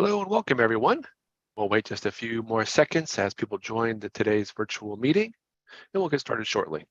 Hello and welcome, everyone. We'll wait just a few more seconds as people join today's virtual meeting, and we'll get started shortly.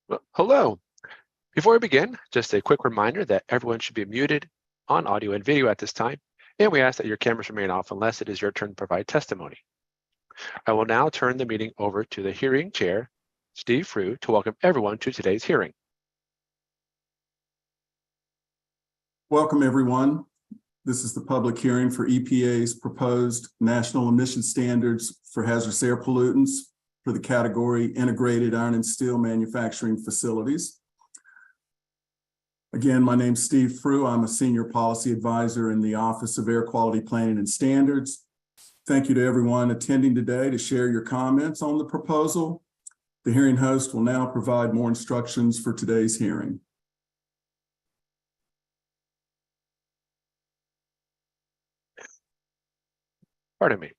Well, hello. Before we begin, just a quick reminder that everyone should be muted on audio and video at this time, and we ask that your cameras remain off unless it is your turn to provide testimony. I will now turn the meeting over to the hearing chair, Steve Frew, to welcome everyone to today's hearing. Welcome, everyone. This is the public hearing for EPA's proposed national emission standards for hazardous air pollutants for the category integrated iron and steel manufacturing facilities. Again, my name's Steve Frew. I'm a senior policy advisor in the Office of Air Quality Planning and Standards. Thank you to everyone attending today to share your comments on the proposal. The hearing host will now provide more instructions for today's hearing. Pardon me.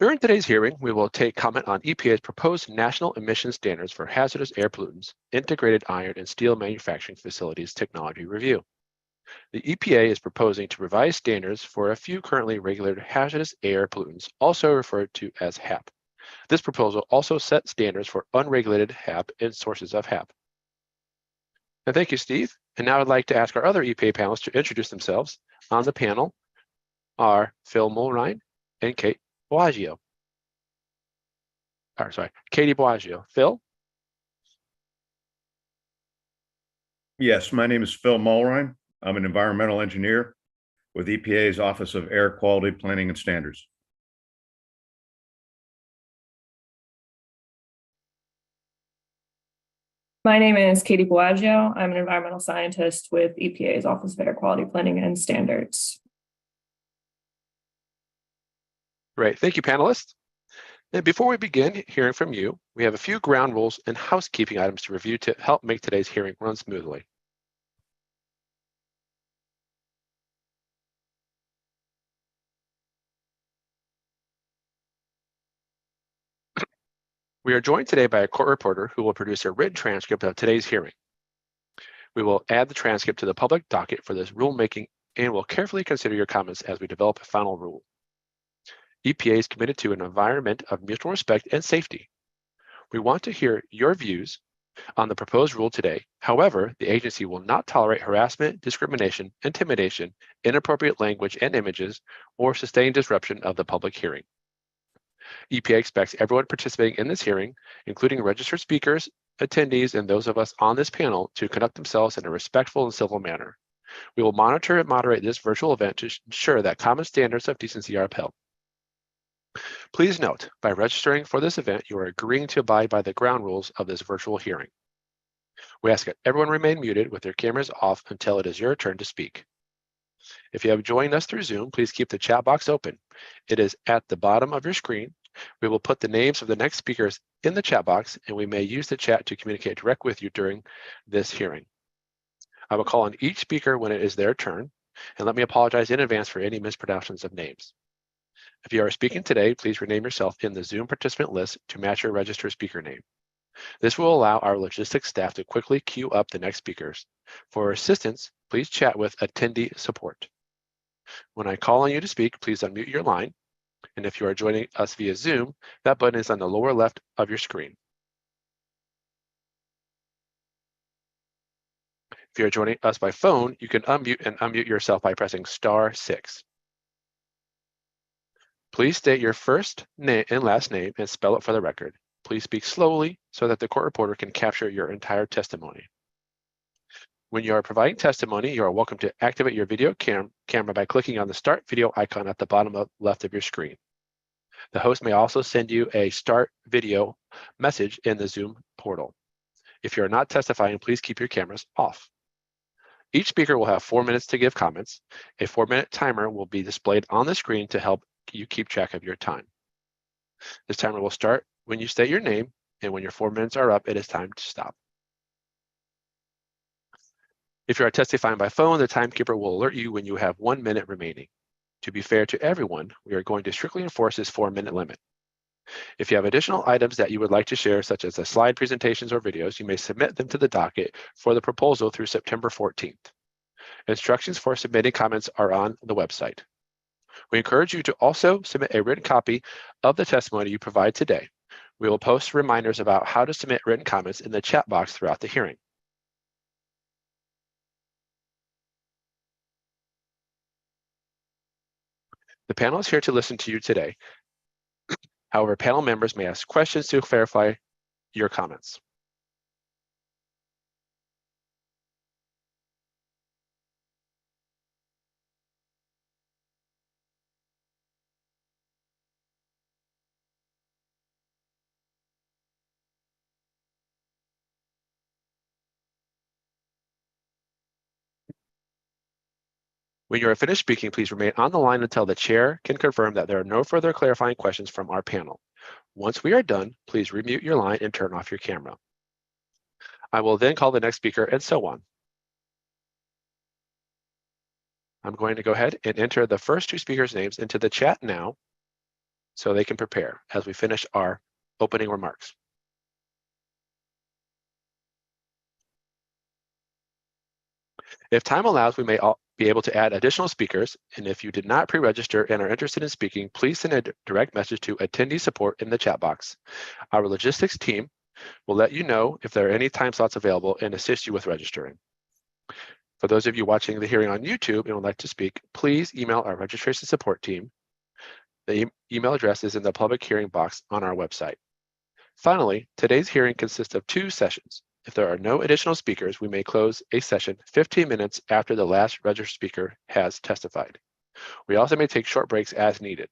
During today's hearing, we will take comment on EPA's proposed national emission standards for hazardous air pollutants, integrated iron and steel manufacturing facilities technology review. The EPA is proposing to revise standards for a few currently regulated hazardous air pollutants, also referred to as HAP. This proposal also sets standards for unregulated HAP and sources of HAP. And thank you, Steve. And now I'd like to ask our other EPA panelists to introduce themselves. On the panel are Phil Mulrine and Katie Boaggio. Katie Boaggio. Phil? Yes, my name is Phil Mulrine. I'm an environmental engineer with EPA's Office of Air Quality Planning and Standards. My name is Katie Boaggio. I'm an environmental scientist with EPA's Office of Air Quality Planning and Standards. Great, thank you, panelists. And before we begin hearing from you, we have a few ground rules and housekeeping items to review to help make today's hearing run smoothly. We are joined today by a court reporter who will produce a written transcript of today's hearing. We will add the transcript to the public docket for this rulemaking and will carefully consider your comments as we develop a final rule. EPA is committed to an environment of mutual respect and safety. We want to hear your views on the proposed rule today. However, the agency will not tolerate harassment, discrimination, intimidation, inappropriate language and images, or sustained disruption of the public hearing. EPA expects everyone participating in this hearing, including registered speakers, attendees, and those of us on this panel, to conduct themselves in a respectful and civil manner. We will monitor and moderate this virtual event to ensure that common standards of decency are upheld. Please note, by registering for this event, you are agreeing to abide by the ground rules of this virtual hearing. We ask that everyone remain muted with their cameras off until it is your turn to speak. If you have joined us through Zoom, please keep the chat box open. It is at the bottom of your screen. We will put the names of the next speakers in the chat box, and we may use the chat to communicate direct with you during this hearing. I will call on each speaker when it is their turn, and let me apologize in advance for any mispronunciations of names. If you are speaking today, please rename yourself in the Zoom participant list to match your registered speaker name. This will allow our logistics staff to quickly queue up the next speakers. For assistance, please chat with attendee support. When I call on you to speak, please unmute your line. And if you are joining us via Zoom, that button is on the lower left of your screen. If you're joining us by phone, you can unmute yourself by pressing *6. Please state your first name and last name and spell it for the record. Please speak slowly so that the court reporter can capture your entire testimony. When you are providing testimony, you are welcome to activate your video camera by clicking on the Start Video icon at the bottom left of your screen. The host may also send you a Start Video message in the Zoom portal. If you are not testifying, please keep your cameras off. Each speaker will have 4 minutes to give comments. A 4-minute timer will be displayed on the screen to help you keep track of your time. This timer will start when you state your name, and when your 4 minutes are up, it is time to stop. If you are testifying by phone, the timekeeper will alert you when you have 1 minute remaining. To be fair to everyone, we are going to strictly enforce this 4-minute limit. If you have additional items that you would like to share, such as the slide presentations or videos, you may submit them to the docket for the proposal through September 14th. Instructions for submitting comments are on the website. We encourage you to also submit a written copy of the testimony you provide today. We will post reminders about how to submit written comments in the chat box throughout the hearing. The panel is here to listen to you today. However, panel members may ask questions to clarify your comments. When you are finished speaking, please remain on the line until the chair can confirm that there are no further clarifying questions from our panel. Once we are done, please remute your line and turn off your camera. I will then call the next speaker and so on. I'm going to go ahead and enter the first 2 speakers' names into the chat now so they can prepare as we finish our opening remarks. If time allows, we may be able to add additional speakers, and if you did not pre-register and are interested in speaking, please send a direct message to attendee support in the chat box. Our logistics team will let you know if there are any time slots available and assist you with registering. For those of you watching the hearing on YouTube and would like to speak, please email our registration support team. The email address is in the public hearing box on our website. Finally, today's hearing consists of 2 sessions. If there are no additional speakers, we may close a session 15 minutes after the last registered speaker has testified. We also may take short breaks as needed.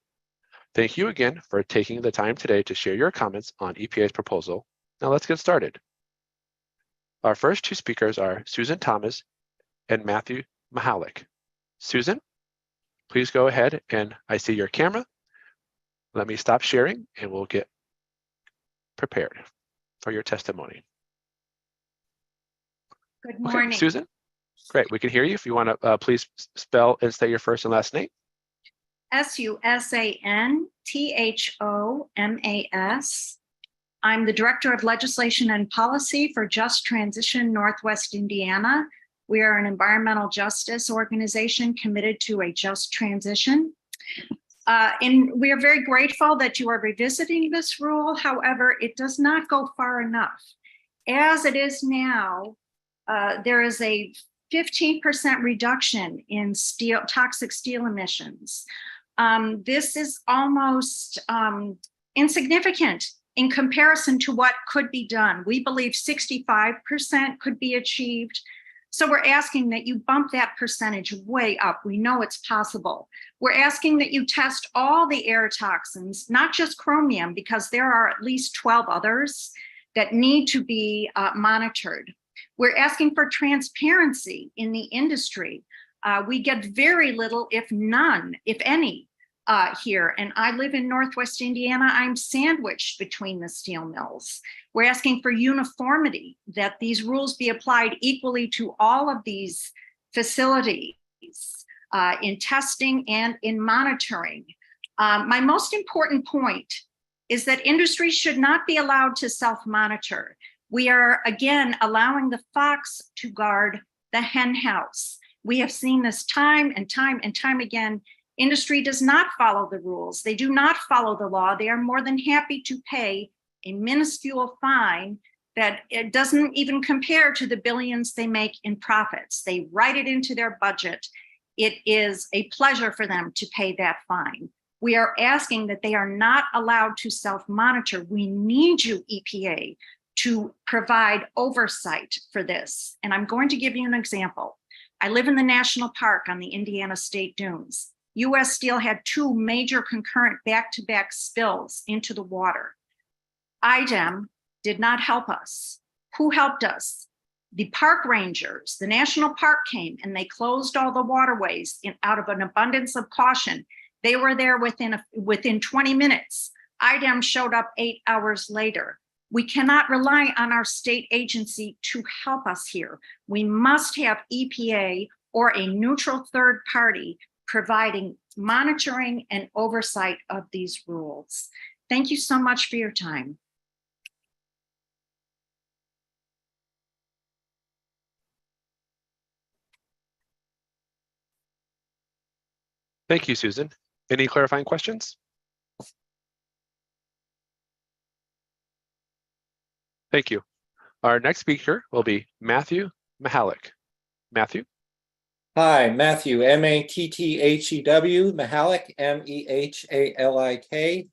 Thank you again for taking the time today to share your comments on EPA's proposal. Now let's get started. Our first 2 speakers are Susan Thomas and Matthew Mahalik. Susan, please go ahead, and I see your camera. Let me stop sharing and we'll get prepared for your testimony. Good morning. Okay, Susan, great. We can hear you. If you want to please spell and state your first and last name. SusanThomas. I'm the Director of Legislation and Policy for Just Transition Northwest Indiana. We are an environmental justice organization committed to a just transition. And we are very grateful that you are revisiting this rule. However, it does not go far enough. As it is now, there is a 15% reduction in toxic steel emissions. This is almost insignificant in comparison to what could be done. We believe 65% could be achieved. So we're asking that you bump that percentage way up. We know it's possible. We're asking that you test all the air toxins, not just chromium, because there are at least 12 others that need to be monitored. We're asking for transparency in the industry. We get very little, if none, if any, here. And I live in Northwest Indiana. I'm sandwiched between the steel mills. We're asking for uniformity, that these rules be applied equally to all of these facilities in testing and in monitoring. My most important point is that industry should not be allowed to self-monitor. We are, again, allowing the fox to guard the hen house. We have seen this time and time and time again. Industry does not follow the rules. They do not follow the law. They are more than happy to pay a minuscule fine that it doesn't even compare to the billions they make in profits. They write it into their budget. It is a pleasure for them to pay that fine. We are asking that they are not allowed to self-monitor. We need you, EPA, to provide oversight for this. And I'm going to give you an example. I live in the national park on the Indiana State Dunes. U.S. Steel had 2 major concurrent back-to-back spills into the water. IDEM did not help us. Who helped us? The park rangers. The national park came and they closed all the waterways out of an abundance of caution. They were there within 20 minutes. IDEM showed up 8 hours later. We cannot rely on our state agency to help us here. We must have EPA or a neutral third party providing monitoring and oversight of these rules. Thank you so much for your time. Thank you, Susan. Any clarifying questions? Thank you. Our next speaker will be Matthew Mihalik. Matthew? Hi, Matthew, M-A-T-T-H-E-W, Mihalik, M-E-H-A-L-I-K.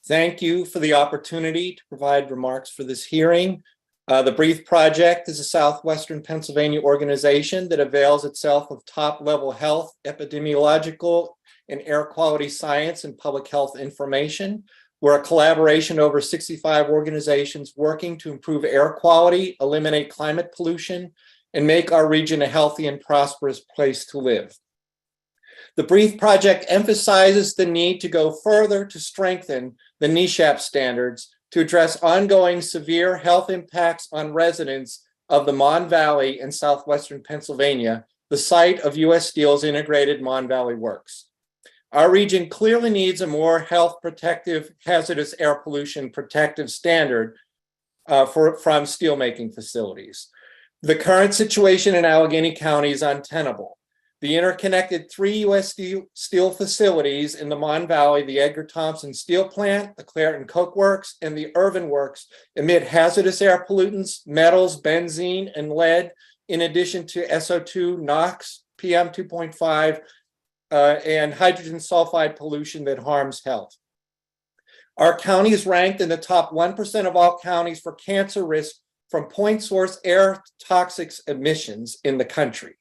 Thank you for the opportunity to provide remarks for this hearing. The BREATHE Project is a Southwestern Pennsylvania organization that avails itself of top-level health, epidemiological, and air quality science and public health information. We're a collaboration of over 65 organizations working to improve air quality, eliminate climate pollution, and make our region a healthy and prosperous place to live. The BREATHE Project emphasizes the need to go further to strengthen the NESHAP standards to address ongoing severe health impacts on residents of the Mon Valley in southwestern Pennsylvania, the site of U.S. Steel's integrated Mon Valley Works. Our region clearly needs a more health protective, hazardous air pollution protective standard from steelmaking facilities. The current situation in Allegheny County is untenable. The interconnected 3 U.S. steel facilities in the Mon Valley, the Edgar Thomson Steel Plant, the Clairton Coke Works, and the Irvin Works emit hazardous air pollutants, metals, benzene, and lead, in addition to SO2, NOx, PM 2.5, and hydrogen sulfide pollution that harms health. Our county is ranked in the top 1% of all counties for cancer risk from point source air toxics emissions in the country.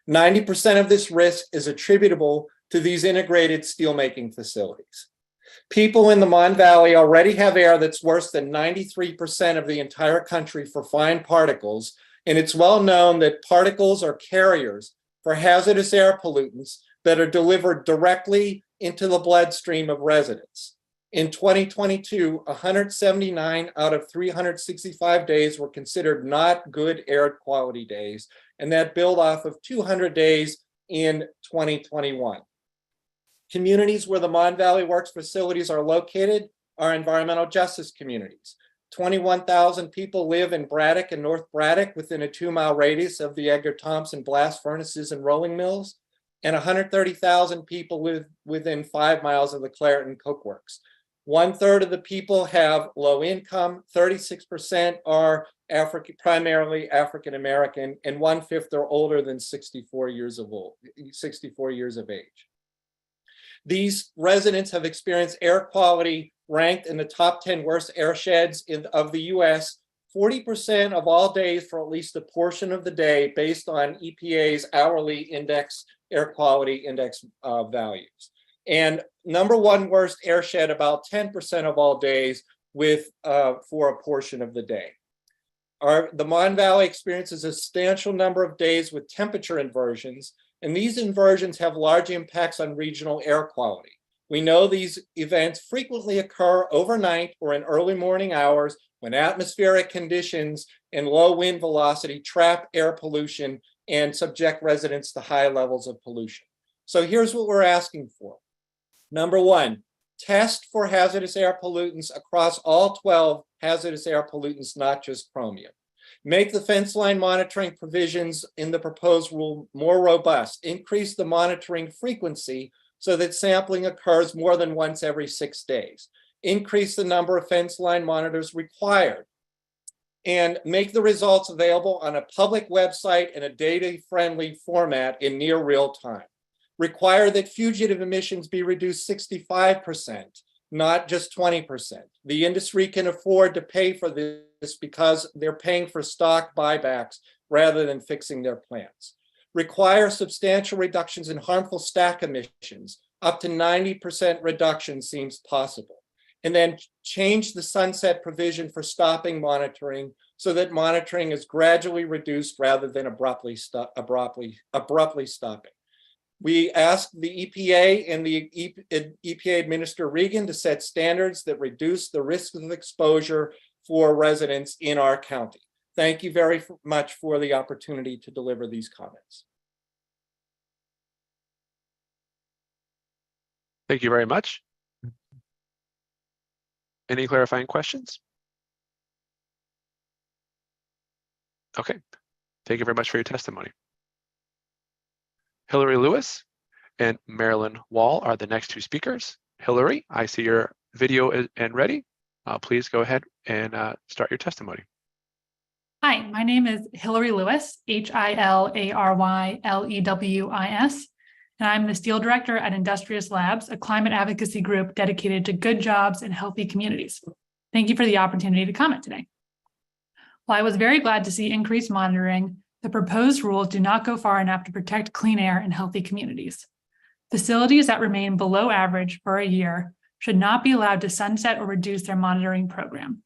90% of this risk is attributable to these integrated steelmaking facilities. People in the Mon Valley already have air that's worse than 93% of the entire country for fine particles, and it's well known that particles are carriers for hazardous air pollutants that are delivered directly into the bloodstream of residents. In 2022, 179 out of 365 days were considered not good air quality days, and that built off of 200 days in 2021. Communities where the Mon Valley Works facilities are located are environmental justice communities. 21,000 people live in Braddock and North Braddock within a 2-mile radius of the Edgar Thomson blast furnaces and rolling mills, and 130,000 people live within 5 miles of the Clairton Coke Works. 1/3 of the people have low income, 36% are primarily African American, and 1/5 are older than 64 years of age. These residents have experienced air quality ranked in the top 10 worst air sheds of the US, 40% of all days for at least a portion of the day based on EPA's hourly index, air quality index values. And number 1 worst air shed about 10% of all days for a portion of the day. The Mon Valley experiences a substantial number of days with temperature inversions, and these inversions have large impacts on regional air quality. We know these events frequently occur overnight or in early morning hours when atmospheric conditions and low wind velocity trap air pollution and subject residents to high levels of pollution. So here's what we're asking for. Number 1, test for hazardous air pollutants across all 12 hazardous air pollutants, not just chromium. Make the fence line monitoring provisions in the proposed rule more robust. Increase the monitoring frequency so that sampling occurs more than once every 6 days. Increase the number of fence line monitors required. And make the results available on a public website in a data-friendly format in near real time. Require that fugitive emissions be reduced 65%, not just 20%. The industry can afford to pay for this because they're paying for stock buybacks rather than fixing their plants. Require substantial reductions in harmful stack emissions. Up to 90% reduction seems possible. And then change the sunset provision for stopping monitoring so that monitoring is gradually reduced rather than abruptly stopping. We asked the EPA and the EPA Administrator Regan to set standards that reduce the risk of exposure for residents in our county. Thank you very much for the opportunity to deliver these comments. Thank you very much. Any clarifying questions? Okay, thank you very much for your testimony. Hillary Lewis and Marilyn Wall are the next two speakers. Hillary, I see your video and ready. Please go ahead and start your testimony. Hi, my name is Hillary Lewis, HILARYLEWIS, and I'm the Steel Director at Industrious Labs, a climate advocacy group dedicated to good jobs and healthy communities. Thank you for the opportunity to comment today. While I was very glad to see increased monitoring, the proposed rules do not go far enough to protect clean air and healthy communities. Facilities that remain below average for a year should not be allowed to sunset or reduce their monitoring program.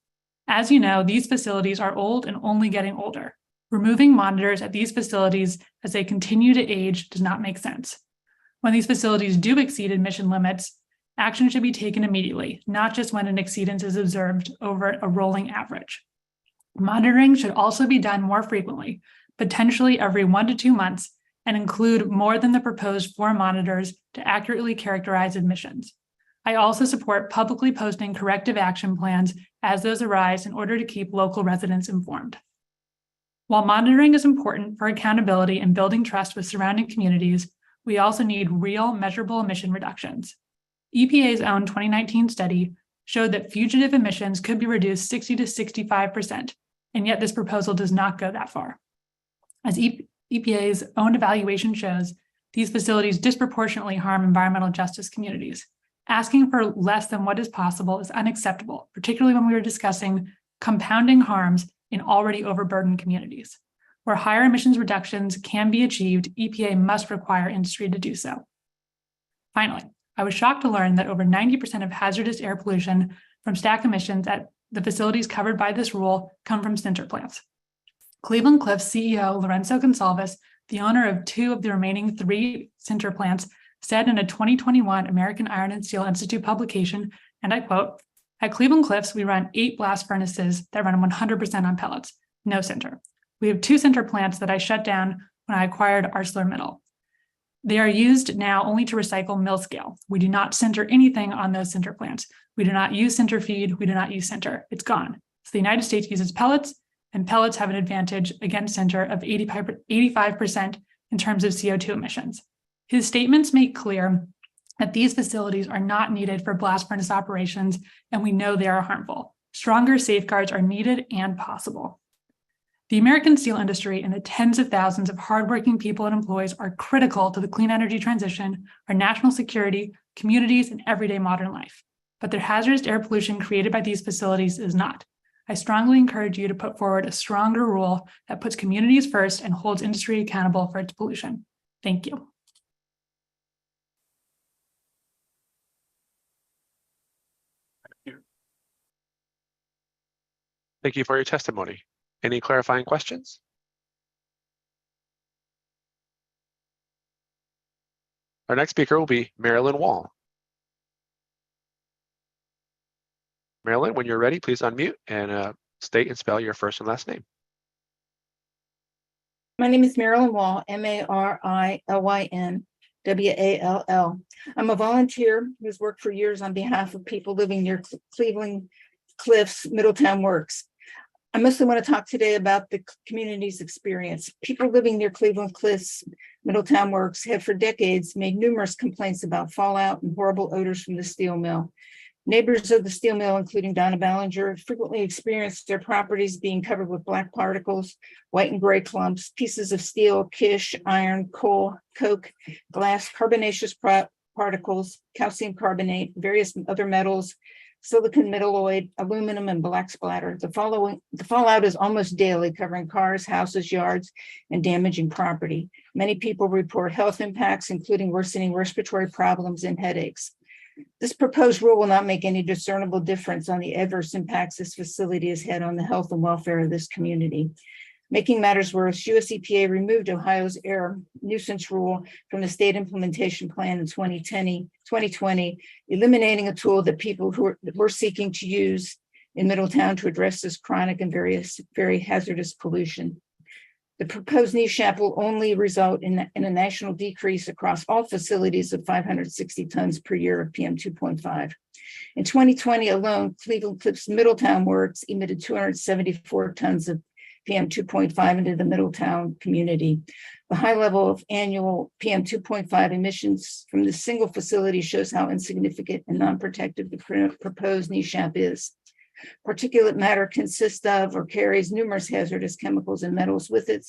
As you know, these facilities are old and only getting older. Removing monitors at these facilities as they continue to age does not make sense. When these facilities do exceed emission limits, action should be taken immediately, not just when an exceedance is observed over a rolling average. Monitoring should also be done more frequently, potentially every 1 to 2 months, and include more than the proposed 4 monitors to accurately characterize emissions. I also support publicly posting corrective action plans as those arise in order to keep local residents informed. While monitoring is important for accountability and building trust with surrounding communities, we also need real measurable emission reductions. EPA's own 2019 study showed that fugitive emissions could be reduced 60 to 65%, and yet this proposal does not go that far. As EPA's own evaluation shows, these facilities disproportionately harm environmental justice communities. Asking for less than what is possible is unacceptable, particularly when we are discussing compounding harms in already overburdened communities. Where higher emissions reductions can be achieved, EPA must require industry to do so. Finally, I was shocked to learn that over 90% of hazardous air pollution from stack emissions at the facilities covered by this rule come from sinter plants. Cleveland Cliffs CEO Lorenzo Gonsalves, the owner of 2 of the remaining 3 sinter plants, said in a 2021 American Iron and Steel Institute publication, and I quote, "At Cleveland Cliffs, we run 8 blast furnaces that run 100% on pellets, no sinter. We have 2 sinter plants that I shut down when I acquired ArcelorMittal. They are used now only to recycle mill scale. We do not sinter anything on those sinter plants. We do not use sinter feed. We do not use sinter. It's gone. So the United States uses pellets, and pellets have an advantage against sinter of 85% in terms of CO2 emissions." His statements make clear that these facilities are not needed for blast furnace operations, and we know they are harmful. Stronger safeguards are needed and possible. The American steel industry and the tens of thousands of hardworking people and employees are critical to the clean energy transition, our national security, communities, and everyday modern life. But the hazardous air pollution created by these facilities is not. I strongly encourage you to put forward a stronger rule that puts communities first and holds industry accountable for its pollution. Thank you. Thank you for your testimony. Any clarifying questions? Our next speaker will be Marilyn Wall. Marilyn, when you're ready, please unmute and state and spell your first and last name. My name is Marilyn Wall, MARILYN WALL. I'm a volunteer who's worked for years on behalf of people living near Cleveland Cliffs, Middletown Works. I mostly want to talk today about the community's experience. People living near Cleveland Cliffs, Middletown Works have for decades made numerous complaints about fallout and horrible odors from the steel mill. Neighbors of the steel mill, including Donna Ballinger, frequently experienced their properties being covered with black particles, white and gray clumps, pieces of steel, kish, iron, coal, coke, glass, carbonaceous particles, calcium carbonate, various other metals, silicon metalloid, aluminum, and black splatter. The fallout is almost daily, covering cars, houses, yards, and damaging property. Many people report health impacts, including worsening respiratory problems and headaches. This proposed rule will not make any discernible difference on the adverse impacts this facility has had on the health and welfare of this community. Making matters worse, US EPA removed Ohio's air nuisance rule from the state implementation plan in 2020, eliminating a tool that people who were seeking to use in Middletown to address this chronic and very hazardous pollution. The proposed NESHAP will only result in a national decrease across all facilities of 560 tons per year of PM 2.5. In 2020 alone, Cleveland Cliffs Middletown Works emitted 274 tons of PM 2.5 into the Middletown community. The high level of annual PM 2.5 emissions from this single facility shows how insignificant and non-protective the proposed NESHAP is. Particulate matter consists of or carries numerous hazardous chemicals and metals with it,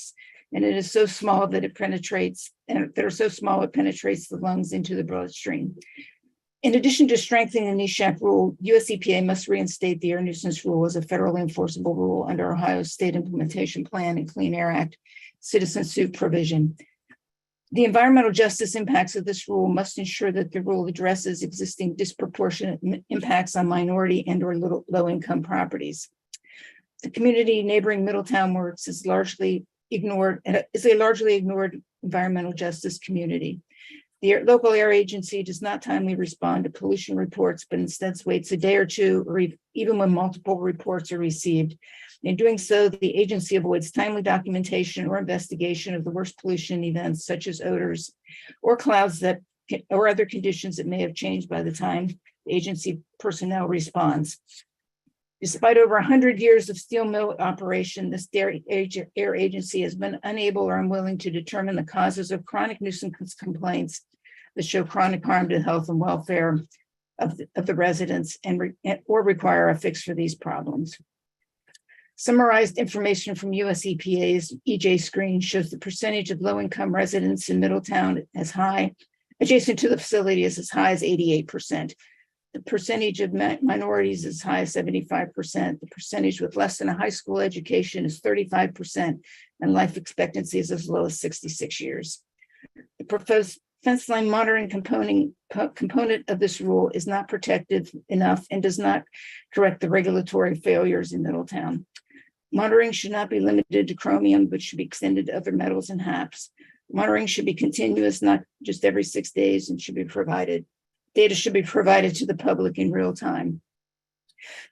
and it is so small that it penetrates the lungs into the bloodstream. In addition to strengthening the NESHAP rule, US EPA must reinstate the air nuisance rule as a federally enforceable rule under Ohio's State Implementation Plan and Clean Air Act citizen suit provision. The environmental justice impacts of this rule must ensure that the rule addresses existing disproportionate impacts on minority and or low-income properties. The community neighboring Middletown Works is a largely ignored environmental justice community. The local air agency does not timely respond to pollution reports, but instead waits a day or two, or even when multiple reports are received. In doing so, the agency avoids timely documentation or investigation of the worst pollution events, such as odors or clouds or other conditions that may have changed by the time the agency personnel responds. Despite over 100 years of steel mill operation, this air agency has been unable or unwilling to determine the causes of chronic nuisance complaints that show chronic harm to health and welfare of the residents or require a fix for these problems. Summarized information from US EPA's EJ screen shows the percentage of low-income residents in Middletown adjacent to the facility is as high as 88%. The percentage of minorities is as high as 75%. The percentage with less than a high school education is 35%, and life expectancy is as low as 66 years. The proposed fence line monitoring component of this rule is not protective enough and does not correct the regulatory failures in Middletown. Monitoring should not be limited to chromium, but should be extended to other metals and HAPs. Monitoring should be continuous, not just every 6 days, and should be provided. Data should be provided to the public in real time.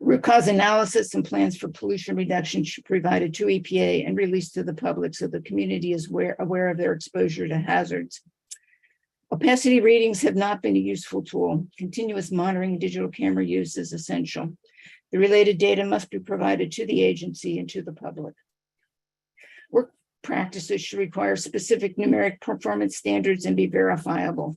Root cause analysis and plans for pollution reduction should be provided to EPA and released to the public so the community is aware of their exposure to hazards. Opacity readings have not been a useful tool. Continuous monitoring and digital camera use is essential. The related data must be provided to the agency and to the public. Work practices should require specific numeric performance standards and be verifiable.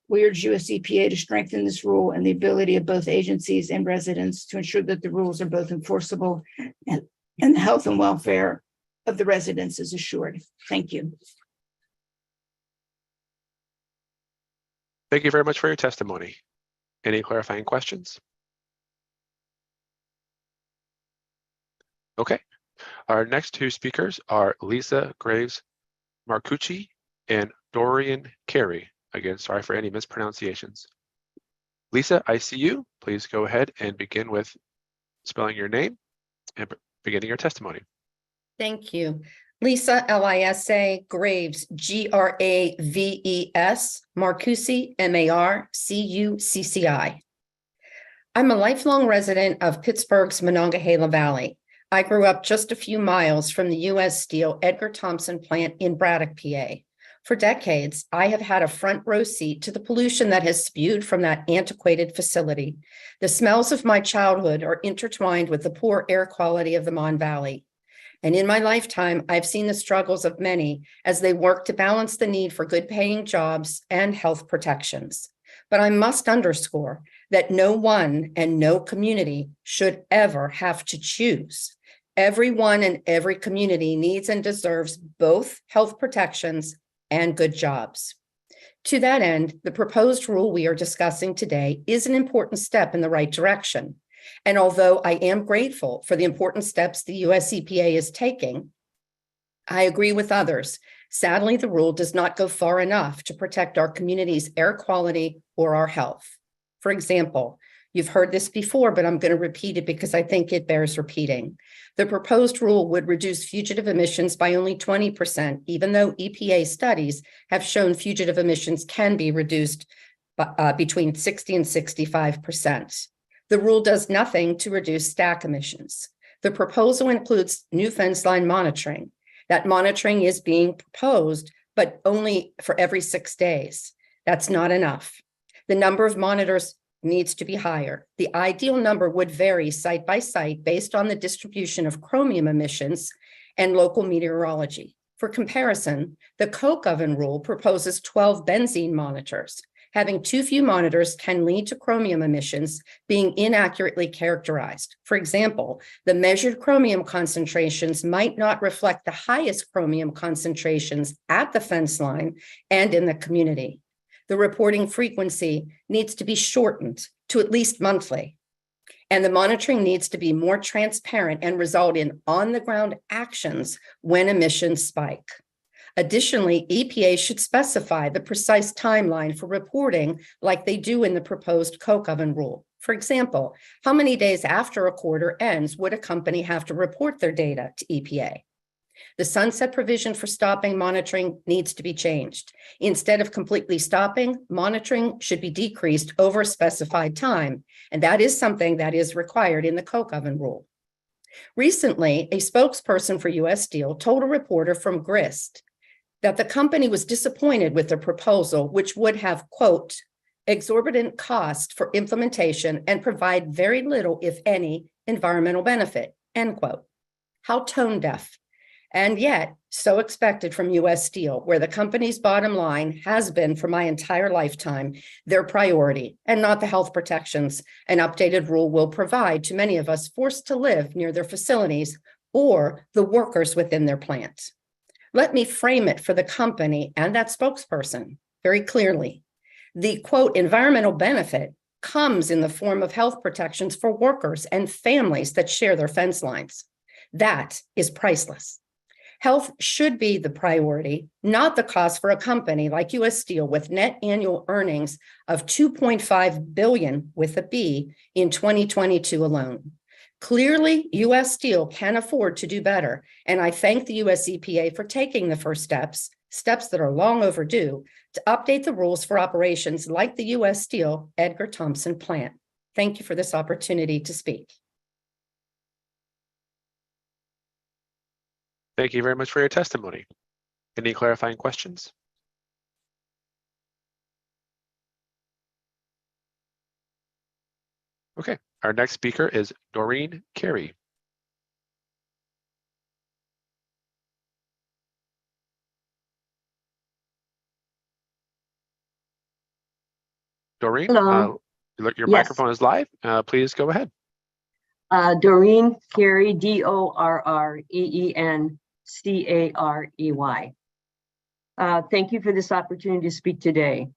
We urge US EPA to strengthen this rule and the ability of both agencies and residents to ensure that the rules are both enforceable and the health and welfare of the residents is assured. Thank you. Thank you very much for your testimony. Any clarifying questions? Okay, our next two speakers are Lisa Graves Marcucci and Dorian Carey. Again, sorry for any mispronunciations. Lisa, I see you. Please go ahead and begin with spelling your name and beginning your testimony. Thank you. Lisa, Lisa, Graves, Graves, Marcucci, Marcucci. I'm a lifelong resident of Pittsburgh's Monongahela Valley. I grew up just a few miles from the U.S. Steel Edgar Thomson plant in Braddock, PA. For decades, I have had a front row seat to the pollution that has spewed from that antiquated facility. The smells of my childhood are intertwined with the poor air quality of the Mon Valley. And in my lifetime, I've seen the struggles of many as they work to balance the need for good paying jobs and health protections. But I must underscore that no one and no community should ever have to choose. Everyone and every community needs and deserves both health protections and good jobs. To that end, the proposed rule we are discussing today is an important step in the right direction. And although I am grateful for the important steps the US EPA is taking, I agree with others. Sadly, the rule does not go far enough to protect our community's air quality or our health. For example, You've heard this before, but I'm going to repeat it because I think it bears repeating. The proposed rule would reduce fugitive emissions by only 20%, even though EPA studies have shown fugitive emissions can be reduced between 60 and 65%. The rule does nothing to reduce stack emissions. The proposal includes new fence line monitoring. That monitoring is being proposed, but only for every 6 days. That's not enough. The number of monitors needs to be higher. The ideal number would vary site by site based on the distribution of chromium emissions and local meteorology. For comparison, the coke oven rule proposes 12 benzene monitors. Having too few monitors can lead to chromium emissions being inaccurately characterized. For example, the measured chromium concentrations might not reflect the highest chromium concentrations at the fence line and in the community. The reporting frequency needs to be shortened to at least monthly, and the monitoring needs to be more transparent and result in on-the-ground actions when emissions spike. Additionally, EPA should specify the precise timeline for reporting like they do in the proposed coke oven rule. For example, how many days after a quarter ends would a company have to report their data to EPA? The sunset provision for stopping monitoring needs to be changed. Instead of completely stopping, monitoring should be decreased over a specified time, and that is something that is required in the coke oven rule. Recently, a spokesperson for U.S. Steel told a reporter from Grist that the company was disappointed with the proposal, which would have, quote, exorbitant cost for implementation and provide very little, if any, environmental benefit, end quote. How tone deaf. And yet, so expected from U.S. Steel, where the company's bottom line has been for my entire lifetime, their priority, and not the health protections an updated rule will provide to many of us forced to live near their facilities or the workers within their plant. Let me frame it for the company and that spokesperson very clearly. The, quote, environmental benefit comes in the form of health protections for workers and families that share their fence lines. That is priceless. Health should be the priority, not the cost for a company like U.S. Steel with net annual earnings of $2.5 billion with a B in 2022 alone. Clearly, U.S. Steel can afford to do better, and I thank the U.S. EPA for taking the first steps that are long overdue, to update the rules for operations like the U.S. Steel Edgar Thomson plant. Thank you for this opportunity to speak. Thank you very much for your testimony. Any clarifying questions? Okay, our next speaker is Doreen Carey. Doreen, Hello. your Yes. microphone is live. Please go ahead. Doreen Carey, DORREEN CAREY. Thank you for this opportunity to speak today.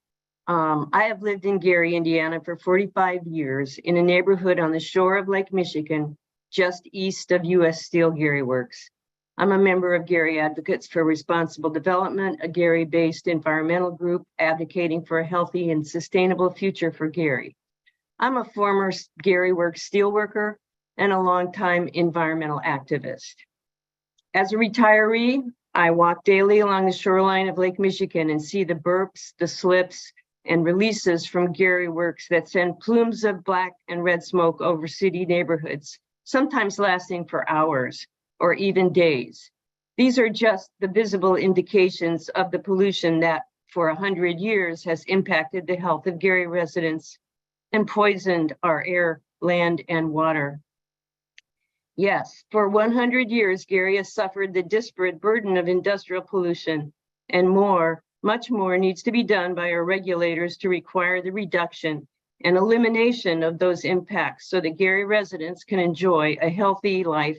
I have lived in Gary, Indiana for 45 years in a neighborhood on the shore of Lake Michigan, just east of U.S. Steel Gary Works. I'm a member of Gary Advocates for Responsible Development, a Gary-based environmental group advocating for a healthy and sustainable future for Gary. I'm a former Gary Works steelworker and a longtime environmental activist. As a retiree, I walk daily along the shoreline of Lake Michigan and see the burps, the slips, and releases from Gary Works that send plumes of black and red smoke over city neighborhoods, sometimes lasting for hours or even days. These are just the visible indications of the pollution that for 100 years has impacted the health of Gary residents and poisoned our air, land, and water. Yes, for 100 years, Gary has suffered the disparate burden of industrial pollution, and much more needs to be done by our regulators to require the reduction and elimination of those impacts so that Gary residents can enjoy a healthy life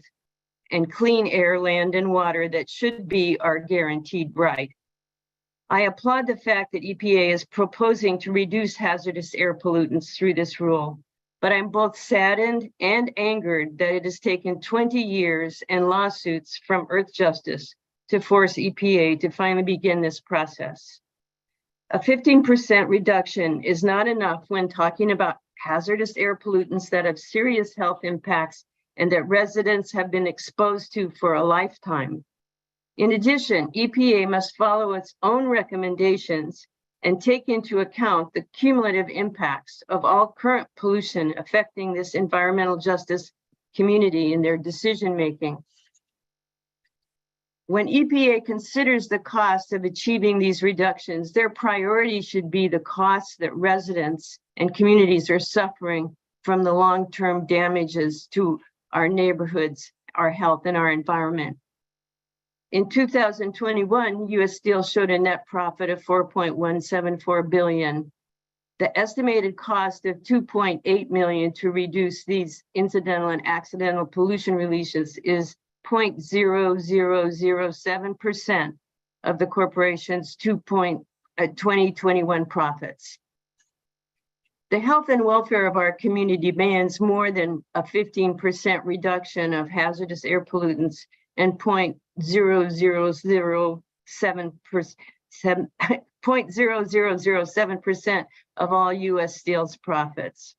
and clean air, land, and water that should be our guaranteed right. I applaud the fact that EPA is proposing to reduce hazardous air pollutants through this rule, but I'm both saddened and angered that it has taken 20 years and lawsuits from Earth Justice to force EPA to finally begin this process. A 15% reduction is not enough when talking about hazardous air pollutants that have serious health impacts and that residents have been exposed to for a lifetime. In addition, EPA must follow its own recommendations and take into account the cumulative impacts of all current pollution affecting this environmental justice community in their decision-making. When EPA considers the cost of achieving these reductions, their priority should be the costs that residents and communities are suffering from the long-term damages to our neighborhoods, our health, and our environment. In 2021, U.S. Steel showed a net profit of $4.174 billion. The estimated cost of $2.8 million to reduce these incidental and accidental pollution releases is 0.0007% of the corporation's 2021 profits. The health and welfare of our community demands more than a 15% reduction of hazardous air pollutants and 0.0007% of all U.S. Steel's profits.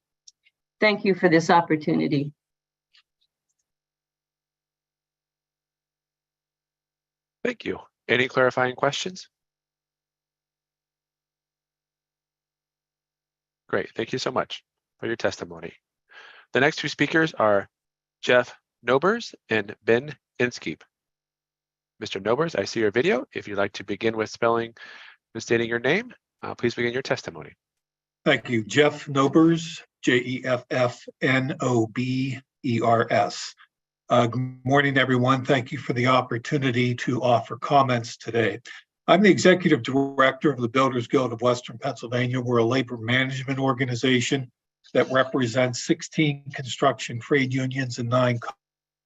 Thank you for this opportunity. Thank you. Any clarifying questions? Great. Thank you so much for your testimony. The next two speakers are Jeff Nobers and Ben Inskeep. Mr. Nobers, I see your video. If you'd like to begin with spelling and stating your name, please begin your testimony. Thank you. Jeff Nobers, Jeffnobers. Good morning, everyone. Thank you for the opportunity to offer comments today. I'm the executive director of the Builders Guild of Western Pennsylvania. We're a labor management organization that represents 16 construction trade unions and 9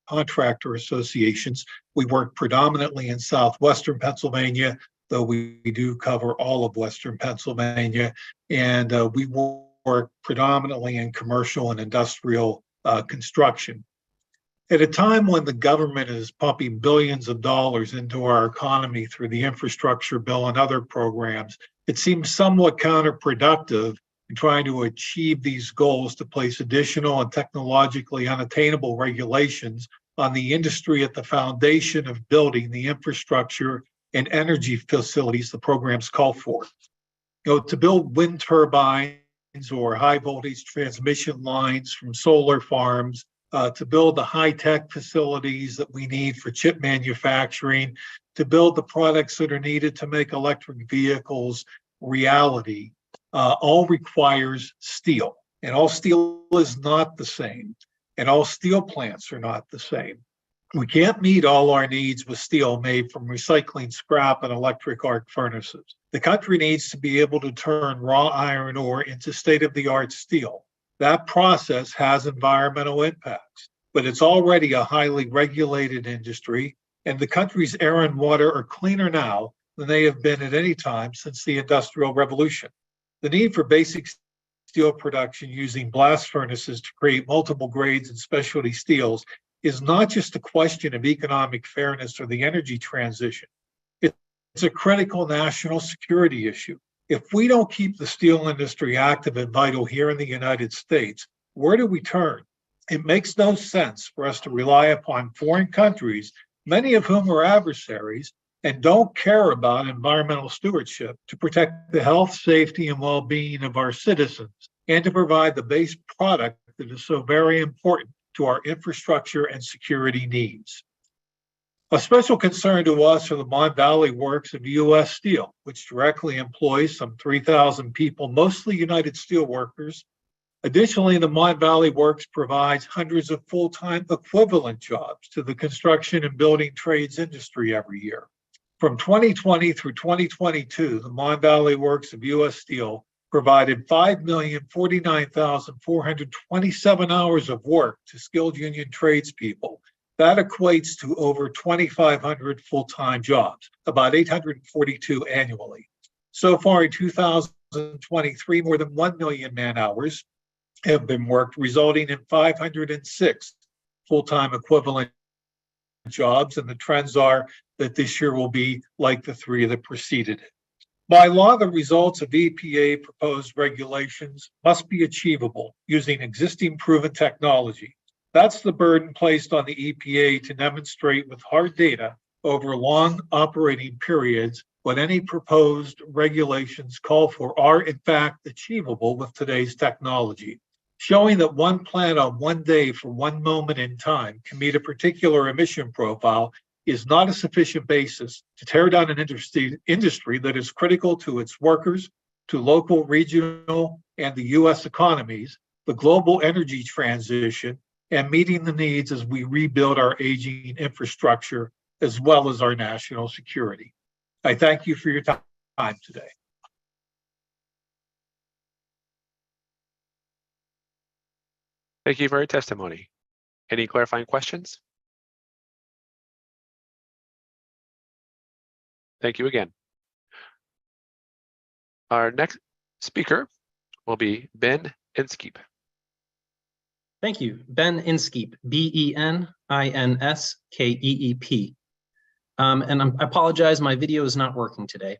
contractor associations. We work predominantly in southwestern Pennsylvania, though we do cover all of Western Pennsylvania, and we work predominantly in commercial and industrial construction. At a time when the government is pumping billions of dollars into our economy through the infrastructure bill and other programs, it seems somewhat counterproductive in trying to achieve these goals to place additional and technologically unattainable regulations on the industry at the foundation of building the infrastructure and energy facilities the programs call for. To build wind turbines or high voltage transmission lines from solar farms, to build the high-tech facilities that we need for chip manufacturing, to build the products that are needed to make electric vehicles reality, all requires steel. And all steel is not the same. And all steel plants are not the same. We can't meet all our needs with steel made from recycling scrap and electric arc furnaces. The country needs to be able to turn raw iron ore into state-of-the-art steel. That process has environmental impacts, but it's already a highly regulated industry, and the country's air and water are cleaner now than they have been at any time since the Industrial Revolution. The need for basic steel production using blast furnaces to create multiple grades and specialty steels is not just a question of economic fairness or the energy transition. It's a critical national security issue. If we don't keep the steel industry active and vital here in the United States, where do we turn? It makes no sense for us to rely upon foreign countries, many of whom are adversaries, and don't care about environmental stewardship to protect the health, safety, and well-being of our citizens, and to provide the base product that is so very important to our infrastructure and security needs. A special concern to us are the Mon Valley Works of U.S. Steel, which directly employs some 3,000 people, mostly United Steelworkers. Additionally, the Mon Valley Works provides hundreds of full-time equivalent jobs to the construction and building trades industry every year. From 2020 through 2022, the Mon Valley Works of U.S. Steel provided 5,049,427 hours of work to skilled union tradespeople. That equates to over 2,500 full-time jobs, about 842 annually. So far in 2023, more than 1 million man-hours have been worked, resulting in 506 full-time equivalent jobs, and the trends are that this year will be like the 3 that preceded it. By law, the results of EPA proposed regulations must be achievable using existing proven technology. That's the burden placed on the EPA to demonstrate with hard data over long operating periods what any proposed regulations call for are in fact achievable with today's technology. Showing that one plant on one day for one moment in time can meet a particular emission profile is not a sufficient basis to tear down an industry that is critical to its workers, to local, regional, and the U.S. economies, the global energy transition, and meeting the needs as we rebuild our aging infrastructure as well as our national security. I thank you for your time today. Thank you for your testimony. Any clarifying questions? Thank you again. Our next speaker will be Ben Inskeep. Thank you. Ben Inskeep, B-E-N-I-N-S-K-E-E-P. And I apologize, my video is not working today.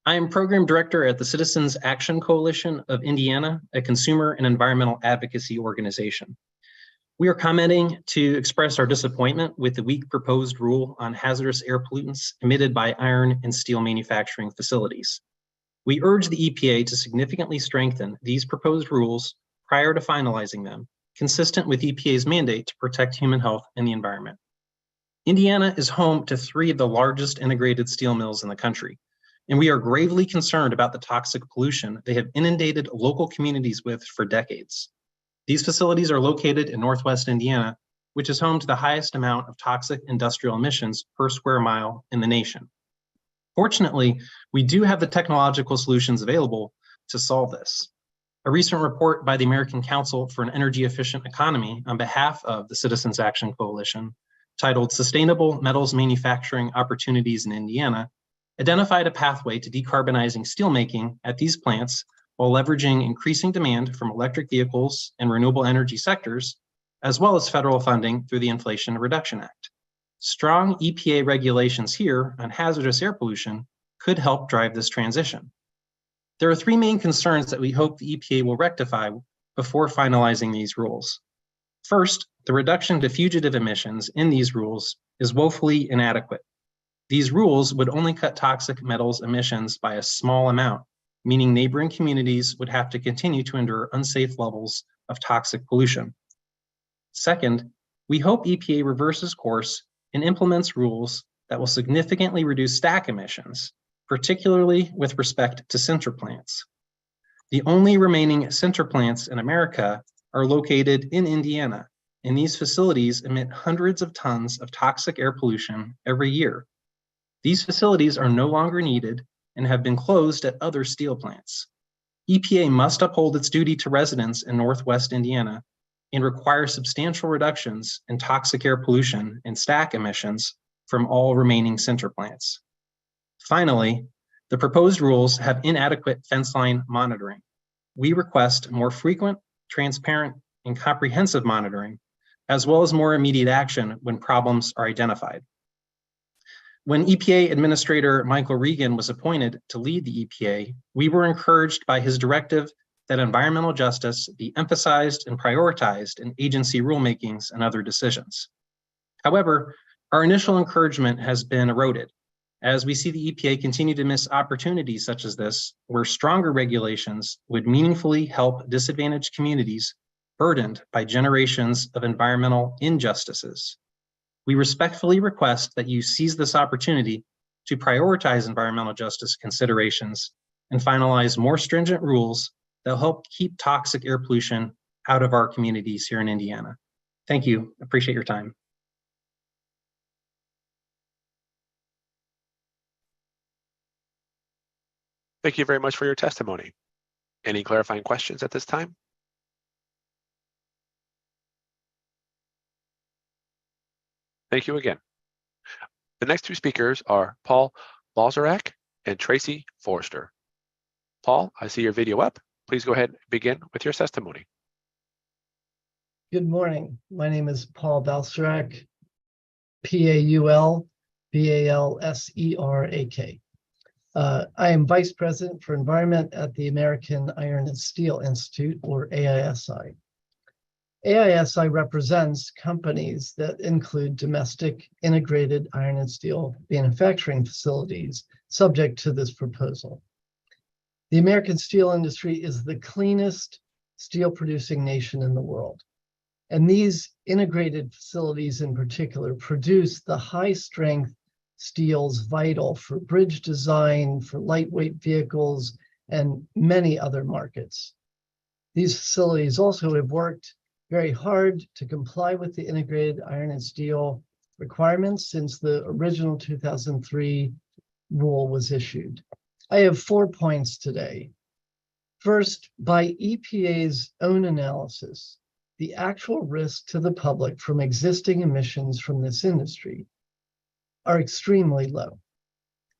I am Program Director at the Citizens Action Coalition of Indiana, a consumer and environmental advocacy organization. We are commenting to express our disappointment with the weak proposed rule on hazardous air pollutants emitted by iron and steel manufacturing facilities. We urge the EPA to significantly strengthen these proposed rules prior to finalizing them, consistent with EPA's mandate to protect human health and the environment. Indiana is home to 3 of the largest integrated steel mills in the country, and we are gravely concerned about the toxic pollution they have inundated local communities with for decades. These facilities are located in Northwest Indiana, which is home to the highest amount of toxic industrial emissions per square mile in the nation. Fortunately, we do have the technological solutions available to solve this. A recent report by the American Council for an Energy Efficient Economy on behalf of the Citizens Action Coalition, titled Sustainable Metals Manufacturing Opportunities in Indiana, identified a pathway to decarbonizing steelmaking at these plants while leveraging increasing demand from electric vehicles and renewable energy sectors, as well as federal funding through the Inflation Reduction Act. Strong EPA regulations here on hazardous air pollution could help drive this transition. There are 3 main concerns that we hope the EPA will rectify before finalizing these rules. First, the reduction to fugitive emissions in these rules is woefully inadequate. These rules would only cut toxic metals emissions by a small amount, meaning neighboring communities would have to continue to endure unsafe levels of toxic pollution. Second, we hope EPA reverses course and implements rules that will significantly reduce stack emissions, particularly with respect to sinter plants. The only remaining sinter plants in America are located in Indiana, and these facilities emit hundreds of tons of toxic air pollution every year. These facilities are no longer needed and have been closed at other steel plants. EPA must uphold its duty to residents in Northwest Indiana and require substantial reductions in toxic air pollution and stack emissions from all remaining sinter plants. Finally, the proposed rules have inadequate fence line monitoring. We request more frequent, transparent, and comprehensive monitoring, as well as more immediate action when problems are identified. When EPA Administrator Michael Regan was appointed to lead the EPA, we were encouraged by his directive that environmental justice be emphasized and prioritized in agency rulemakings and other decisions. However, our initial encouragement has been eroded as we see the EPA continue to miss opportunities such as this, where stronger regulations would meaningfully help disadvantaged communities burdened by generations of environmental injustices. We respectfully request that you seize this opportunity to prioritize environmental justice considerations and finalize more stringent rules that will help keep toxic air pollution out of our communities here in Indiana. Thank you. Appreciate your time. Thank you very much for your testimony. Any clarifying questions at this time? Thank you again. The next 2 speakers are Paul Balzarak and Tracy Forrester. Paul, I see your video up. Please go ahead and begin with your testimony. Good morning. My name is Paul Balzarak, Paul Balzarak. I am Vice President for Environment at the American Iron and Steel Institute, or AISI. AISI represents companies that include domestic integrated iron and steel manufacturing facilities subject to this proposal. The American steel industry is the cleanest steel producing nation in the world. And these integrated facilities in particular produce the high strength steels vital for bridge design, for lightweight vehicles, and many other markets. These facilities also have worked very hard to comply with the integrated iron and steel requirements since the original 2003 rule was issued. I have 4 points today. First, by EPA's own analysis, the actual risk to the public from existing emissions from this industry are extremely low.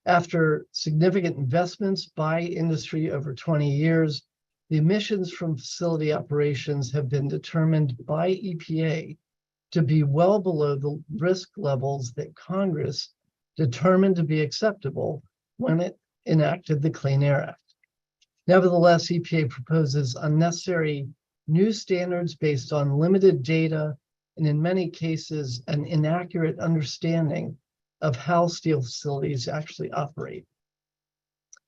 After significant investments by industry over 20 years, the emissions from facility operations have been determined by EPA to be well below the risk levels that Congress determined to be acceptable when it enacted the Clean Air Act. Nevertheless, EPA proposes unnecessary new standards based on limited data and in many cases, an inaccurate understanding of how steel facilities actually operate.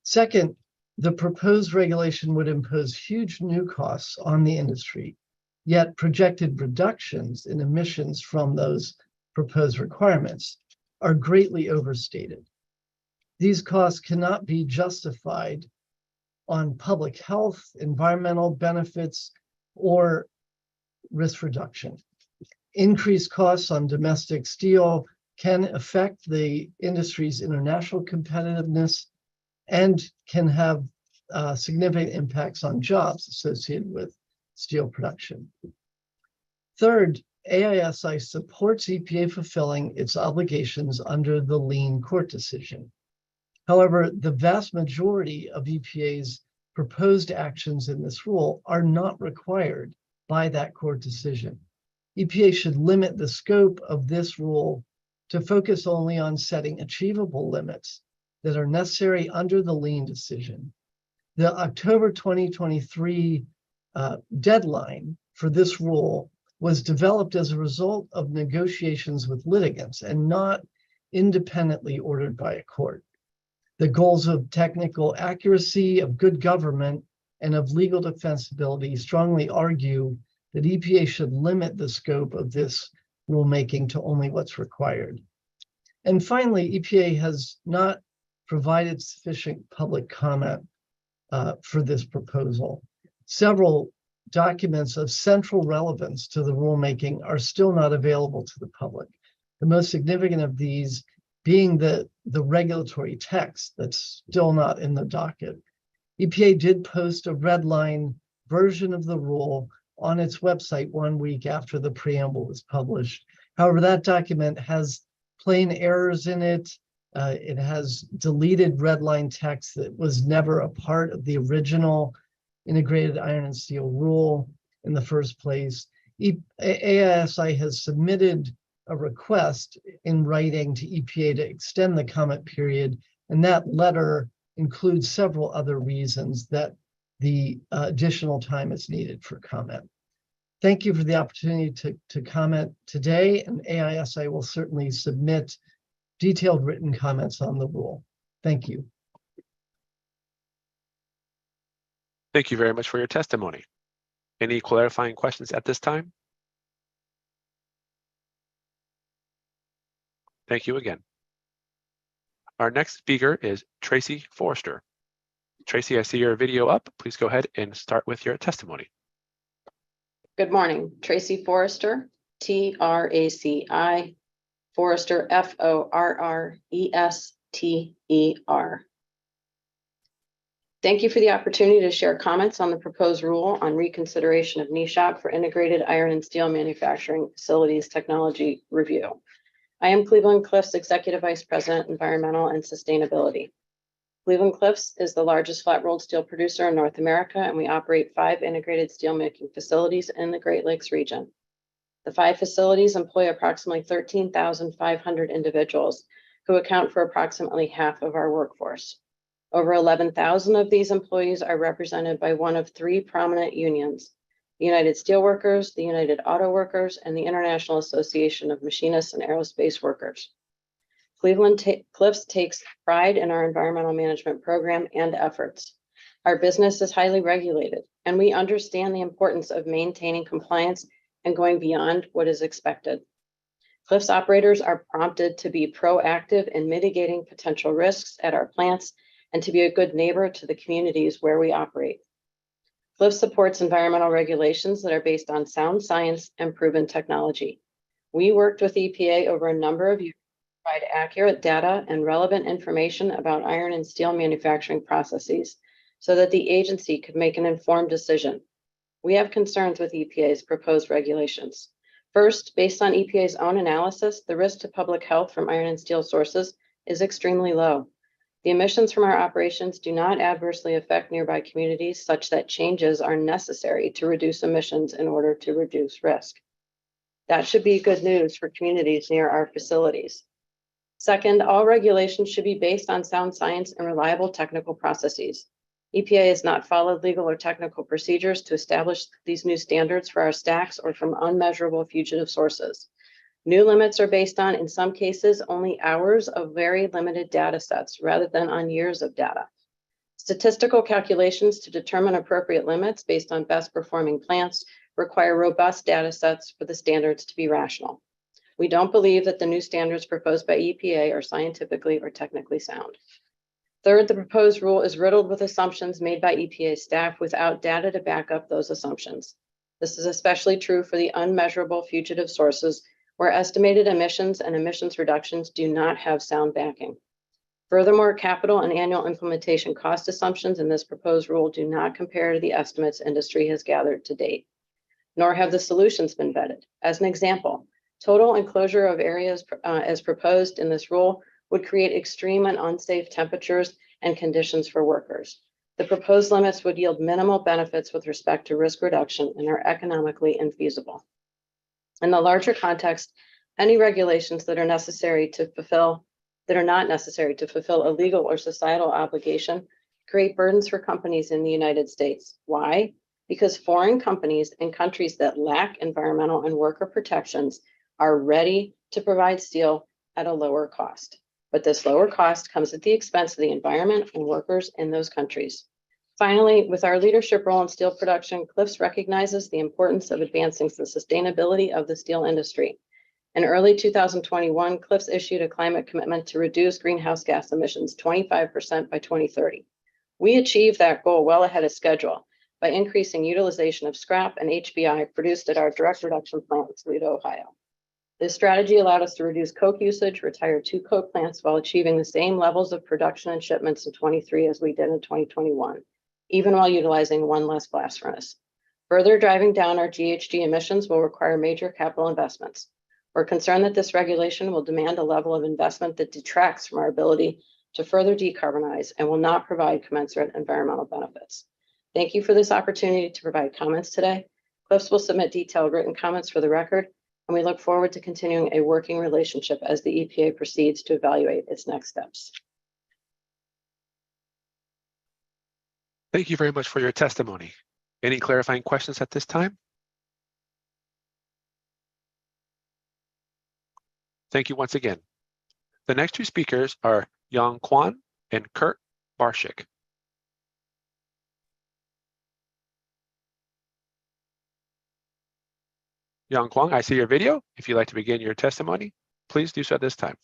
Second, the proposed regulation would impose huge new costs on the industry, yet projected reductions in emissions from those proposed requirements are greatly overstated. These costs cannot be justified on public health, environmental benefits, or risk reduction. Increased costs on domestic steel can affect the industry's international competitiveness and can have significant impacts on jobs associated with steel production. Third, AISI supports EPA fulfilling its obligations under the lien court decision. However, the vast majority of EPA's proposed actions in this rule are not required by that court decision. EPA should limit the scope of this rule to focus only on setting achievable limits that are necessary under the lien decision. The October 2023 deadline for this rule was developed as a result of negotiations with litigants and not independently ordered by a court. The goals of technical accuracy, of good government, and of legal defensibility strongly argue that EPA should limit the scope of this rulemaking to only what's required. And finally, EPA has not provided sufficient public comment for this proposal. Several documents of central relevance to the rulemaking are still not available to the public. The most significant of these being the regulatory text that's still not in the docket. EPA did post a red line version of the rule on its website 1 week after the preamble was published. However, that document has plain errors in it. It has deleted red line text that was never a part of the original integrated iron and steel rule in the first place. AISI has submitted a request in writing to EPA to extend the comment period, and that letter includes several other reasons that the additional time is needed for comment. Thank you for the opportunity to comment today, and AISI will certainly submit detailed written comments on the rule. Thank you. Thank you very much for your testimony. Any clarifying questions at this time? Thank you again. Our next speaker is Tracy Forrester. Tracy, I see your video up. Please go ahead and start with your testimony. Good morning, Tracy Forrester, T-R-A-C-I, Forrester, F-O-R-R-E-S-T-E-R. Thank you for the opportunity to share comments on the proposed rule on reconsideration of NESHAP for integrated iron and steel manufacturing facilities technology review. I am Cleveland Cliffs Executive Vice President, Environmental and Sustainability. Cleveland Cliffs is the largest flat-rolled steel producer in North America, and we operate 5 integrated steelmaking facilities in the Great Lakes region. The 5 facilities employ approximately 13,500 individuals who account for approximately half of our workforce. Over 11,000 of these employees are represented by one of three prominent unions: the United Steelworkers, the United Auto Workers, and the International Association of Machinists and Aerospace Workers. Cliffs takes pride in our environmental management program and efforts. Our business is highly regulated, and we understand the importance of maintaining compliance and going beyond what is expected. Cliffs operators are prompted to be proactive in mitigating potential risks at our plants and to be a good neighbor to the communities where we operate. Cliffs supports environmental regulations that are based on sound science and proven technology. We worked with EPA over a number of years to provide accurate data and relevant information about iron and steel manufacturing processes so that the agency could make an informed decision. We have concerns with EPA's proposed regulations. First, based on EPA's own analysis, the risk to public health from iron and steel sources is extremely low. The emissions from our operations do not adversely affect nearby communities such that changes are necessary to reduce emissions in order to reduce risk. That should be good news for communities near our facilities. Second, all regulations should be based on sound science and reliable technical processes. EPA has not followed legal or technical procedures to establish these new standards for our stacks or from unmeasurable fugitive sources. New limits are based on, in some cases, only hours of very limited data sets rather than on years of data. Statistical calculations to determine appropriate limits based on best performing plants require robust data sets for the standards to be rational. We don't believe that the new standards proposed by EPA are scientifically or technically sound. Third, the proposed rule is riddled with assumptions made by EPA staff without data to back up those assumptions. This is especially true for the unmeasurable fugitive sources, where estimated emissions and emissions reductions do not have sound backing. Furthermore, capital and annual implementation cost assumptions in this proposed rule do not compare to the estimates industry has gathered to date, nor have the solutions been vetted. As an example, total enclosure of areas as proposed in this rule would create extreme and unsafe temperatures and conditions for workers. The proposed limits would yield minimal benefits with respect to risk reduction and are economically infeasible. In the larger context, any regulations that are not necessary to fulfill a legal or societal obligation create burdens for companies in the United States. Why? Because foreign companies in countries that lack environmental and worker protections are ready to provide steel at a lower cost. But this lower cost comes at the expense of the environment and workers in those countries. Finally, with our leadership role in steel production, Cliffs recognizes the importance of advancing the sustainability of the steel industry. In early 2021, Cliffs issued a climate commitment to reduce greenhouse gas emissions 25% by 2030. We achieved that goal well ahead of schedule by increasing utilization of scrap and HBI produced at our direct reduction plant in Toledo, Ohio. This strategy allowed us to reduce coke usage, retire 2 coke plants while achieving the same levels of production and shipments in 23 as we did in 2021, even while utilizing 1 less blast furnace. Further driving down our GHG emissions will require major capital investments. We're concerned that this regulation will demand a level of investment that detracts from our ability to further decarbonize and will not provide commensurate environmental benefits. Thank you for this opportunity to provide comments today. Cliffs will submit detailed written comments for the record, and we look forward to continuing a working relationship as the EPA proceeds to evaluate its next steps. Thank you very much for your testimony. Any clarifying questions at this time? Thank you once again. The next 2 speakers are Yang Kwan and Kurt Barshik. Yang Kwan, I see your video. If you'd like to begin your testimony, please do so at this time.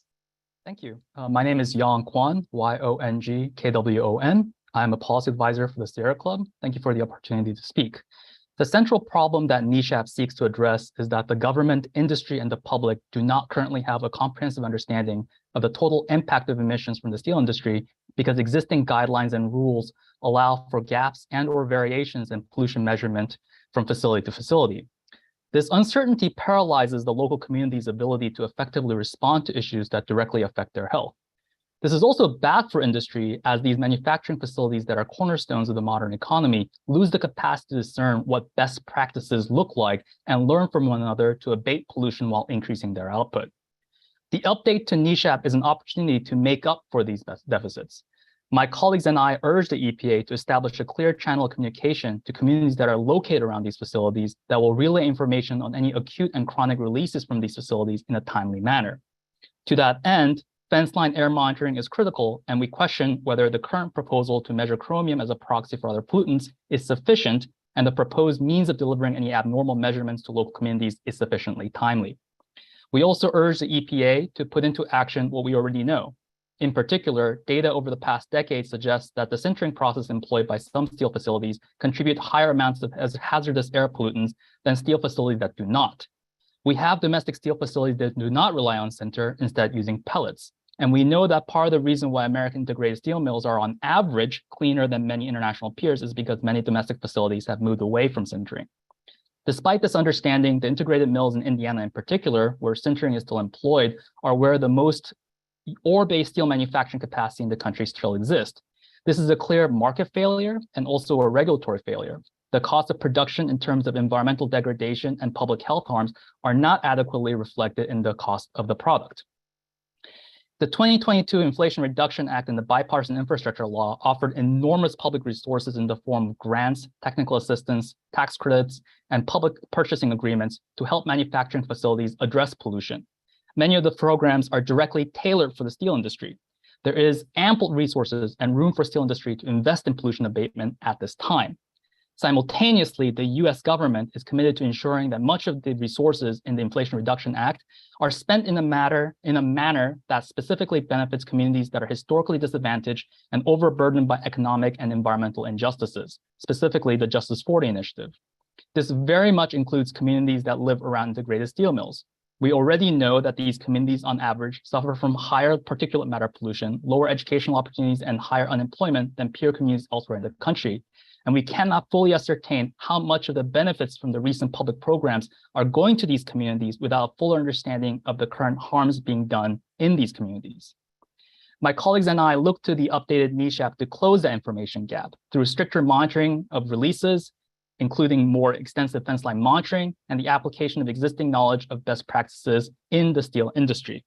Thank you. My name is Yang Kwan, Y-O-N-G-K-W-O-N. I'm a policy advisor for the Sierra Club. Thank you for the opportunity to speak. The central problem that NESHAP seeks to address is that the government, industry, and the public do not currently have a comprehensive understanding of the total impact of emissions from the steel industry because existing guidelines and rules allow for gaps and/or variations in pollution measurement from facility to facility. This uncertainty paralyzes the local community's ability to effectively respond to issues that directly affect their health. This is also bad for industry, as these manufacturing facilities that are cornerstones of the modern economy lose the capacity to discern what best practices look like and learn from one another to abate pollution while increasing their output. The update to NESHAP is an opportunity to make up for these deficits. My colleagues and I urge the EPA to establish a clear channel of communication to communities that are located around these facilities that will relay information on any acute and chronic releases from these facilities in a timely manner. To that end, fence line air monitoring is critical, and we question whether the current proposal to measure chromium as a proxy for other pollutants is sufficient, and the proposed means of delivering any abnormal measurements to local communities is sufficiently timely. We also urge the EPA to put into action what we already know. In particular, data over the past decade suggests that the sintering process employed by some steel facilities contribute higher amounts of hazardous air pollutants than steel facilities that do not. We have domestic steel facilities that do not rely on sinter, instead using pellets. And we know that part of the reason why American integrated steel mills are on average cleaner than many international peers is because many domestic facilities have moved away from sintering. Despite this understanding, the integrated mills in Indiana in particular, where sintering is still employed, are where the most ore-based steel manufacturing capacity in the country still exists. This is a clear market failure and also a regulatory failure. The cost of production in terms of environmental degradation and public health harms are not adequately reflected in the cost of the product. The 2022 Inflation Reduction Act and the Bipartisan Infrastructure Law offered enormous public resources in the form of grants, technical assistance, tax credits, and public purchasing agreements to help manufacturing facilities address pollution. Many of the programs are directly tailored for the steel industry. There is ample resources and room for steel industry to invest in pollution abatement at this time. Simultaneously, the US government is committed to ensuring that much of the resources in the Inflation Reduction Act are spent in a manner that specifically benefits communities that are historically disadvantaged and overburdened by economic and environmental injustices, specifically the Justice 40 initiative. This very much includes communities that live around integrated steel mills. We already know that these communities on average suffer from higher particulate matter pollution, lower educational opportunities, and higher unemployment than peer communities elsewhere in the country. And we cannot fully ascertain how much of the benefits from the recent public programs are going to these communities without a fuller understanding of the current harms being done in these communities. My colleagues and I look to the updated NESHAP to close that information gap through stricter monitoring of releases, including more extensive fence line monitoring and the application of existing knowledge of best practices in the steel industry.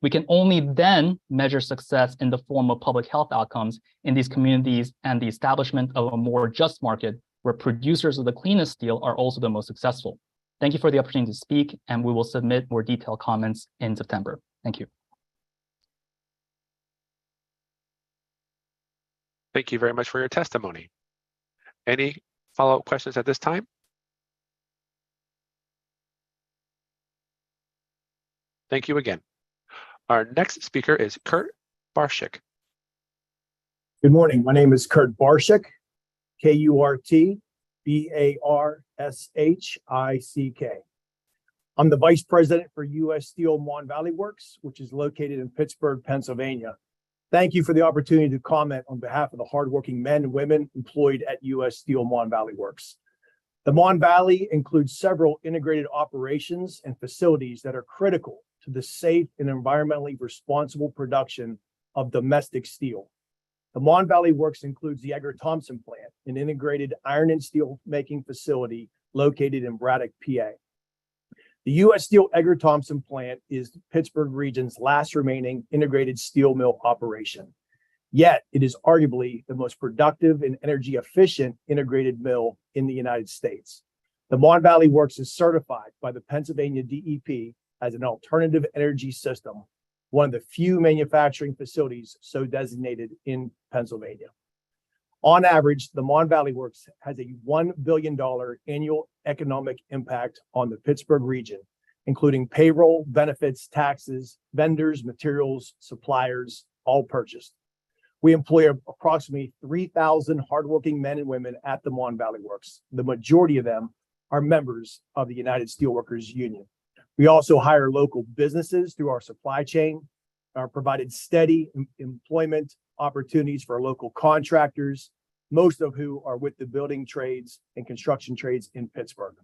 We can only then measure success in the form of public health outcomes in these communities and the establishment of a more just market where producers of the cleanest steel are also the most successful. Thank you for the opportunity to speak, and we will submit more detailed comments in September. Thank you. Thank you very much for your testimony. Any follow-up questions at this time? Thank you again. Our next speaker is Kurt Barshik. Good morning. My name is Kurt Barshik, K-U-R-T-B-A-R-S-H-I-C-K. I'm the Vice President for U.S. Steel Mon Valley Works, which is located in Pittsburgh, Pennsylvania. Thank you for the opportunity to comment on behalf of the hardworking men and women employed at U.S. Steel Mon Valley Works. The Mon Valley includes several integrated operations and facilities that are critical to the safe and environmentally responsible production of domestic steel. The Mon Valley Works includes the Edgar Thomson plant, an integrated iron and steel making facility located in Braddock, PA. The U.S. Steel Edgar Thomson plant is Pittsburgh region's last remaining integrated steel mill operation. Yet it is arguably the most productive and energy efficient integrated mill in the United States. The Mon Valley Works is certified by the Pennsylvania DEP as an alternative energy system, one of the few manufacturing facilities so designated in Pennsylvania. On average, the Mon Valley Works has a $1 billion annual economic impact on the Pittsburgh region, including payroll, benefits, taxes, vendors, materials, suppliers, all purchased. We employ approximately 3,000 hardworking men and women at the Mon Valley Works. The majority of them are members of the United Steelworkers Union. We also hire local businesses through our supply chain, provided steady employment opportunities for local contractors, most of who are with the building trades and construction trades in Pittsburgh.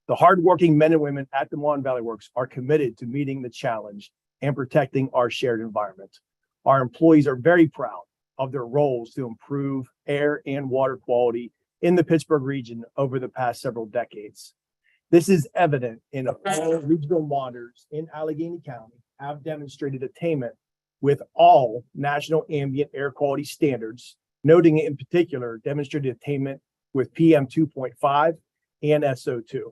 The hardworking men and women at the Mon Valley Works are committed to meeting the challenge and protecting our shared environment. Our employees are very proud of their roles to improve air and water quality in the Pittsburgh region over the past several decades. This is evident in all regional monitors in Allegheny County have demonstrated attainment with all national ambient air quality standards, noting in particular demonstrated attainment with PM 2.5 and SO2.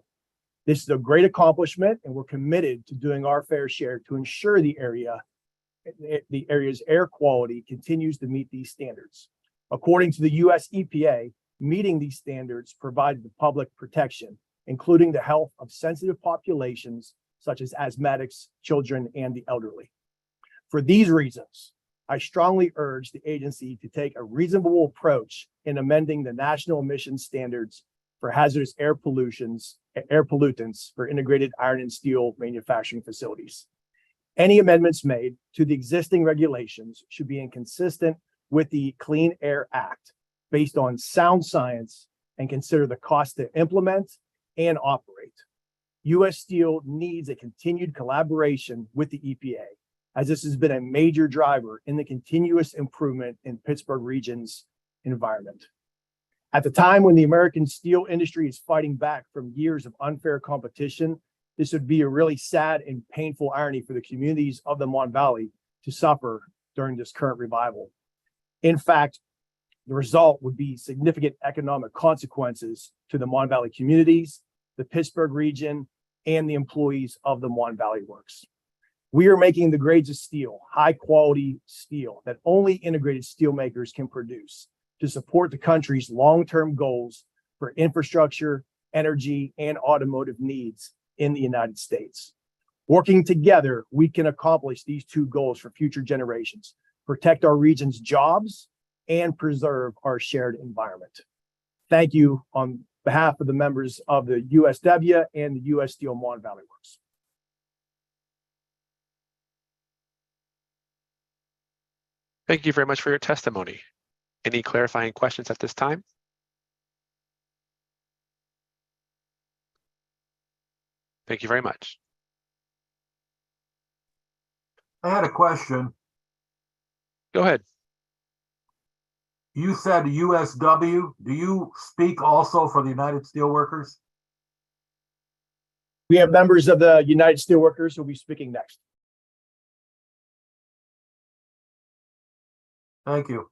This is a great accomplishment, and we're committed to doing our fair share to ensure the area's air quality continues to meet these standards. According to the US EPA, meeting these standards provides the public protection, including the health of sensitive populations such as asthmatics, children, and the elderly. For these reasons, I strongly urge the agency to take a reasonable approach in amending the national emissions standards for hazardous air pollutants for integrated iron and steel manufacturing facilities. Any amendments made to the existing regulations should be inconsistent with the Clean Air Act based on sound science and consider the cost to implement and operate. U.S. Steel needs a continued collaboration with the EPA, as this has been a major driver in the continuous improvement in Pittsburgh region's environment. At the time when the American steel industry is fighting back from years of unfair competition, this would be a really sad and painful irony for the communities of the Mon Valley to suffer during this current revival. In fact, the result would be significant economic consequences to the Mon Valley communities, the Pittsburgh region, and the employees of the Mon Valley Works. We are making the grades of steel, high quality steel that only integrated steelmakers can produce to support the country's long-term goals for infrastructure, energy, and automotive needs in the United States. Working together, we can accomplish these two goals for future generations, protect our region's jobs, and preserve our shared environment. Thank you on behalf of the members of the USW and the US Steel Mon Valley Works. Thank you very much for your testimony. Any clarifying questions at this time? Thank you very much. I had a question. Go ahead. You said USW. Do you speak also for the United Steelworkers? We have members of the United Steelworkers who will be speaking next. Thank you.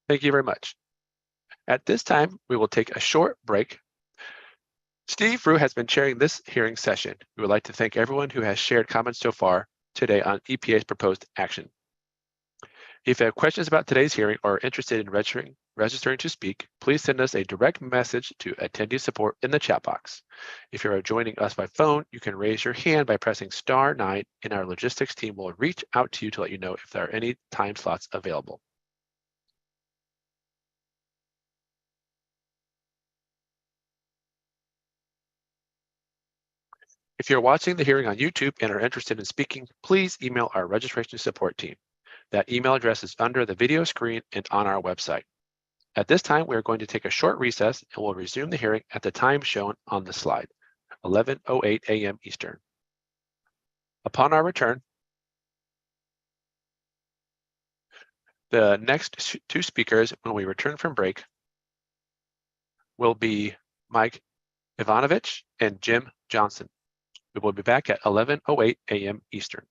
Thank you very much. At this time, we will take a short break. Steve Rue has been chairing this hearing session. We would like to thank everyone who has shared comments so far today on EPA's proposed action. If you have questions about today's hearing or are interested in registering to speak, please send us a direct message to attendee support in the chat box. If you are joining us by phone, you can raise your hand by pressing *9, and our logistics team will reach out to you to let you know if there are any time slots available. If you're watching the hearing on YouTube and are interested in speaking, please email our registration support team. That email address is under the video screen and on our website. At this time, we are going to take a short recess and we'll resume the hearing at the time shown on the slide, 11:08 a.m. Eastern. Upon our return, the next two speakers when we return from break will be Mike Ivanovich and Jim Johnson. We will be back at 11:08 a.m. Eastern.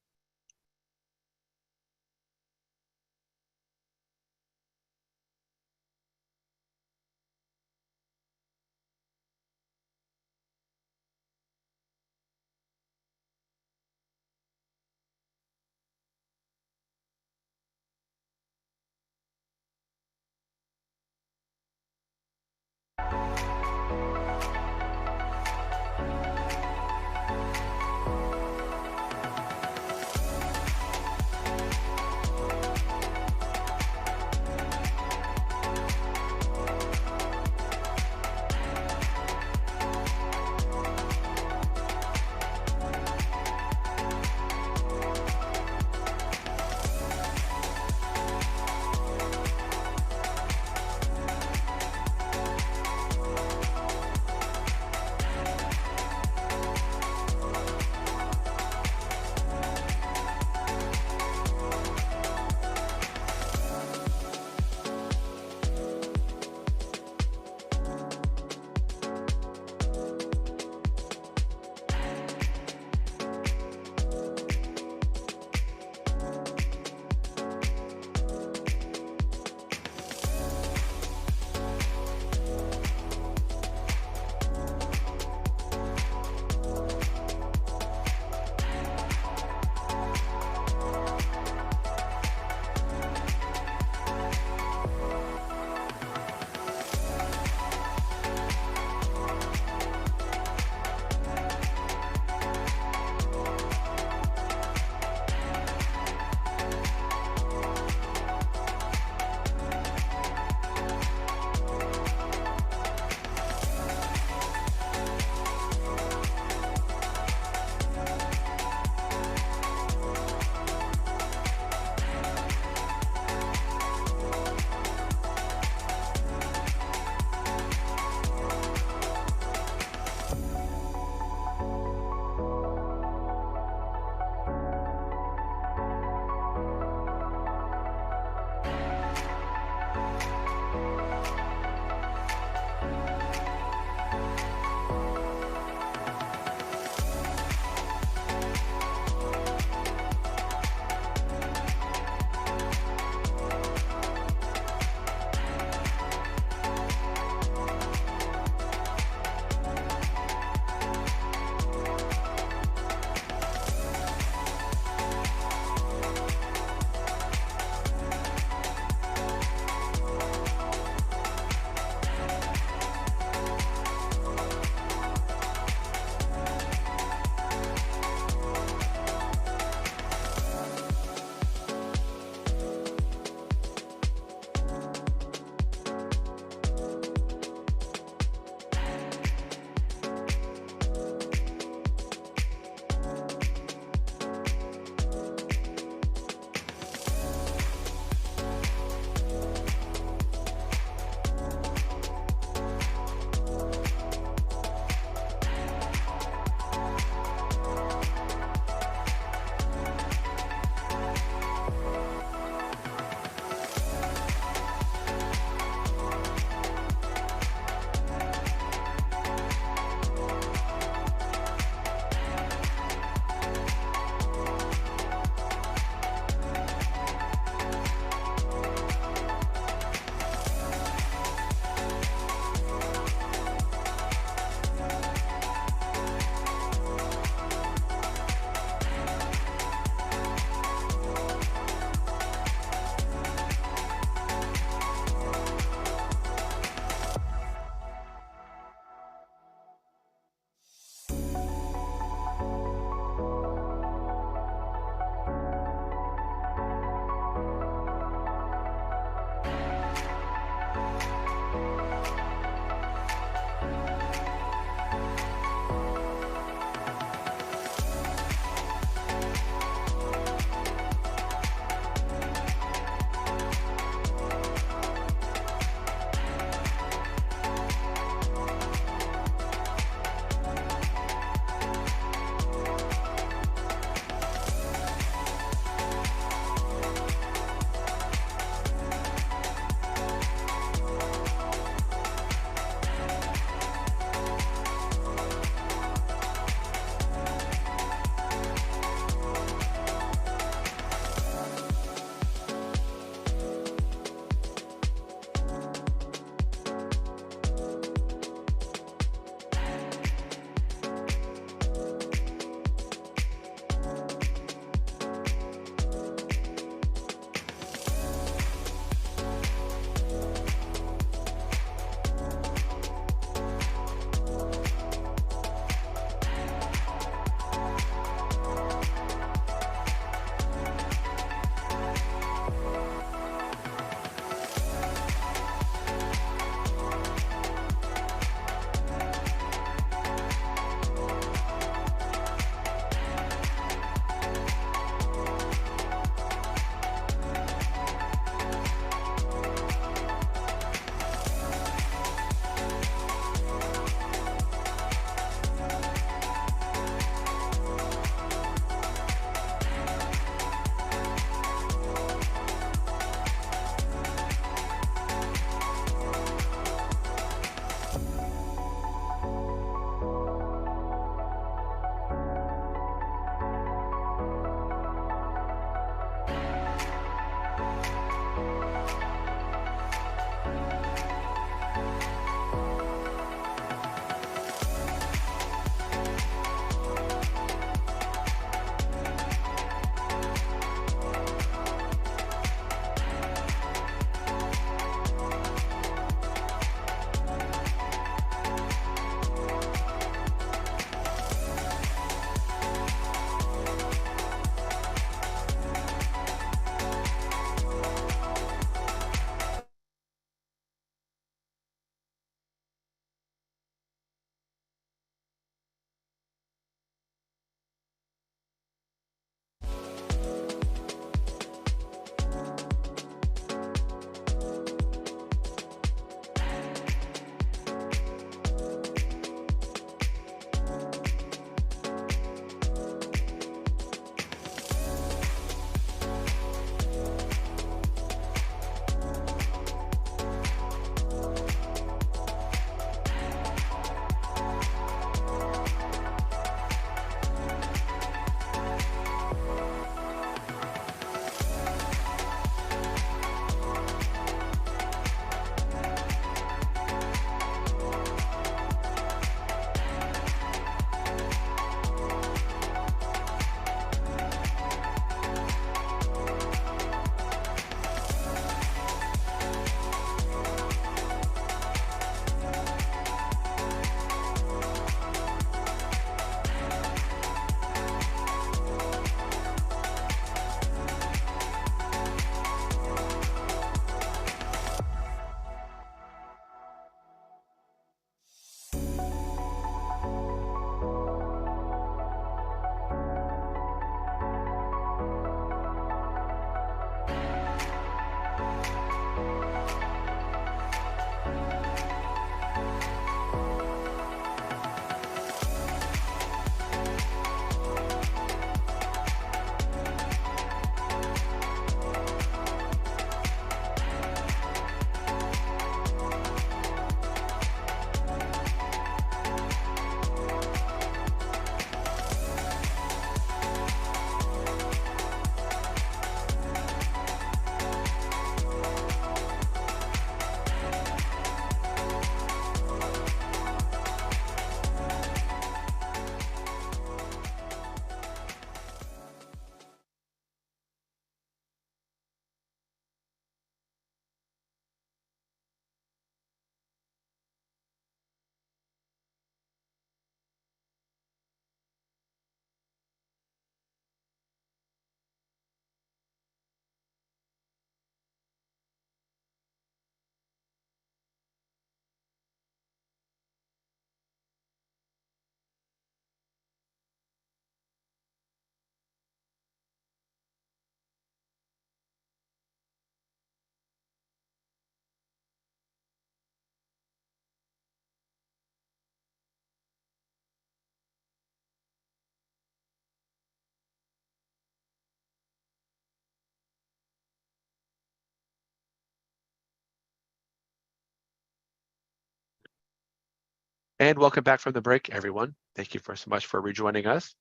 And welcome back from the break, everyone. Thank you so much for rejoining us.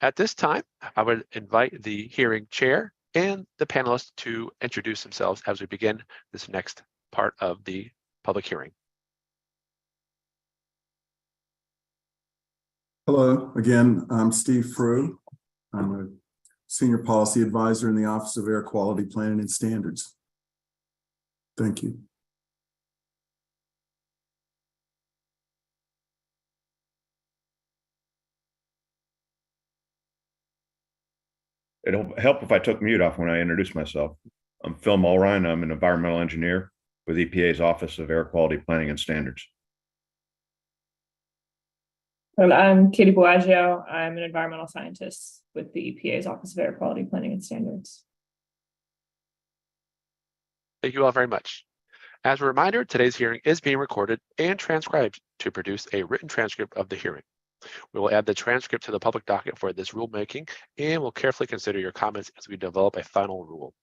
At this time, I would invite the hearing chair and the panelists to introduce themselves as we begin this next part of the public hearing. Hello, again, I'm Steve Frew. I'm a Senior Policy Advisor in the Office of Air Quality Planning and Standards. Thank you. It'll help if I took mute off when I introduce myself. I'm Phil Mulrine. I'm an environmental engineer with EPA's Office of Air Quality Planning and Standards. And I'm Katie Boaggio. I'm an environmental scientist with the EPA's Office of Air Quality Planning and Standards. Thank you all very much. As a reminder, today's hearing is being recorded and transcribed to produce a written transcript of the hearing. We will add the transcript to the public docket for this rulemaking and will carefully consider your comments as we develop a final rule.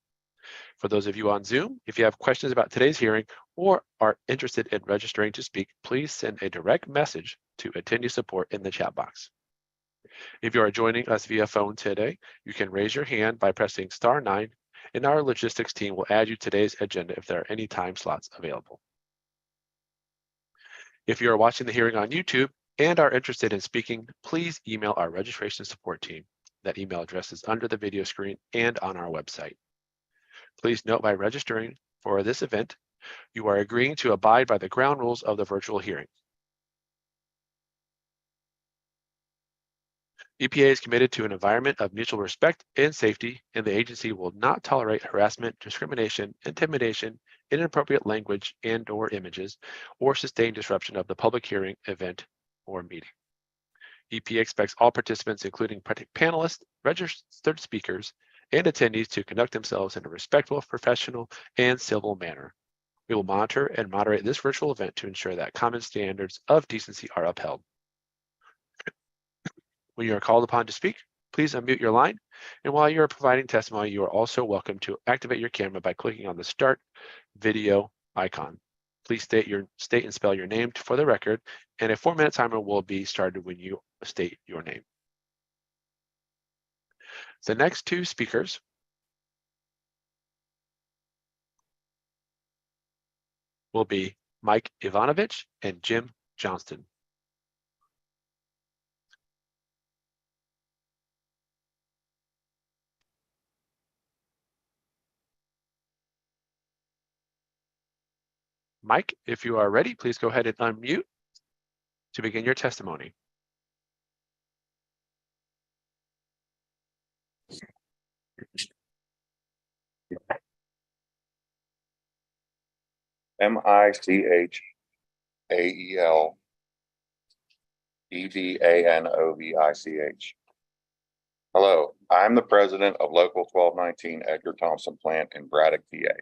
For those of you on Zoom, if you have questions about today's hearing or are interested in registering to speak, please send a direct message to Attendee Support in the chat box. If you are joining us via phone today, you can raise your hand by pressing *9 and our logistics team will add you to today's agenda if there are any time slots available. If you are watching the hearing on YouTube and are interested in speaking, please email our registration support team. That email address is under the video screen and on our website. Please note, by registering for this event, you are agreeing to abide by the ground rules of the virtual hearing. EPA is committed to an environment of mutual respect and safety, and the agency will not tolerate harassment, discrimination, intimidation, inappropriate language and/or images, or sustained disruption of the public hearing, event, or meeting. EPA expects all participants, including panelists, registered speakers, and attendees, to conduct themselves in a respectful, professional, and civil manner. We will monitor and moderate this virtual event to ensure that common standards of decency are upheld. When you are called upon to speak, please unmute your line. And while you are providing testimony, you are also welcome to activate your camera by clicking on the Start Video icon. Please state and spell your name for the record, and a 4-minute timer will be started when you state your name. The next two speakers will be Mike Ivanovich and Jim Johnston. Mike, if you are ready, please go ahead and unmute to begin your testimony. MICHAELEDVANOVICH. Hello, I'm the president of Local 1219 Edgar Thompson plant in Braddock, PA.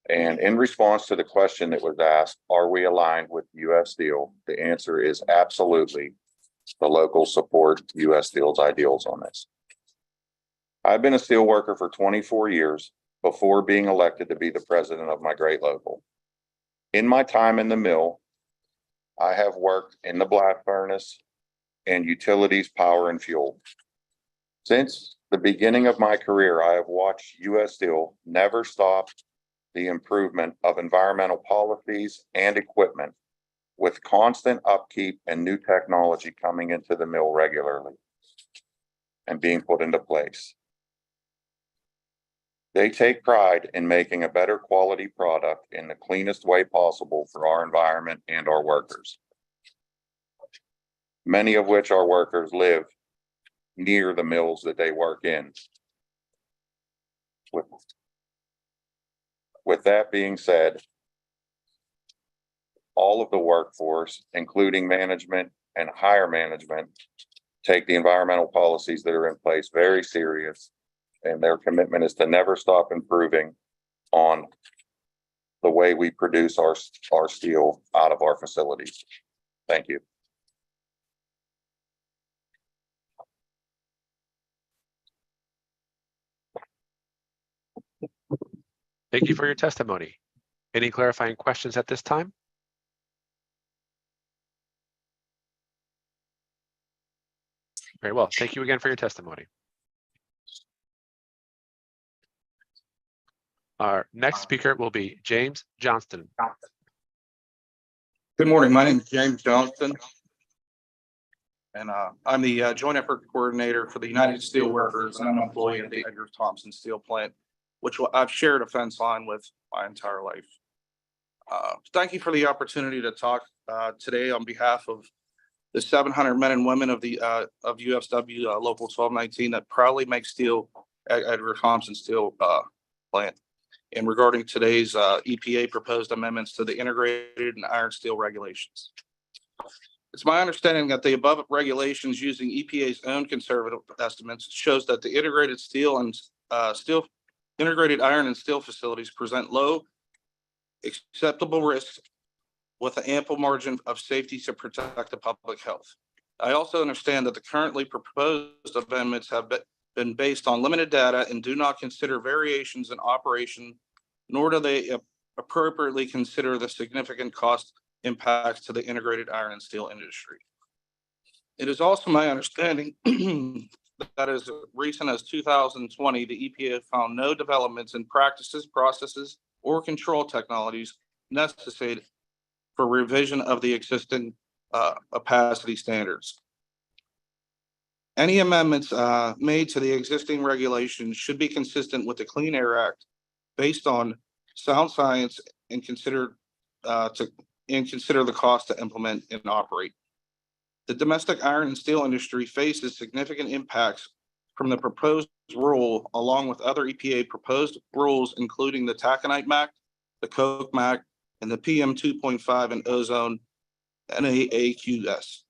And in response to the question that was asked, are we aligned with U.S. Steel? The answer is absolutely. The locals support U.S. Steel's ideals on this. I've been a steel worker for 24 years before being elected to be the president of my great local. In my time in the mill, I have worked in the blast furnace and utilities, power, and fuel. Since the beginning of my career, I have watched U.S. Steel never stop the improvement of environmental policies and equipment, with constant upkeep and new technology coming into the mill regularly and being put into place. They take pride in making a better quality product in the cleanest way possible for our environment and our workers. Many of which our workers live near the mills that they work in. With that being said, all of the workforce, including management and higher management, take the environmental policies that are in place very serious, and their commitment is to never stop improving on the way we produce our steel out of our facilities. Thank you. Thank you for your testimony. Any clarifying questions at this time? Very well. Thank you again for your testimony. Our next speaker will be James Johnston. Good morning. My name is James Johnston, and I'm the Joint Effort Coordinator for the United Steelworkers, and I'm an employee at the Edgar Thompson Steel Plant, which I've shared a fence line with my entire life. Thank you for the opportunity to talk today on behalf of the 700 men and women of the of USW Local 1219 that proudly make steel at Edgar Thompson Steel Plant. And regarding today's EPA proposed amendments to the integrated and iron steel regulations. It's my understanding that the above regulations, using EPA's own conservative estimates, shows that the integrated steel and integrated iron and steel facilities present low acceptable risks with an ample margin of safety to protect the public health. I also understand that the currently proposed amendments have been based on limited data and do not consider variations in operation, nor do they appropriately consider the significant cost impacts to the integrated iron and steel industry. It is also my understanding that as recent as 2020, the EPA found no developments in practices, processes, or control technologies necessary for revision of the existing opacity standards. Any amendments made to the existing regulations should be consistent with the Clean Air Act based on sound science and consider the cost to implement and operate. The domestic iron and steel industry faces significant impacts from the proposed rule, along with other EPA proposed rules, including the Taconite MAC, the Coke MAC, and the PM 2.5 and ozone NAAQS.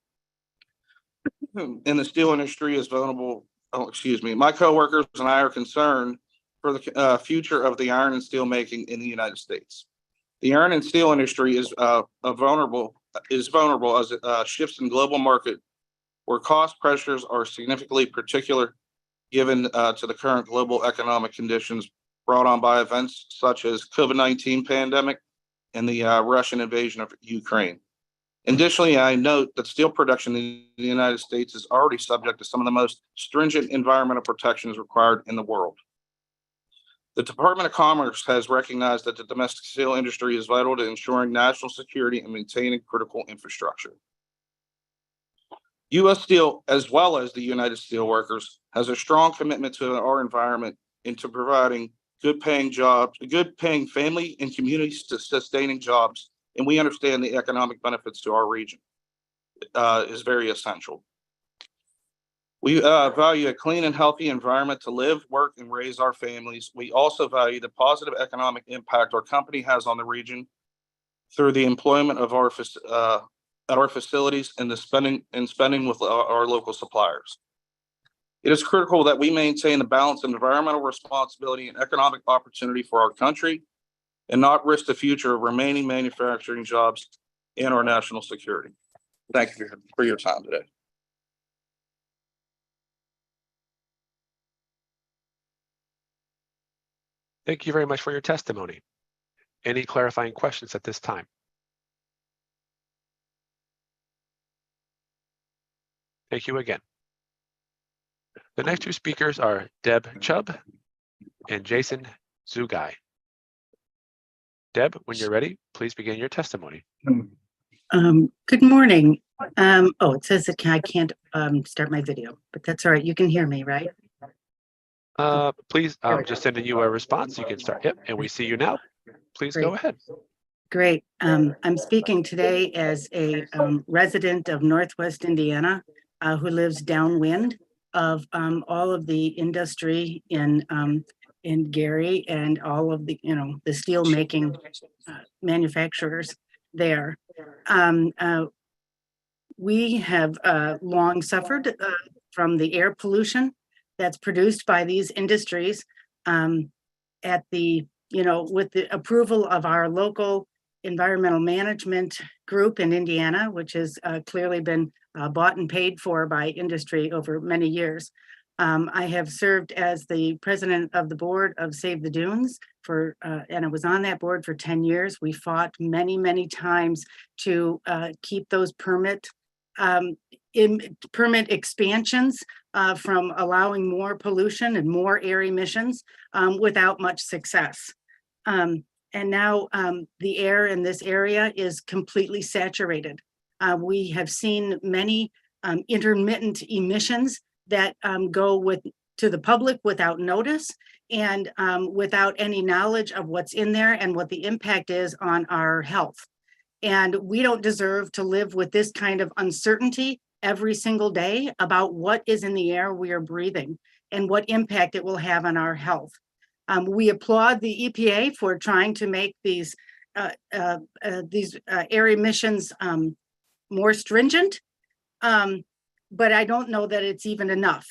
And the steel industry is vulnerable. Oh, excuse me. My coworkers and I are concerned for the future of the iron and steel making in the United States. The iron and steel industry is vulnerable as it shifts in global market where cost pressures are significantly particular given to the current global economic conditions brought on by events such as COVID-19 pandemic and the Russian invasion of Ukraine. Additionally, I note that steel production in the United States is already subject to some of the most stringent environmental protections required in the world. The Department of Commerce has recognized that the domestic steel industry is vital to ensuring national security and maintaining critical infrastructure. U.S. Steel, as well as the United Steelworkers, has a strong commitment to our environment and to providing good-paying jobs, good-paying family and community-sustaining jobs, and we understand the economic benefits to our region is very essential. We value a clean and healthy environment to live, work, and raise our families. We also value the positive economic impact our company has on the region through the employment of our facilities and the spending with our local suppliers. It is critical that we maintain the balance of environmental responsibility and economic opportunity for our country and not risk the future of remaining manufacturing jobs and our national security. Thank you for your time today. Thank you very much for your testimony. Any clarifying questions at this time? Thank you again. The next two speakers are Deb Chubb and Jason Zugai. Deb, when you're ready, please begin your testimony. Good morning. Oh, it says that I can't start my video, but that's all right. You can hear me, right? Please, I'm just sending you a response. You can start. Yep, and we see you now. Please go ahead. Great. I'm speaking today as a resident of Northwest Indiana who lives downwind of all of the industry in Gary and all of the, the steel making manufacturers there. We have long suffered from the air pollution that's produced by these industries at the, with the approval of our local environmental management group in Indiana, which has clearly been bought and paid for by industry over many years. I have served as the president of the board of Save the Dunes and I was on that board for 10 years. We fought many, many times to keep those permit expansions from allowing more pollution and more air emissions without much success. And now the air in this area is completely saturated. We have seen many intermittent emissions that go to the public without notice and without any knowledge of what's in there and what the impact is on our health. And we don't deserve to live with this kind of uncertainty every single day about what is in the air we are breathing and what impact it will have on our health. We applaud the EPA for trying to make these air emissions more stringent, but I don't know that it's even enough.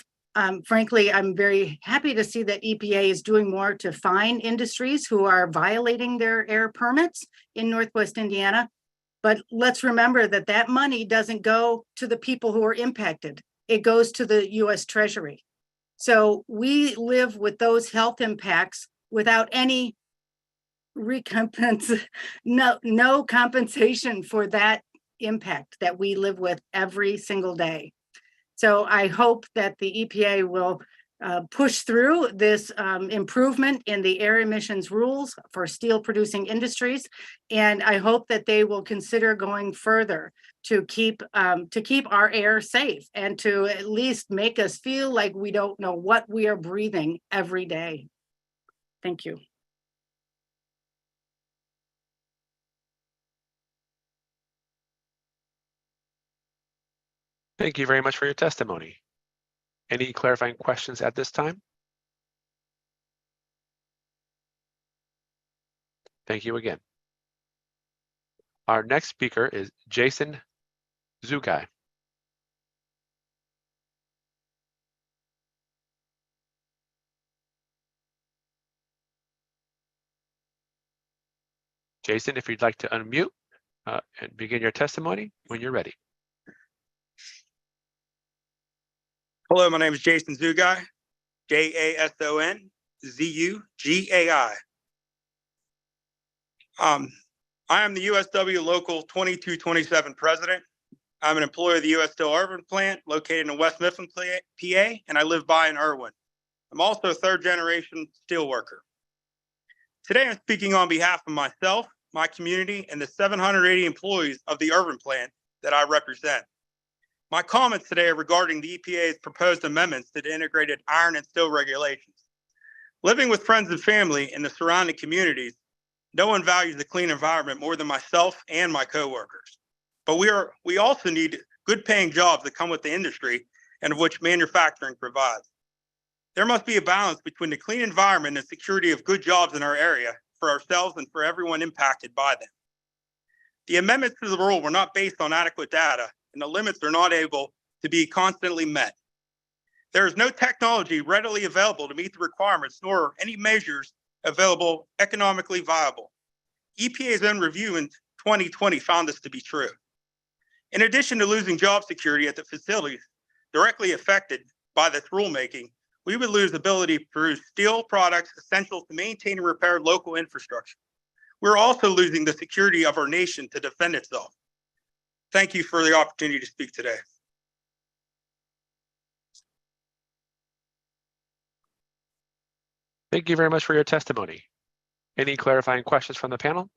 Frankly, I'm very happy to see that EPA is doing more to fine industries who are violating their air permits in Northwest Indiana. But let's remember that that money doesn't go to the people who are impacted. It goes to the US Treasury. So we live with those health impacts without any recompense, no compensation for that impact that we live with every single day. So I hope that the EPA will push through this improvement in the air emissions rules for steel producing industries. And I hope that they will consider going further to keep our air safe and to at least make us feel like we don't know what we are breathing every day. Thank you. Thank you very much for your testimony. Any clarifying questions at this time? Thank you again. Our next speaker is Jason Zugai. Jason, if you'd like to unmute and begin your testimony when you're ready. Hello, my name is Jason Zugai, Jasonzugai. I am the USW Local 2227 president. I'm an employee of the US Steel Irvin plant located in West Mifflin, PA, and I live by in Irwin. I'm also a third generation steel worker. Today, I'm speaking on behalf of myself, my community, and the 780 employees of the Irvin plant that I represent. My comments today are regarding the EPA's proposed amendments to the integrated iron and steel regulations. Living with friends and family in the surrounding communities, no one values the clean environment more than myself and my coworkers. But we also need good paying jobs that come with the industry and of which manufacturing provides. There must be a balance between the clean environment and security of good jobs in our area for ourselves and for everyone impacted by them. The amendments to the rule were not based on adequate data, and the limits are not able to be constantly met. There is no technology readily available to meet the requirements, nor are any measures available economically viable. EPA's own review in 2020 found this to be true. In addition to losing job security at the facilities directly affected by this rulemaking, we would lose the ability to produce steel products essential to maintain and repair local infrastructure. We're also losing the security of our nation to defend itself. Thank you for the opportunity to speak today. Thank you very much for your testimony. Any clarifying questions from the panel?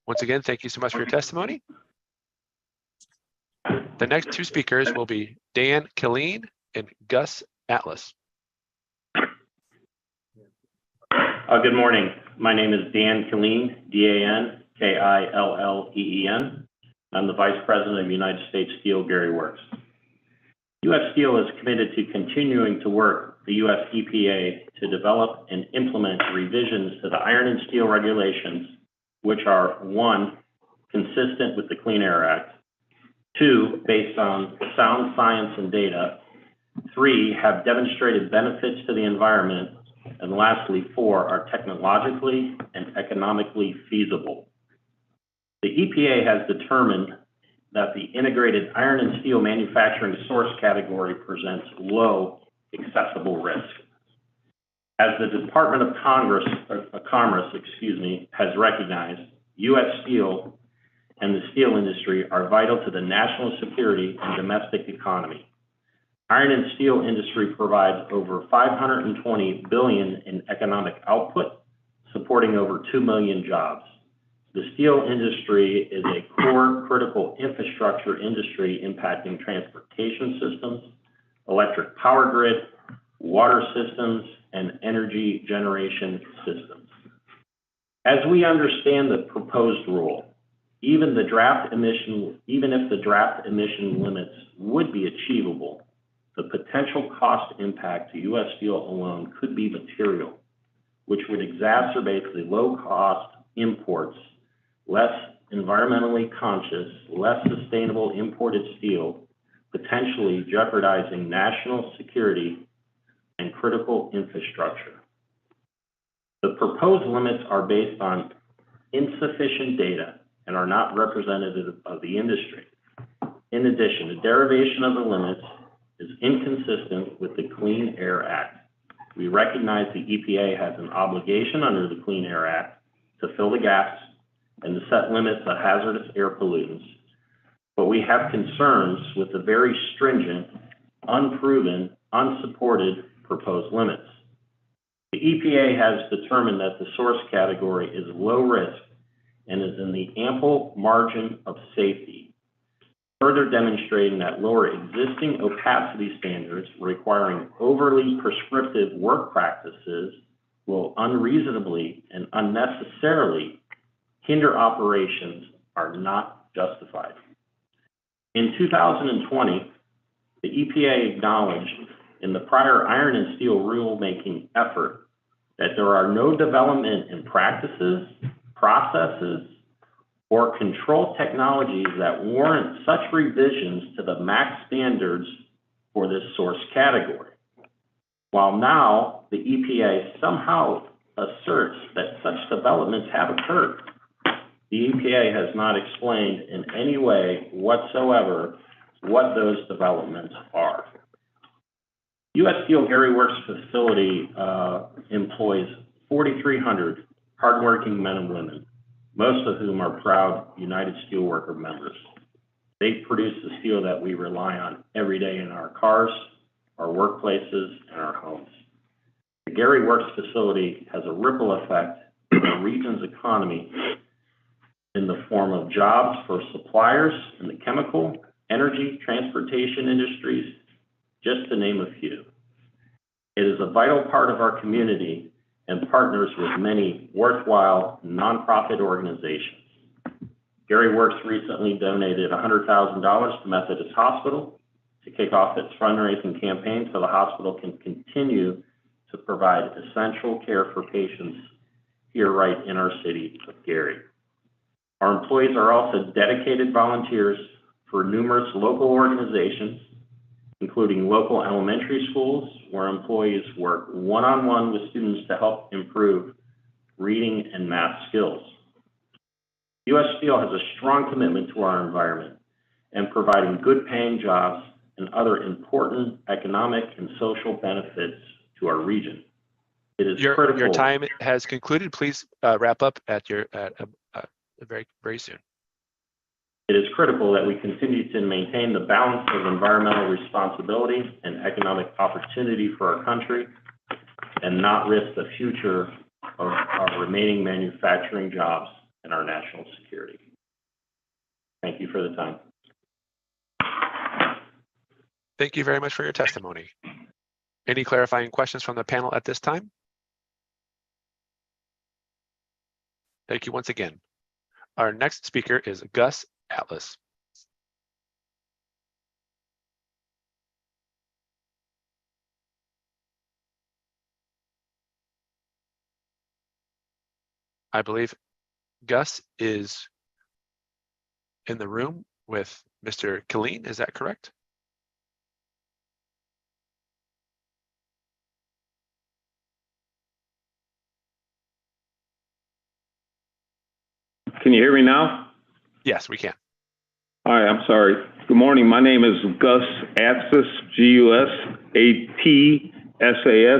Once again, thank you so much for your testimony. The next two speakers will be Dan Killeen and Gus Atlas. Good morning. My name is Dan Killeen, D-A-N-K-I-L-L-E-E-N. I'm the Vice President of United States Steel Gary Works. U.S. Steel is committed to continuing to work with the U.S. EPA to develop and implement revisions to the iron and steel regulations, which are 1, consistent with the Clean Air Act, 2, based on sound science and data, 3, have demonstrated benefits to the environment, and lastly, 4, are technologically and economically feasible. The EPA has determined that the integrated iron and steel manufacturing source category presents low accessible risk. As the Department of Commerce, has recognized, U.S. Steel and the steel industry are vital to the national security and domestic economy. Iron and steel industry provides over $520 billion in economic output, supporting over 2 million jobs. The steel industry is a core critical infrastructure industry impacting transportation systems, electric power grid, water systems, and energy generation systems. As we understand the proposed rule, even if the draft emission limits would be achievable, the potential cost impact to U.S. Steel alone could be material, which would exacerbate the low-cost imports, less environmentally conscious, less sustainable imported steel, potentially jeopardizing national security and critical infrastructure. The proposed limits are based on insufficient data and are not representative of the industry. In addition, the derivation of the limits is inconsistent with the Clean Air Act. We recognize the EPA has an obligation under the Clean Air Act to fill the gaps and to set limits to hazardous air pollutants, but we have concerns with the very stringent, unproven, unsupported proposed limits. The EPA has determined that the source category is low risk and is in the ample margin of safety, further demonstrating that lower existing opacity standards requiring overly prescriptive work practices will unreasonably and unnecessarily hinder operations are not justified. In 2020, the EPA acknowledged in the prior iron and steel rulemaking effort that there are no development in practices, processes, or control technologies that warrant such revisions to the max standards for this source category. While now the EPA somehow asserts that such developments have occurred, the EPA has not explained in any way whatsoever what those developments are. U.S. Steel Gary Works facility employs 4,300 hardworking men and women, most of whom are proud United Steelworker members. They produce the steel that we rely on every day in our cars, our workplaces, and our homes. The Gary Works facility has a ripple effect on the region's economy in the form of jobs for suppliers in the chemical, energy, transportation industries, just to name a few. It is a vital part of our community and partners with many worthwhile nonprofit organizations. Gary Works recently donated $100,000 to Methodist Hospital to kick off its fundraising campaign so the hospital can continue to provide essential care for patients here right in our city of Gary. Our employees are also dedicated volunteers for numerous local organizations, including local elementary schools, where employees work one-on-one with students to help improve reading and math skills. U.S. Steel has a strong commitment to our environment and providing good paying jobs and other important economic and social benefits to our region. It is critical. Your time has concluded. Please wrap up at very soon. It is critical that we continue to maintain the balance of environmental responsibility and economic opportunity for our country and not risk the future of our remaining manufacturing jobs and our national security. Thank you for the time. Thank you very much for your testimony. Any clarifying questions from the panel at this time? Thank you once again. Our next speaker is Gus Atlas. I believe Gus is in the room with Mr. Killeen. Is that correct? Can you hear me now? Yes, we can. Hi, I'm sorry. Good morning. My name is Gus Atsas, G-U-S-A-T-S-A-S,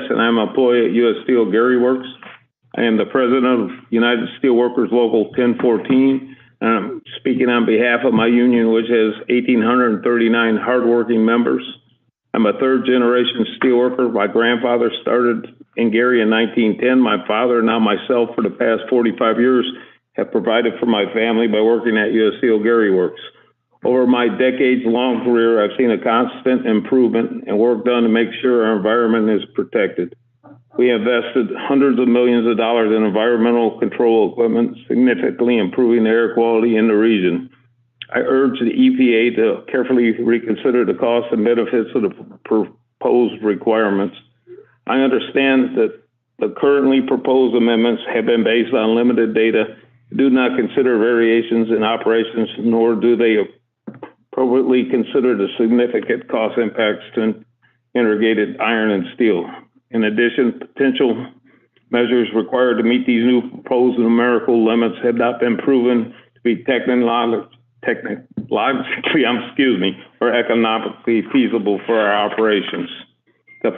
and I'm an employee at U.S. Steel Gary Works. I am the president of United Steelworkers Local 1014, and I'm speaking on behalf of my union, which has 1,839 hardworking members. I'm a third-generation steelworker. My grandfather started in Gary in 1910. My father, and now myself, for the past 45 years, have provided for my family by working at U.S. Steel Gary Works. Over my decades-long career, I've seen a constant improvement and work done to make sure our environment is protected. We invested hundreds of millions of dollars in environmental control equipment, significantly improving the air quality in the region. I urge the EPA to carefully reconsider the costs and benefits of the proposed requirements. I understand that the currently proposed amendments have been based on limited data, do not consider variations in operations, nor do they appropriately consider the significant cost impacts to integrated iron and steel. In addition, potential measures required to meet these new proposed numerical limits have not been proven to be technologically or economically feasible for our operations. The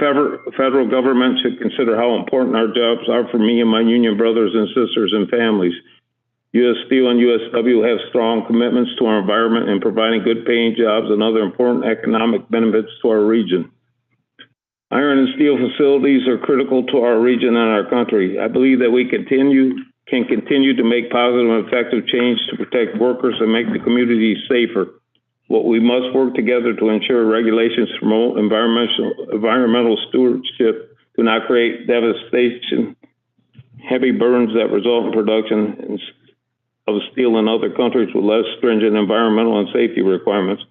federal government should consider how important our jobs are for me and my union brothers and sisters and families. U.S. Steel and USW have strong commitments to our environment and providing good paying jobs and other important economic benefits to our region. Iron and steel facilities are critical to our region and our country. I believe that we can continue to make positive and effective change to protect workers and make the community safer. But we must work together to ensure regulations promote environmental stewardship, do not create devastation, heavy burdens that result in production of steel in other countries with less stringent environmental and safety requirements.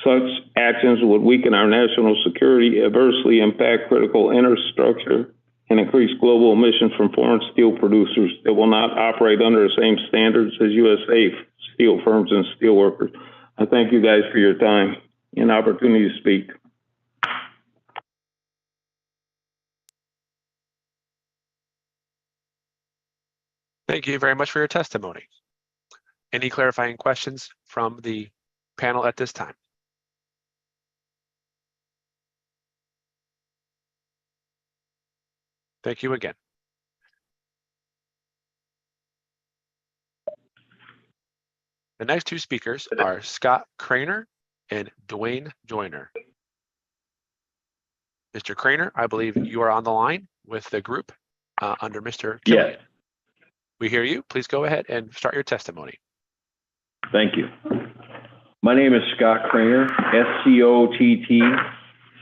Such actions would weaken our national security, adversely impact critical infrastructure, and increase global emissions from foreign steel producers that will not operate under the same standards as USA steel firms and steel workers. I thank you guys for your time and opportunity to speak. Thank you very much for your testimony. Any clarifying questions from the panel at this time? Thank you again. The next two speakers are Scott Craner and Dwayne Joyner. Mr. Craner, I believe you are on the line with the group under Mr. Killian. Yes. We hear you. Please go ahead and start your testimony. Thank you. My name is Scott Craner,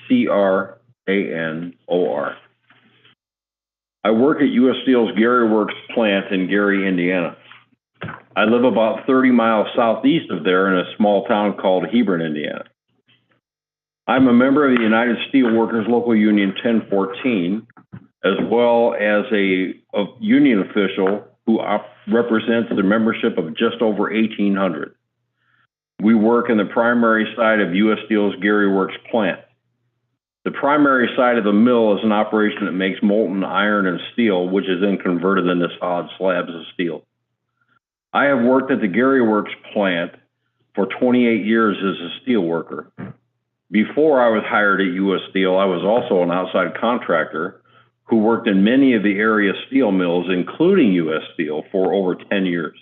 SCOTTCRANOR. I work at U.S. Steel's Gary Works plant in Gary, Indiana. I live about 30 miles southeast of there in a small town called Hebron, Indiana. I'm a member of the United Steelworkers Local Union 1014, as well as a union official who represents the membership of just over 1,800. We work in the primary side of U.S. Steel's Gary Works plant. The primary side of the mill is an operation that makes molten iron and steel, which is then converted into solid slabs of steel. I have worked at the Gary Works plant for 28 years as a steel worker. Before I was hired at U.S. Steel, I was also an outside contractor who worked in many of the area steel mills, including U.S. Steel, for over 10 years.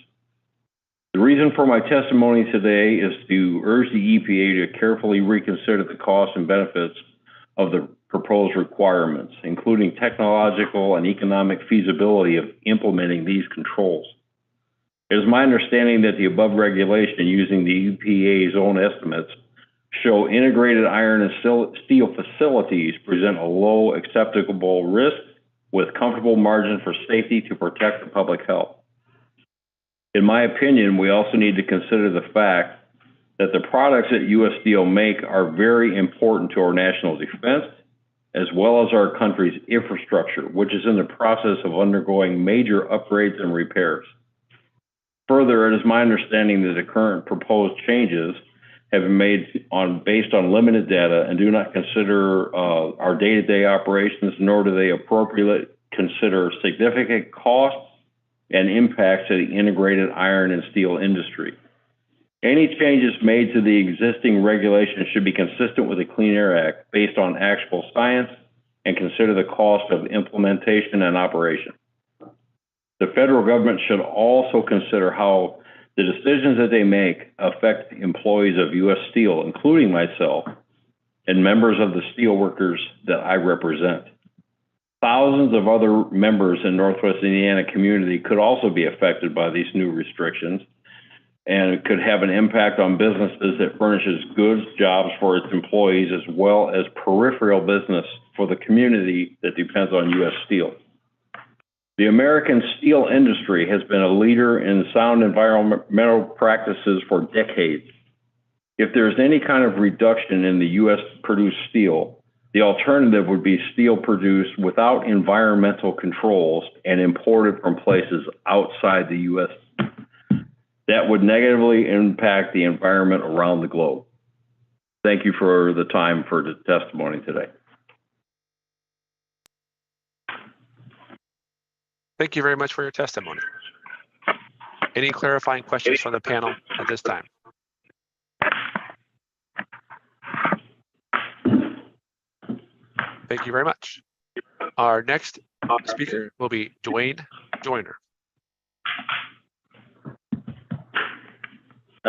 The reason for my testimony today is to urge the EPA to carefully reconsider the costs and benefits of the proposed requirements, including technological and economic feasibility of implementing these controls. It is my understanding that the above regulation, using the EPA's own estimates, show integrated iron and steel facilities present a low acceptable risk with comfortable margin for safety to protect the public health. In my opinion, we also need to consider the fact that the products that U.S. Steel make are very important to our national defense, as well as our country's infrastructure, which is in the process of undergoing major upgrades and repairs. Further, it is my understanding that the current proposed changes have been made based on limited data and do not consider our day-to-day operations, nor do they appropriately consider significant costs and impacts to the integrated iron and steel industry. Any changes made to the existing regulations should be consistent with the Clean Air Act based on actual science and consider the cost of implementation and operation. The federal government should also consider how the decisions that they make affect employees of U.S. Steel, including myself and members of the steelworkers that I represent. Thousands of other members in Northwest Indiana community could also be affected by these new restrictions, and it could have an impact on businesses that furnishes goods, jobs for its employees, as well as peripheral business for the community that depends on U.S. Steel. The American steel industry has been a leader in sound environmental practices for decades. If there's any kind of reduction in the U.S. produced steel, the alternative would be steel produced without environmental controls and imported from places outside the U.S. That would negatively impact the environment around the globe. Thank you for the time for the testimony today. Thank you very much for your testimony. Any clarifying questions from the panel at this time? Thank you very much. Our next speaker will be Dwayne Joyner.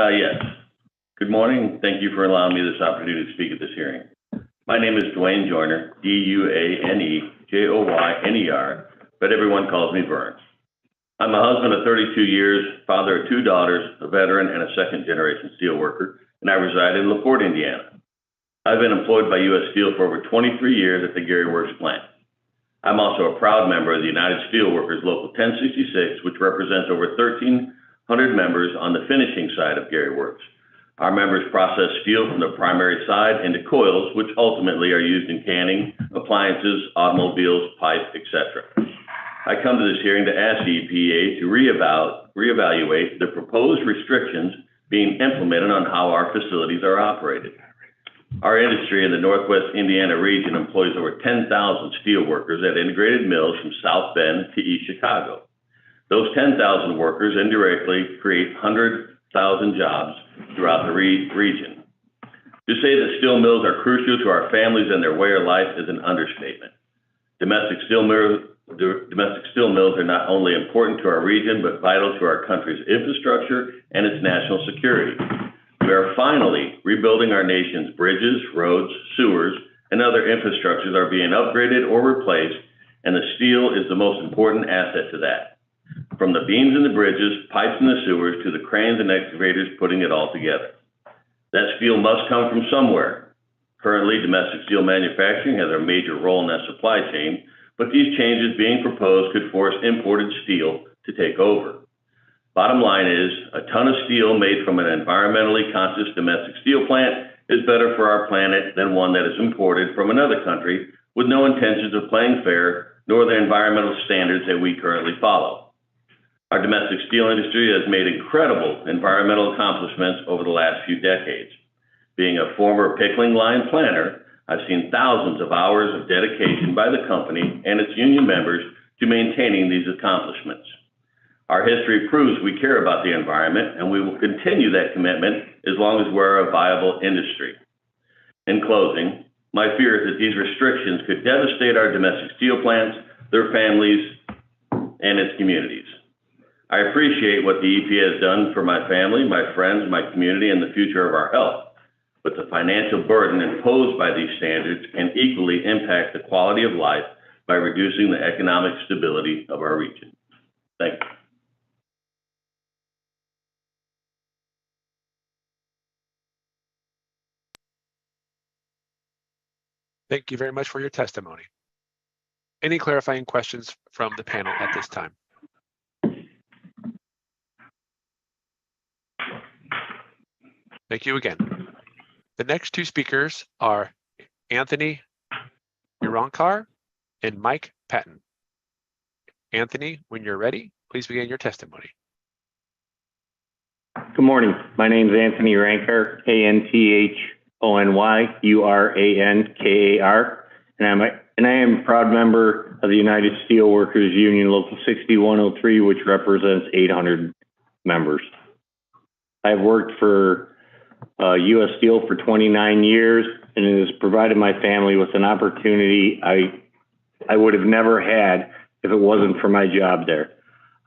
Yes. Good morning. Thank you for allowing me this opportunity to speak at this hearing. My name is Dwayne Joyner, DUANEJOYNER, but everyone calls me Vern. I'm a husband of 32 years, father of 2 daughters, a veteran, and a second-generation steelworker, and I reside in LaPorte, Indiana. I've been employed by U.S. Steel for over 23 years at the Gary Works plant. I'm also a proud member of the United Steelworkers Local 1066, which represents over 1,300 members on the finishing side of Gary Works. Our members process steel from the primary side into coils, which ultimately are used in canning, appliances, automobiles, pipe, etc. I come to this hearing to ask the EPA to reevaluate the proposed restrictions being implemented on how our facilities are operated. Our industry in the Northwest Indiana region employs over 10,000 steel workers at integrated mills from South Bend to East Chicago. Those 10,000 workers indirectly create 100,000 jobs throughout the region. To say that steel mills are crucial to our families and their way of life is an understatement. Domestic steel mills are not only important to our region, but vital to our country's infrastructure and its national security. We are finally rebuilding our nation's bridges, roads, sewers, and other infrastructures are being upgraded or replaced, and the steel is the most important asset to that. From the beams in the bridges, pipes in the sewers, to the cranes and excavators putting it all together. That steel must come from somewhere. Currently, domestic steel manufacturing has a major role in that supply chain, but these changes being proposed could force imported steel to take over. Bottom line is, a ton of steel made from an environmentally conscious domestic steel plant is better for our planet than one that is imported from another country with no intentions of playing fair, nor the environmental standards that we currently follow. Our domestic steel industry has made incredible environmental accomplishments over the last few decades. Being a former pickling line planner, I've seen thousands of hours of dedication by the company and its union members to maintaining these accomplishments. Our history proves we care about the environment, and we will continue that commitment as long as we're a viable industry. In closing, my fear is that these restrictions could devastate our domestic steel plants, their families, and its communities. I appreciate what the EPA has done for my family, my friends, my community, and the future of our health. But the financial burden imposed by these standards can equally impact the quality of life by reducing the economic stability of our region. Thank you. Thank you very much for your testimony. Any clarifying questions from the panel at this time? Thank you again. The next 2 speakers are Anthony Urankar and Mike Patton. Anthony, when you're ready, please begin your testimony. Good morning. My name is Anthony Urankar, ANTHONYURANKAR, and I am a proud member of the United Steelworkers Union Local 6103, which represents 800 members. I've worked for U.S. Steel for 29 years, and it has provided my family with an opportunity I would have never had if it wasn't for my job there.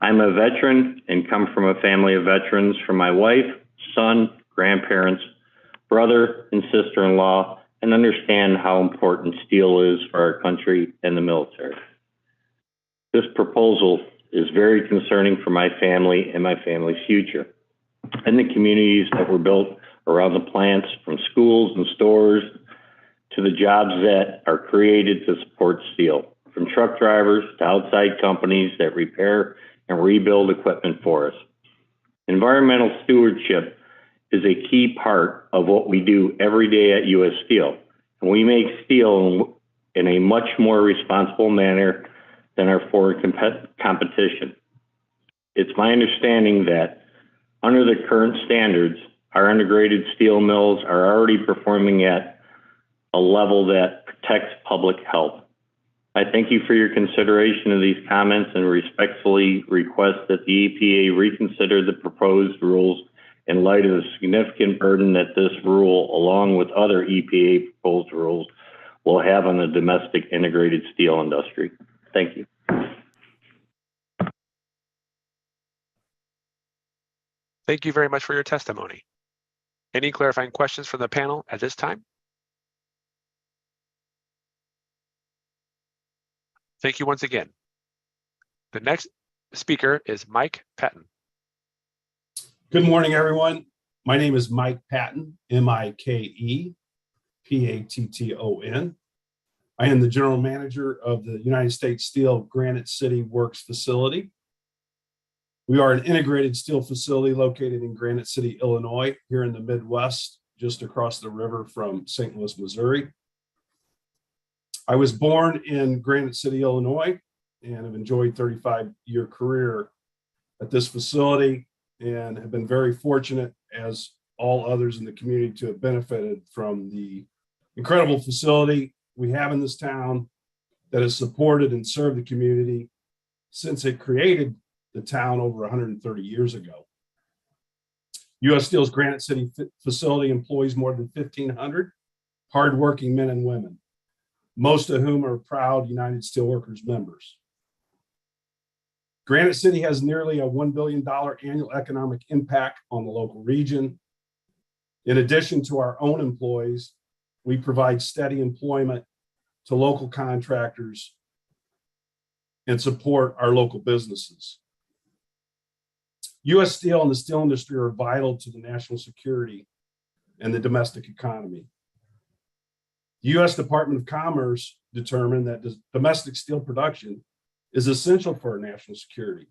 I'm a veteran and come from a family of veterans from my wife, son, grandparents, brother, and sister-in-law, and understand how important steel is for our country and the military. This proposal is very concerning for my family and my family's future, and the communities that were built around the plants, from schools and stores to the jobs that are created to support steel, from truck drivers to outside companies that repair and rebuild equipment for us. Environmental stewardship is a key part of what we do every day at U.S. Steel, and we make steel in a much more responsible manner than our foreign competition. It's my understanding that under the current standards, our integrated steel mills are already performing at a level that protects public health. I thank you for your consideration of these comments and respectfully request that the EPA reconsider the proposed rules in light of the significant burden that this rule, along with other EPA proposed rules, will have on the domestic integrated steel industry. Thank you. Thank you very much for your testimony. Any clarifying questions from the panel at this time? Thank you once again. The next speaker is Mike Patton. Good morning, everyone. My name is Mike Patton, M-I-K-E-P-A-T-T-O-N. I am the general manager of the United States Steel Granite City Works facility. We are an integrated steel facility located in Granite City, Illinois, here in the Midwest, just across the river from St. Louis, Missouri. I was born in Granite City, Illinois, and have enjoyed a 35-year career at this facility and have been very fortunate, as all others in the community, to have benefited from the incredible facility we have in this town that has supported and served the community since it created the town over 130 years ago. U.S. Steel's Granite City facility employs more than 1,500 hardworking men and women, most of whom are proud United Steelworkers members. Granite City has nearly a $1 billion annual economic impact on the local region. In addition to our own employees, we provide steady employment to local contractors and support our local businesses. U.S. Steel and the steel industry are vital to the national security and the domestic economy. The U.S. Department of Commerce determined that domestic steel production is essential for our national security,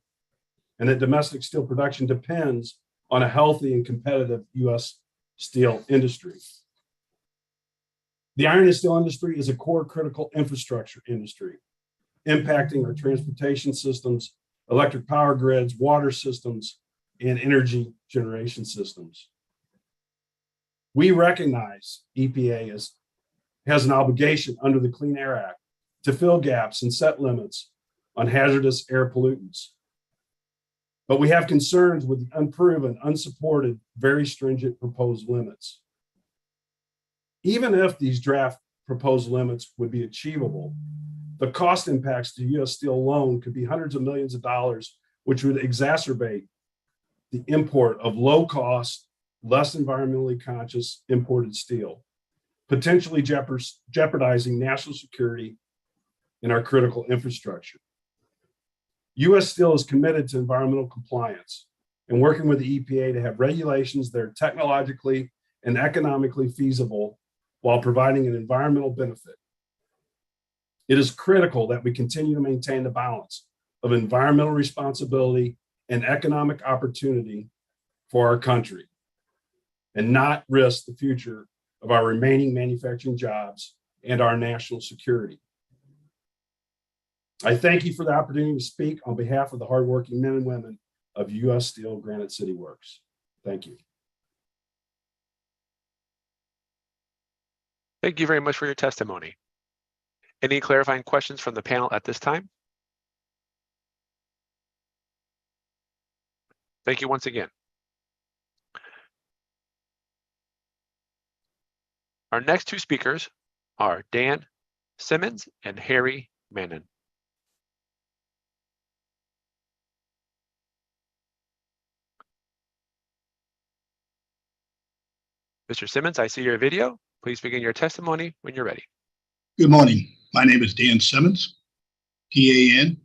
and that domestic steel production depends on a healthy and competitive U.S. steel industry. The iron and steel industry is a core critical infrastructure industry, impacting our transportation systems, electric power grids, water systems, and energy generation systems. We recognize EPA has an obligation under the Clean Air Act to fill gaps and set limits on hazardous air pollutants. But we have concerns with the unproven, unsupported, very stringent proposed limits. Even if these draft proposed limits would be achievable, the cost impacts to U.S. Steel alone could be hundreds of millions of dollars, which would exacerbate the import of low-cost, less environmentally conscious imported steel, potentially jeopardizing national security in our critical infrastructure. U.S. Steel is committed to environmental compliance and working with the EPA to have regulations that are technologically and economically feasible while providing an environmental benefit. It is critical that we continue to maintain the balance of environmental responsibility and economic opportunity for our country and not risk the future of our remaining manufacturing jobs and our national security. I thank you for the opportunity to speak on behalf of the hardworking men and women of U.S. Steel Granite City Works. Thank you. Thank you very much for your testimony. Any clarifying questions from the panel at this time? Thank you once again. Our next two speakers are Dan Simmons and Harry Mannon. Mr. Simmons, I see your video. Please begin your testimony when you're ready. Good morning. My name is Dan Simmons, P-A-N-S-I-M-M-O-N-S.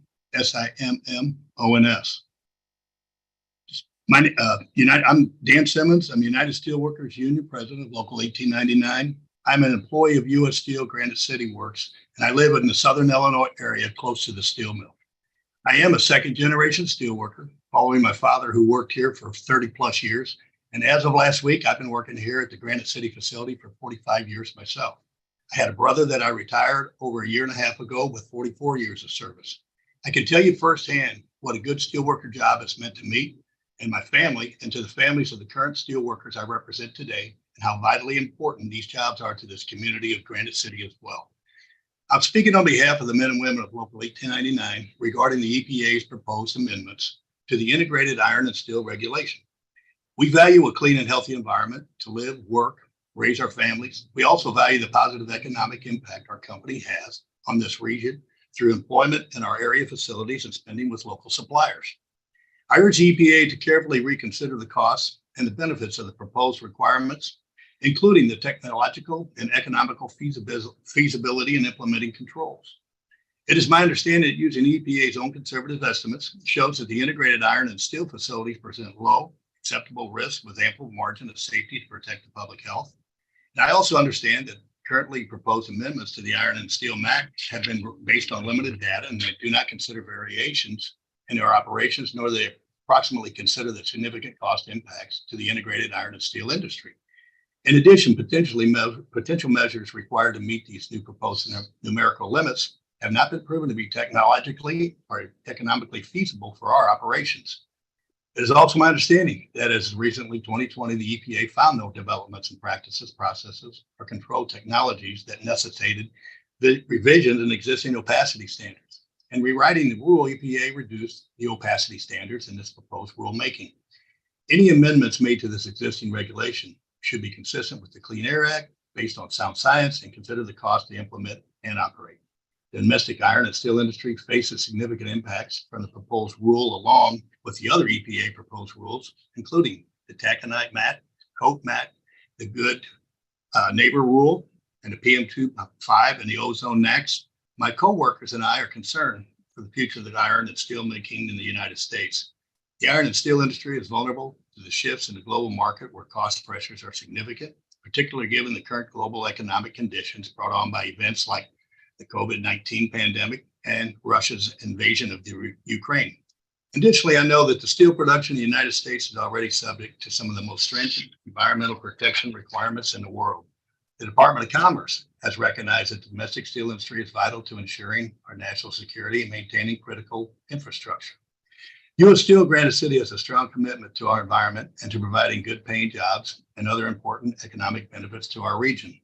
I'm Dan Simmons. I'm United Steelworkers Union President of Local 1899. I'm an employee of U.S. Steel Granite City Works, and I live in the Southern Illinois area close to the steel mill. I am a second-generation steelworker, following my father who worked here for 30 plus years. And as of last week, I've been working here at the Granite City facility for 45 years myself. I had a brother that I retired over a year and a half ago with 44 years of service. I can tell you firsthand what a good steelworker job has meant to me and my family, and to the families of the current steelworkers I represent today, and how vitally important these jobs are to this community of Granite City as well. I'm speaking on behalf of the men and women of Local 1899 regarding the EPA's proposed amendments to the integrated iron and steel regulation. We value a clean and healthy environment to live, work, raise our families. We also value the positive economic impact our company has on this region through employment in our area facilities and spending with local suppliers. I urge EPA to carefully reconsider the costs and the benefits of the proposed requirements, including the technological and economical feasibility in implementing controls. It is my understanding that using EPA's own conservative estimates shows that the integrated iron and steel facilities present low acceptable risk with ample margin of safety to protect the public health. And I also understand that currently proposed amendments to the iron and steel MAC have been based on limited data and they do not consider variations in their operations, nor do they approximately consider the significant cost impacts to the integrated iron and steel industry. In addition, potential measures required to meet these new proposed numerical limits have not been proven to be technologically or economically feasible for our operations. It is also my understanding that as recently 2020, the EPA found no developments in practices, processes, or control technologies that necessitated the revisions in existing opacity standards. In rewriting the rule, EPA reduced the opacity standards in this proposed rulemaking. Any amendments made to this existing regulation should be consistent with the Clean Air Act, based on sound science, and consider the cost to implement and operate. The domestic iron and steel industry faces significant impacts from the proposed rule, along with the other EPA proposed rules, including the taconite MAT, coke MAT, the good neighbor rule, and the PM2.5 and the ozone NACs. My coworkers and I are concerned for the future of the iron and steel making in the United States. The iron and steel industry is vulnerable to the shifts in the global market where cost pressures are significant, particularly given the current global economic conditions brought on by events like the COVID-19 pandemic and Russia's invasion of the Ukraine. Additionally, I know that the steel production in the United States is already subject to some of the most stringent environmental protection requirements in the world. The Department of Commerce has recognized that the domestic steel industry is vital to ensuring our national security and maintaining critical infrastructure. U.S. Steel Granite City has a strong commitment to our environment and to providing good paying jobs and other important economic benefits to our region.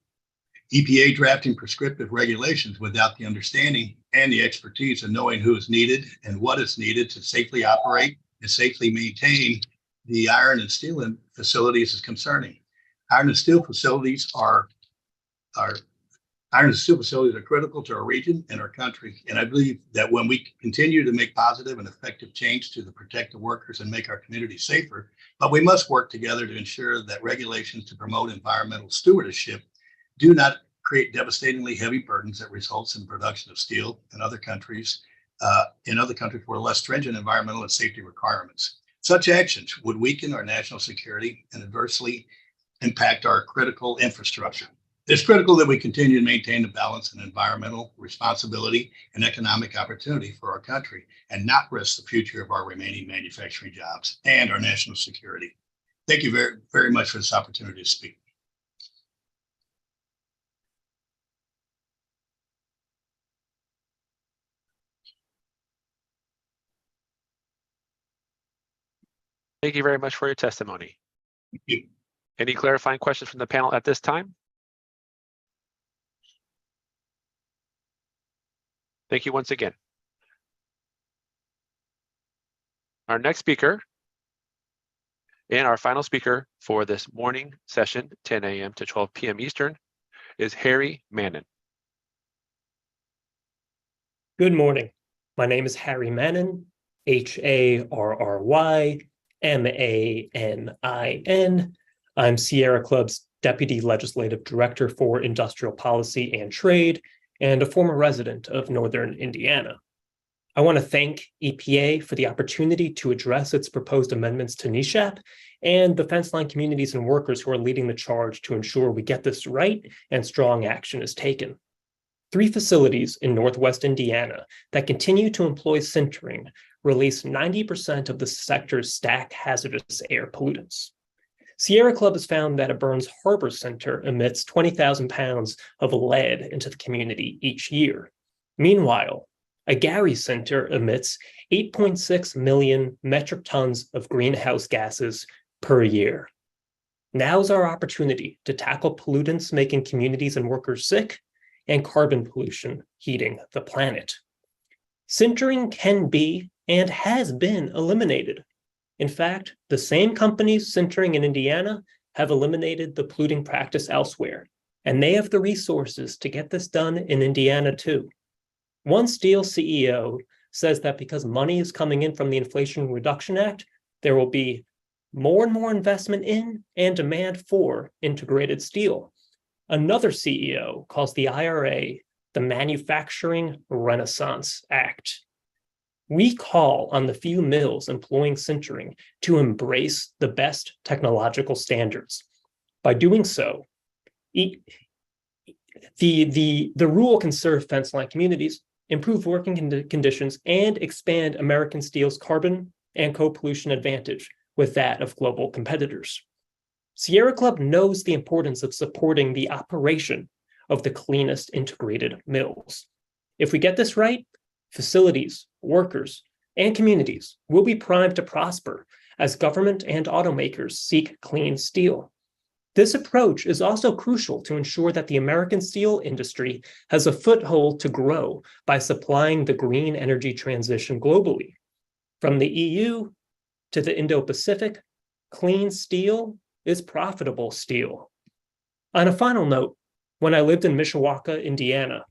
EPA drafting prescriptive regulations without the understanding and the expertise of knowing who is needed and what is needed to safely operate and safely maintain the iron and steel facilities is concerning. Iron and steel facilities are critical to our region and our country. And I believe that when we continue to make positive and effective change to protect the workers and make our community safer, but we must work together to ensure that regulations to promote environmental stewardship do not create devastatingly heavy burdens that results in production of steel in other countries where less stringent environmental and safety requirements. Such actions would weaken our national security and adversely impact our critical infrastructure. It's critical that we continue to maintain the balance in environmental responsibility and economic opportunity for our country and not risk the future of our remaining manufacturing jobs and our national security. Thank you very, very much for this opportunity to speak. Thank you very much for your testimony. Thank you. Any clarifying questions from the panel at this time? Thank you once again. Our next speaker and our final speaker for this morning session, 10 a.m. to 12 p.m. Eastern, is Harry Mannin. Good morning. My name is Harry Mannin, Harry Mannin. I'm Sierra Club's Deputy Legislative Director for Industrial Policy and Trade and a former resident of Northern Indiana. I want to thank EPA for the opportunity to address its proposed amendments to NESHAP and the fence line communities and workers who are leading the charge to ensure we get this right and strong action is taken. 3 facilities in Northwest Indiana that continue to employ sintering release 90% of the sector's stack hazardous air pollutants. Sierra Club has found that a Burns Harbor Center emits 20,000 pounds of lead into the community each year. Meanwhile, a Gary Center emits 8.6 million metric tons of greenhouse gases per year. Now's our opportunity to tackle pollutants making communities and workers sick and carbon pollution heating the planet. Sintering can be and has been eliminated. In fact, the same companies sintering in Indiana have eliminated the polluting practice elsewhere, and they have the resources to get this done in Indiana too. One steel CEO says that because money is coming in from the Inflation Reduction Act, there will be more and more investment in and demand for integrated steel. Another CEO calls the IRA the Manufacturing Renaissance Act. We call on the few mills employing sintering to embrace the best technological standards. By doing so, the rule can serve fence-line communities, improve working conditions, and expand American steel's carbon and co-pollution advantage with that of global competitors. Sierra Club knows the importance of supporting the operation of the cleanest integrated mills. If we get this right, facilities, workers, and communities will be primed to prosper as government and automakers seek clean steel. This approach is also crucial to ensure that the American steel industry has a foothold to grow by supplying the green energy transition globally. From the EU to the Indo-Pacific, clean steel is profitable steel. On a final note, when I lived in Mishawaka, Indiana,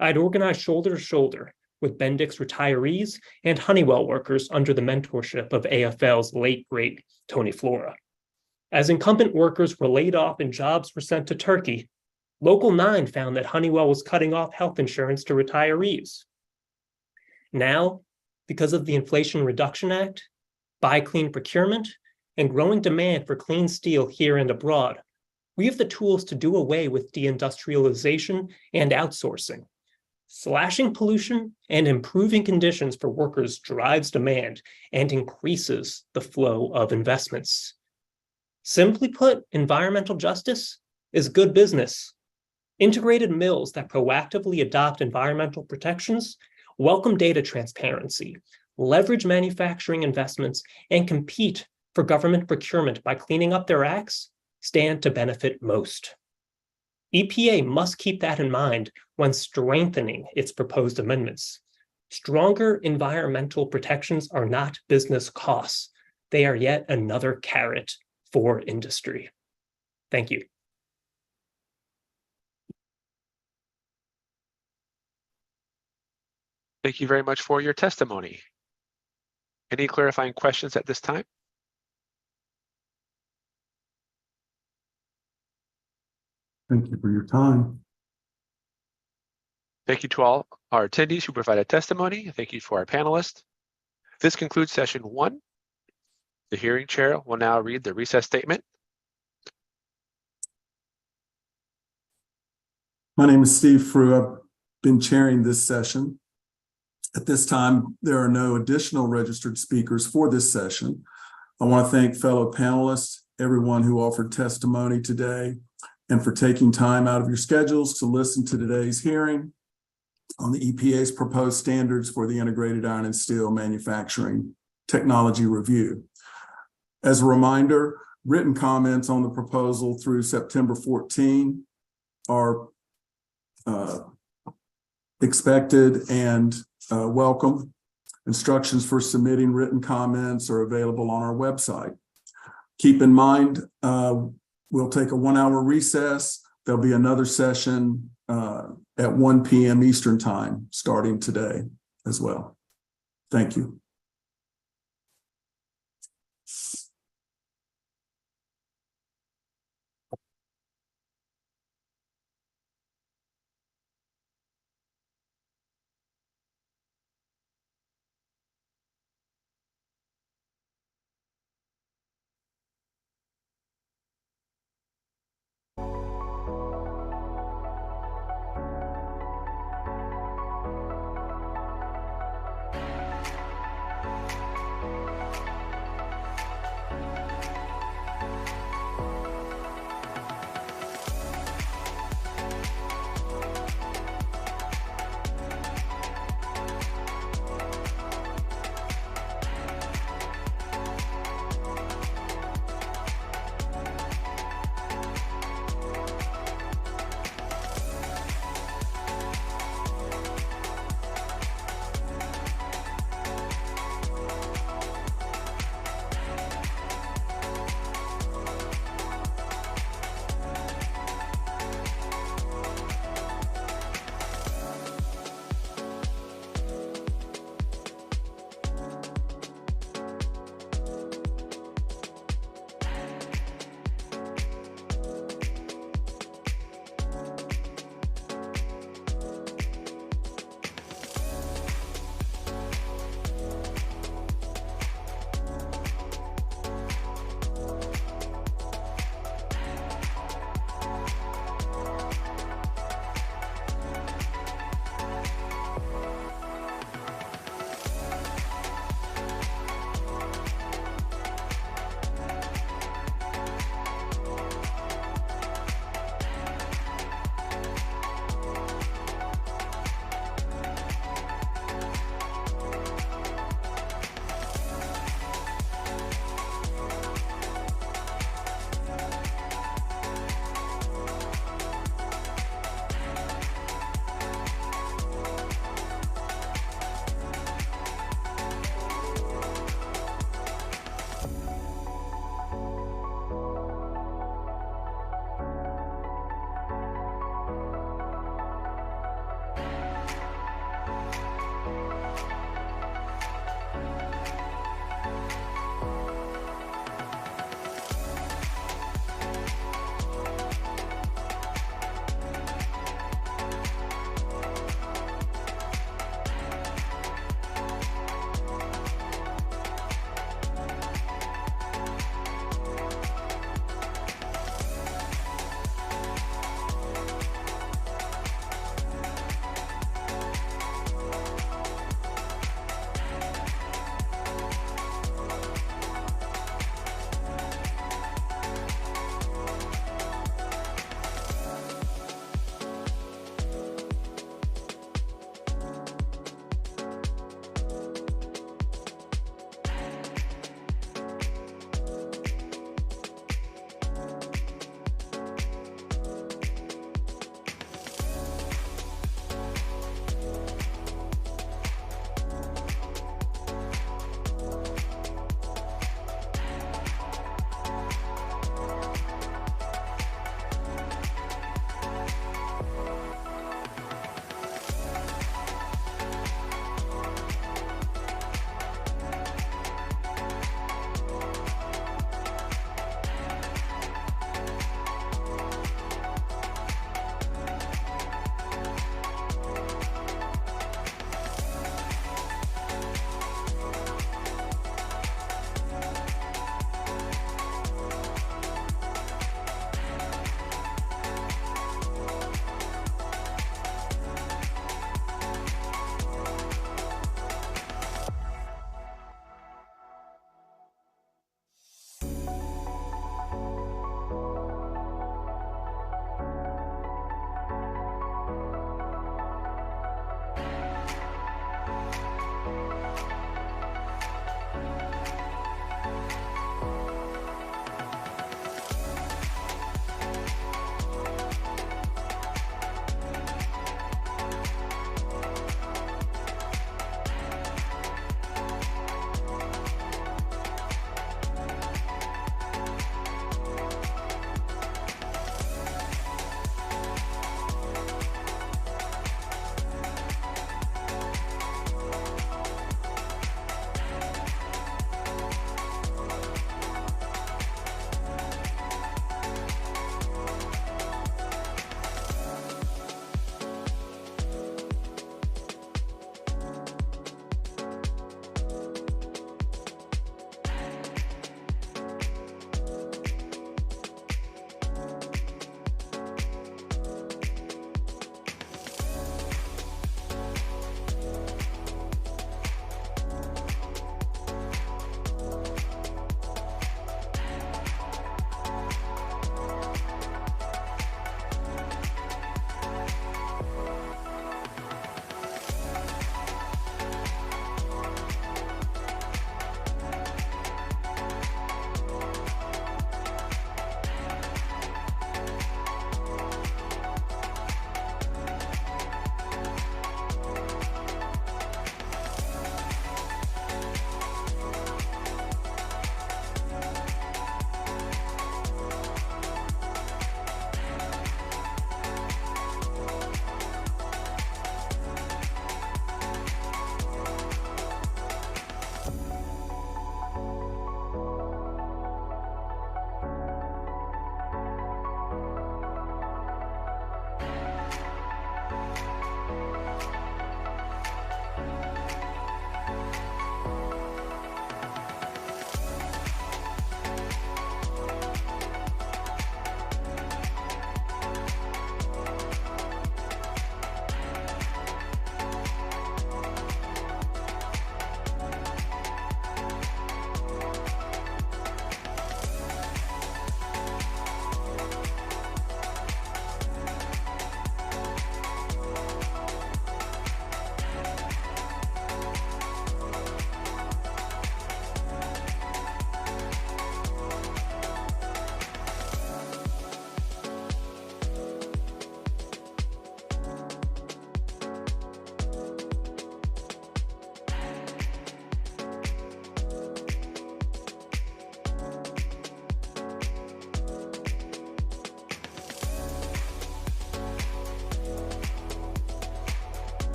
I'd organized shoulder to shoulder with Bendix retirees and Honeywell workers under the mentorship of AFL's late, great Tony Flora. As incumbent workers were laid off and jobs were sent to Turkey, Local 9 found that Honeywell was cutting off health insurance to retirees. Now, because of the Inflation Reduction Act, Buy Clean procurement, and growing demand for clean steel here and abroad, we have the tools to do away with deindustrialization and outsourcing. Slashing pollution and improving conditions for workers drives demand and increases the flow of investments. Simply put, environmental justice is good business. Integrated mills that proactively adopt environmental protections welcome data transparency, leverage manufacturing investments, and compete for government procurement by cleaning up their acts stand to benefit most. EPA must keep that in mind when strengthening its proposed amendments. Stronger environmental protections are not business costs. They are yet another carrot for industry. Thank you. Thank you very much for your testimony. Any clarifying questions at this time? Thank you for your time. Thank you to all our attendees who provided testimony. Thank you to our panelists. This concludes session 1. The hearing chair will now read the recess statement. My name is Steve Frew. I've been chairing this session. At this time, there are no additional registered speakers for this session. I want to thank fellow panelists, everyone who offered testimony today, and for taking time out of your schedules to listen to today's hearing on the EPA's proposed standards for the integrated iron and steel manufacturing technology review. As a reminder, written comments on the proposal through September 14 are expected and welcome. Instructions for submitting written comments are available on our website. Keep in mind, we'll take a 1-hour recess. There'll be another session at 1 p.m. Eastern time starting today as well. Thank you.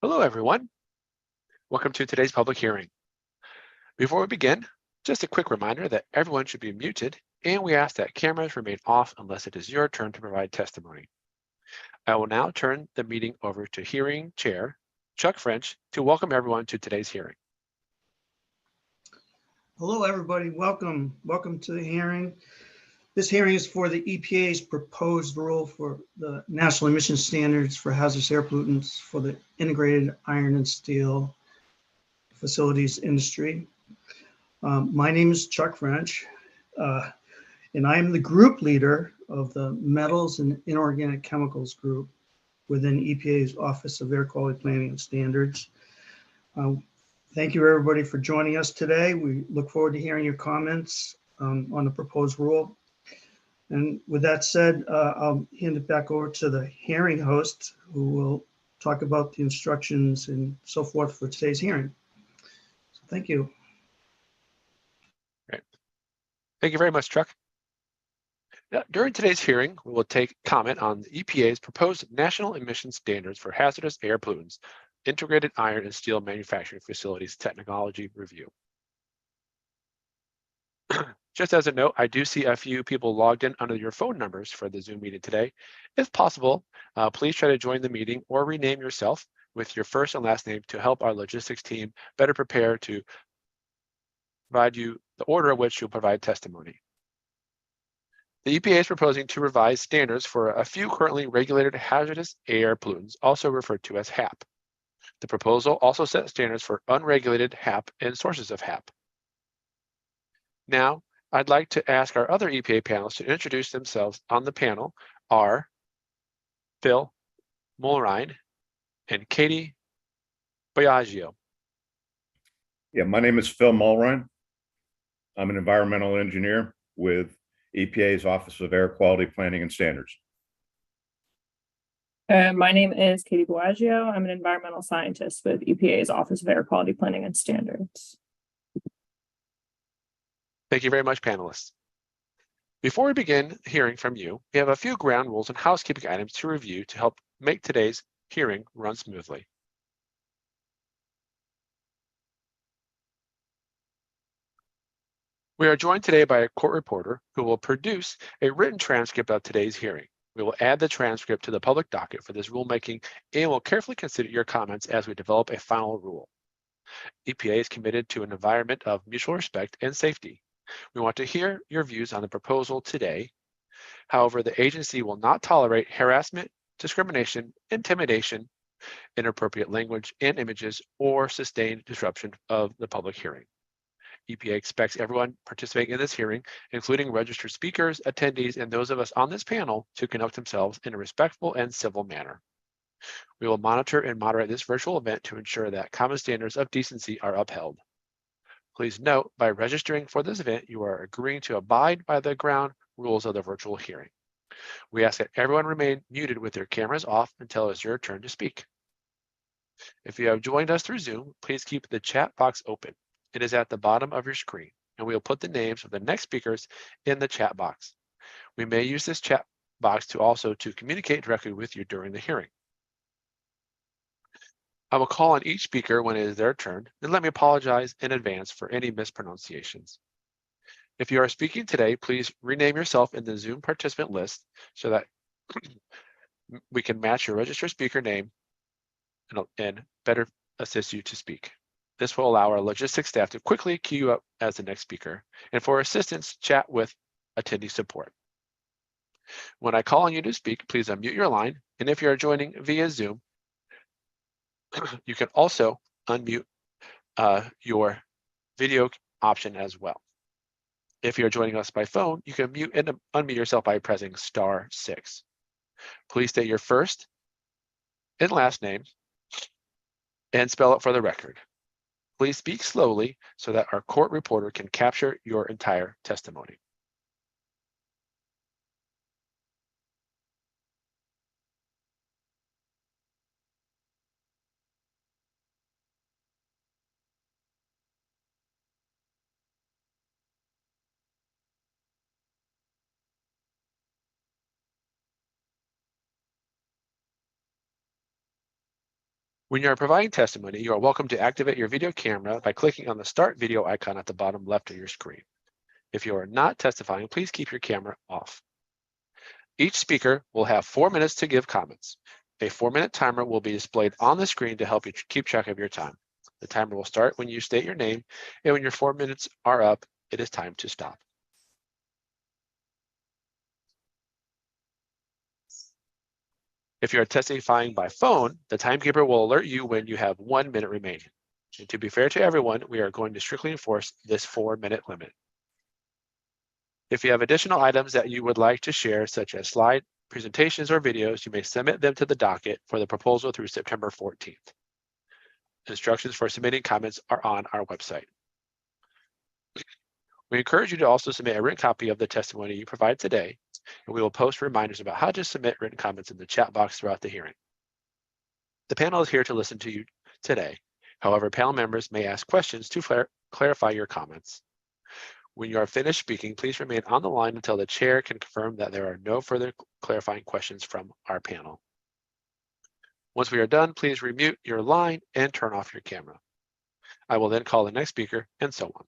Hello, everyone. Welcome to today's public hearing. Before we begin, just a quick reminder that everyone should be muted, and we ask that cameras remain off unless it is your turn to provide testimony. I will now turn the meeting over to Hearing Chair Chuck French to welcome everyone to today's hearing. Hello, everybody. Welcome to the hearing. This hearing is for the EPA's proposed rule for the national emission standards for hazardous air pollutants for the integrated iron and steel facilities industry. My name is Chuck French, and I am the group leader of the Metals and Inorganic Chemicals group within EPA's Office of Air Quality Planning and Standards. Thank you, everybody, for joining us today. We look forward to hearing your comments on the proposed rule. And with that said, I'll hand it back over to the hearing host, who will talk about the instructions and so forth for today's hearing. So thank you. Great. Thank you very much, Chuck. During today's hearing, we will take comment on the EPA's proposed national emission standards for hazardous air pollutants, integrated iron and steel manufacturing facilities technology review. Just as a note, I do see a few people logged in under your phone numbers for the Zoom meeting today. If possible, please try to join the meeting or rename yourself with your first and last name to help our logistics team better prepare to provide you the order in which you'll provide testimony. The EPA is proposing to revise standards for a few currently regulated hazardous air pollutants, also referred to as HAP. The proposal also sets standards for unregulated HAP and sources of HAP. Now, I'd like to ask our other EPA panelists to introduce themselves. On the panel are Phil Mulrine and Katie Biagio. Yeah, my name is Phil Mulrine. I'm an environmental engineer with EPA's Office of Air Quality Planning and Standards. My name is Katie Biagio. I'm an environmental scientist with EPA's Office of Air Quality Planning and Standards. Thank you very much, panelists. Before we begin hearing from you, we have a few ground rules and housekeeping items to review to help make today's hearing run smoothly. We are joined today by a court reporter who will produce a written transcript of today's hearing. We will add the transcript to the public docket for this rulemaking and will carefully consider your comments as we develop a final rule. EPA is committed to an environment of mutual respect and safety. We want to hear your views on the proposal today. However, the agency will not tolerate harassment, discrimination, intimidation, inappropriate language and images, or sustained disruption of the public hearing. EPA expects everyone participating in this hearing, including registered speakers, attendees, and those of us on this panel, to conduct themselves in a respectful and civil manner. We will monitor and moderate this virtual event to ensure that common standards of decency are upheld. Please note, by registering for this event, you are agreeing to abide by the ground rules of the virtual hearing. We ask that everyone remain muted with their cameras off until it's your turn to speak. If you have joined us through Zoom, please keep the chat box open. It is at the bottom of your screen, and we will put the names of the next speakers in the chat box. We may use this chat box to communicate directly with you during the hearing. I will call on each speaker when it is their turn, and let me apologize in advance for any mispronunciations. If you are speaking today, please rename yourself in the Zoom participant list so that we can match your registered speaker name and better assist you to speak. This will allow our logistics staff to quickly queue you up as the next speaker, and for assistance, chat with attendee support. When I call on you to speak, please unmute your line, and if you are joining via Zoom, you can also unmute your video option as well. If you're joining us by phone, you can mute and unmute yourself by pressing *6. Please state your first and last name and spell it for the record. Please speak slowly so that our court reporter can capture your entire testimony. When you are providing testimony, you are welcome to activate your video camera by clicking on the Start Video icon at the bottom left of your screen. If you are not testifying, please keep your camera off. Each speaker will have 4 minutes to give comments. A 4-minute timer will be displayed on the screen to help you keep track of your time. The timer will start when you state your name, and when your 4 minutes are up, it is time to stop. If you are testifying by phone, the timekeeper will alert you when you have 1 minute remaining. And to be fair to everyone, we are going to strictly enforce this 4-minute limit. If you have additional items that you would like to share, such as slide presentations or videos, you may submit them to the docket for the proposal through September 14th. Instructions for submitting comments are on our website. We encourage you to also submit a written copy of the testimony you provide today, and we will post reminders about how to submit written comments in the chat box throughout the hearing. The panel is here to listen to you today. However, panel members may ask questions to clarify your comments. When you are finished speaking, please remain on the line until the chair can confirm that there are no further clarifying questions from our panel. Once we are done, please remute your line and turn off your camera. I will then call the next speaker, and so on.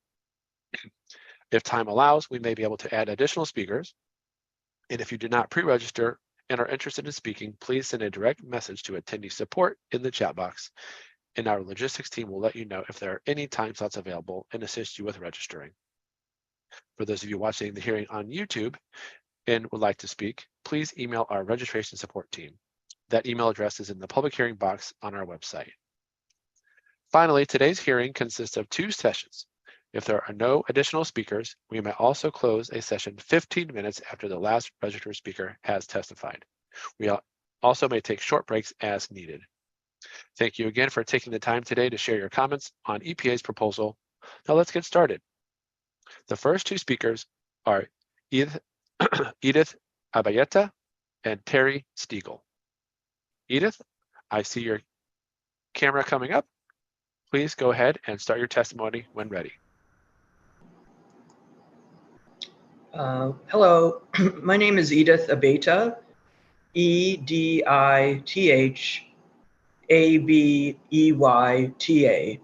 If time allows, we may be able to add additional speakers. And if you do not pre-register and are interested in speaking, please send a direct message to attendee support in the chat box, and our logistics team will let you know if there are any time slots available and assist you with registering. For those of you watching the hearing on YouTube and would like to speak, please email our registration support team. That email address is in the public hearing box on our website. Finally, today's hearing consists of 2 sessions. If there are no additional speakers, we may also close a session 15 minutes after the last registered speaker has testified. We also may take short breaks as needed. Thank you again for taking the time today to share your comments on EPA's proposal. Now let's get started. The first 2 speakers are Edith Abayeta and Terry Stiegel. Edith, I see your camera coming up. Please go ahead and start your testimony when ready. Hello, my name is Edith Abeyta, EdithAbeyta.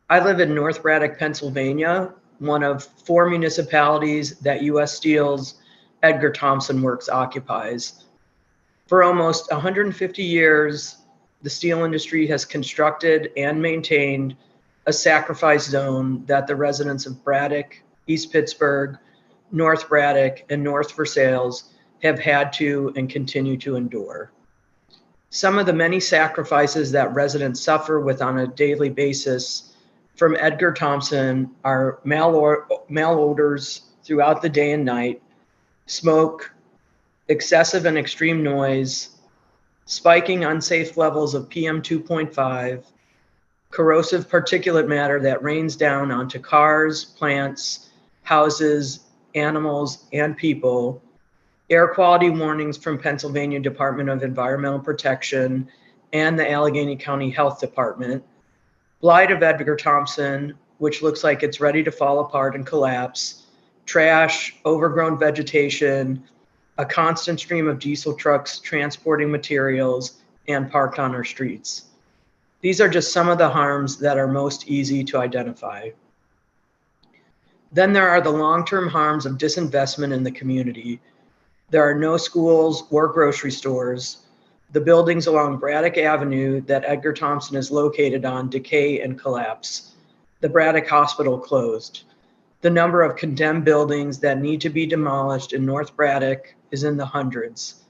I live in North Braddock, Pennsylvania, one of 4 municipalities that U.S. Steel's Edgar Thomson Works occupies. For almost 150 years, the steel industry has constructed and maintained a sacrifice zone that the residents of Braddock, East Pittsburgh, North Braddock, and North Versailles have had to and continue to endure. Some of the many sacrifices that residents suffer with on a daily basis from Edgar Thomson are malodors throughout the day and night, smoke, excessive and extreme noise, spiking unsafe levels of PM 2.5, corrosive particulate matter that rains down onto cars, plants, houses, animals, and people, air quality warnings from Pennsylvania Department of Environmental Protection and the Allegheny County Health Department, blight of Edgar Thomson, which looks like it's ready to fall apart and collapse, trash, overgrown vegetation, a constant stream of diesel trucks transporting materials and parked on our streets. These are just some of the harms that are most easy to identify. Then there are the long-term harms of disinvestment in the community. There are no schools or grocery stores. The buildings along Braddock Avenue that Edgar Thomson is located on decay and collapse. The Braddock Hospital closed. The number of condemned buildings that need to be demolished in North Braddock is in the hundreds.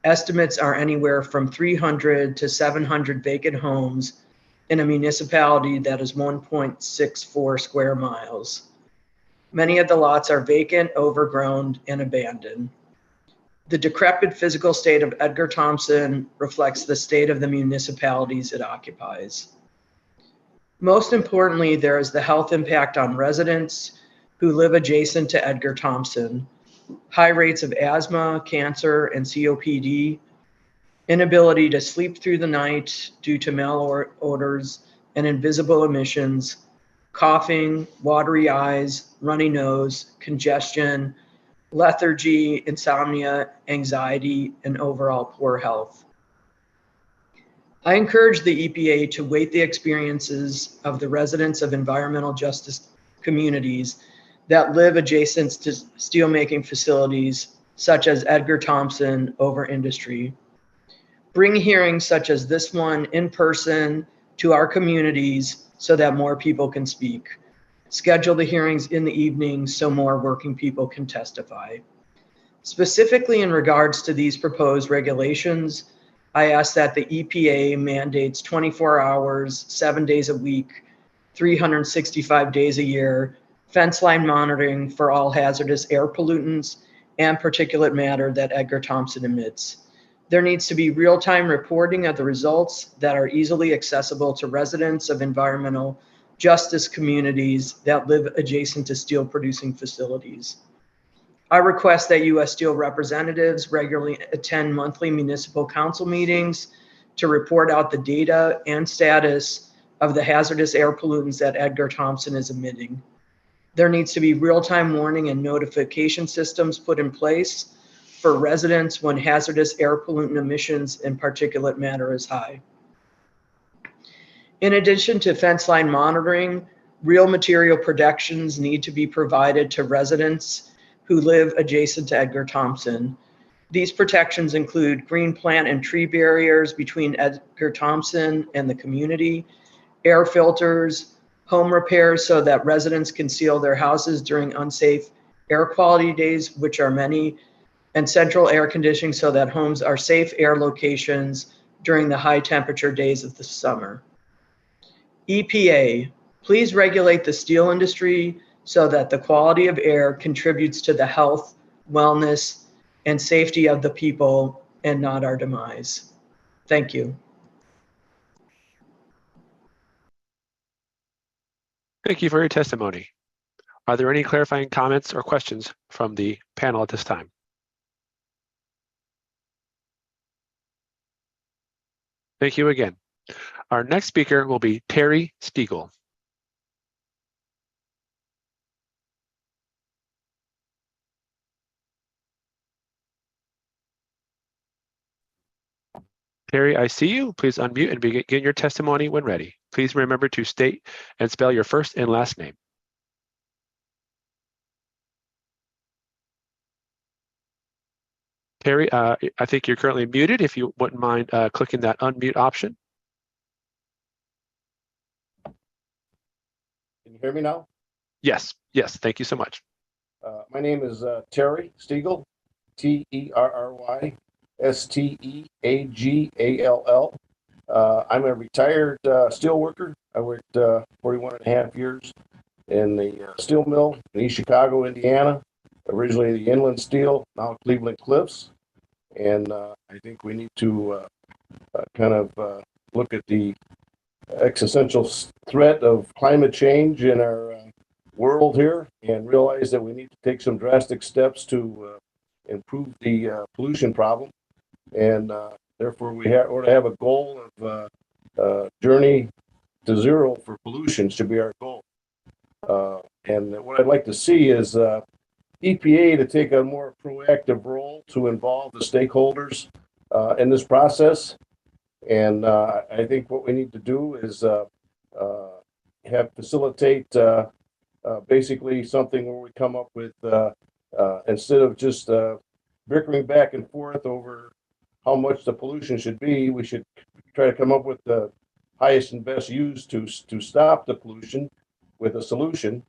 Estimates are anywhere from 300 to 700 vacant homes in a municipality that is 1.64 square miles. Many of the lots are vacant, overgrown, and abandoned. The decrepit physical state of Edgar Thomson reflects the state of the municipalities it occupies. Most importantly, there is the health impact on residents who live adjacent to Edgar Thomson. High rates of asthma, cancer, and COPD, inability to sleep through the night due to malodors and invisible emissions, coughing, watery eyes, runny nose, congestion, lethargy, insomnia, anxiety, and overall poor health. I encourage the EPA to weight the experiences of the residents of environmental justice communities that live adjacent to steelmaking facilities such as Edgar Thomson over industry. Bring hearings such as this one in person to our communities so that more people can speak. Schedule the hearings in the evening so more working people can testify. Specifically in regards to these proposed regulations, I ask that the EPA mandates 24 hours, 7 days a week, 365 days a year, fence line monitoring for all hazardous air pollutants and particulate matter that Edgar Thomson emits. There needs to be real-time reporting of the results that are easily accessible to residents of environmental justice communities that live adjacent to steel producing facilities. I request that U.S. Steel representatives regularly attend monthly municipal council meetings to report out the data and status of the hazardous air pollutants that Edgar Thomson is emitting. There needs to be real-time warning and notification systems put in place for residents when hazardous air pollutant emissions and particulate matter is high. In addition to fence line monitoring, real material protections need to be provided to residents who live adjacent to Edgar Thomson. These protections include green plant and tree barriers between Edgar Thomson and the community, air filters, home repairs so that residents can seal their houses during unsafe air quality days, which are many, and central air conditioning so that homes are safe air locations during the high temperature days of the summer. EPA, please regulate the steel industry so that the quality of air contributes to the health, wellness, and safety of the people and not our demise. Thank you. Thank you for your testimony. Are there any clarifying comments or questions from the panel at this time? Thank you again. Our next speaker will be Terry Stiegel. Terry, I see you. Please unmute and begin your testimony when ready. Please remember to state and spell your first and last name. Terry, I think you're currently muted. If you wouldn't mind clicking that unmute option. Can you hear me now? Yes, yes, thank you so much. My name is Terry Stiegel, Terry Steagall. I'm a retired steel worker. I worked 41 and a half years in the steel mill in East Chicago, Indiana, originally the Inland Steel, now Cleveland Cliffs. And I think we need to look at the existential threat of climate change in our world here and realize that we need to take some drastic steps to improve the pollution problem. And therefore, we ought to have a goal of journey to zero for pollution should be our goal. And what I'd like to see is EPA to take a more proactive role to involve the stakeholders in this process. And I think what we need to do is facilitate basically something where we come up with, instead of just bickering back and forth over how much the pollution should be, we should try to come up with the highest and best use to stop the pollution with a solution.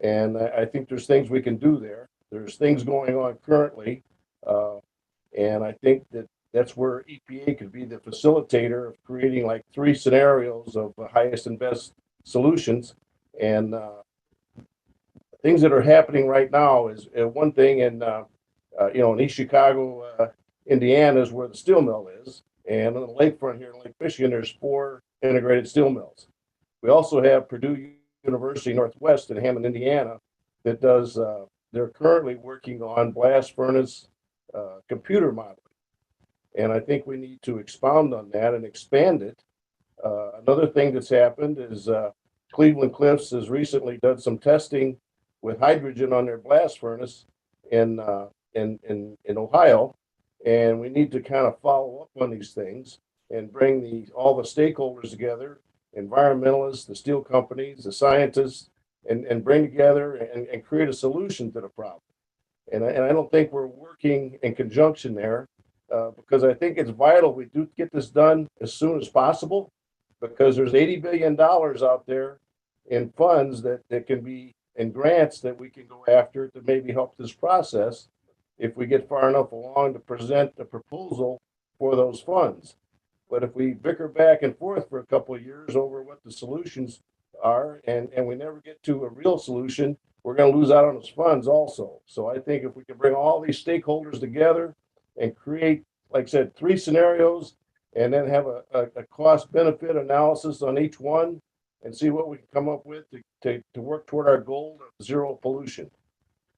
And I think there's things we can do there. There's things going on currently. And I think that's where EPA could be the facilitator of creating like 3 scenarios of highest and best solutions. And things that are happening right now is one thing in East Chicago, Indiana is where the steel mill is. And on the lakefront here in Lake Michigan, there's 4 integrated steel mills. We also have Purdue University Northwest in Hammond, Indiana, that does, they're currently working on blast furnace computer modeling. And I think we need to expound on that and expand it. Another thing that's happened is Cleveland Cliffs has recently done some testing with hydrogen on their blast furnace in Ohio. And we need to kind of follow up on these things and bring all the stakeholders together, environmentalists, the steel companies, the scientists, and bring together and create a solution to the problem. And I don't think we're working in conjunction there, because I think it's vital we do get this done as soon as possible, because there's $80 billion out there in funds that can be in grants that we can go after to maybe help this process if we get far enough along to present a proposal for those funds. But if we bicker back and forth for a couple of years over what the solutions are, and we never get to a real solution, we're going to lose out on those funds also. So I think if we can bring all these stakeholders together and create, like I said, 3 scenarios, and then have a cost benefit analysis on each one and see what we can come up with to work toward our goal of zero pollution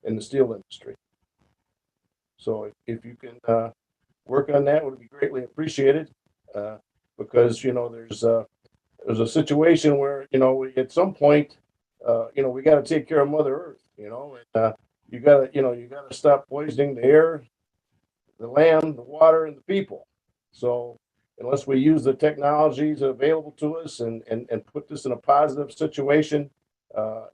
in the steel industry. So if you can work on that, would be greatly appreciated, because, you know, there's a situation where, you know, at some point, you know, we got to take care of Mother Earth, you know, and you got to stop poisoning the air, the land, the water, and the people. So unless we use the technologies available to us and put this in a positive situation,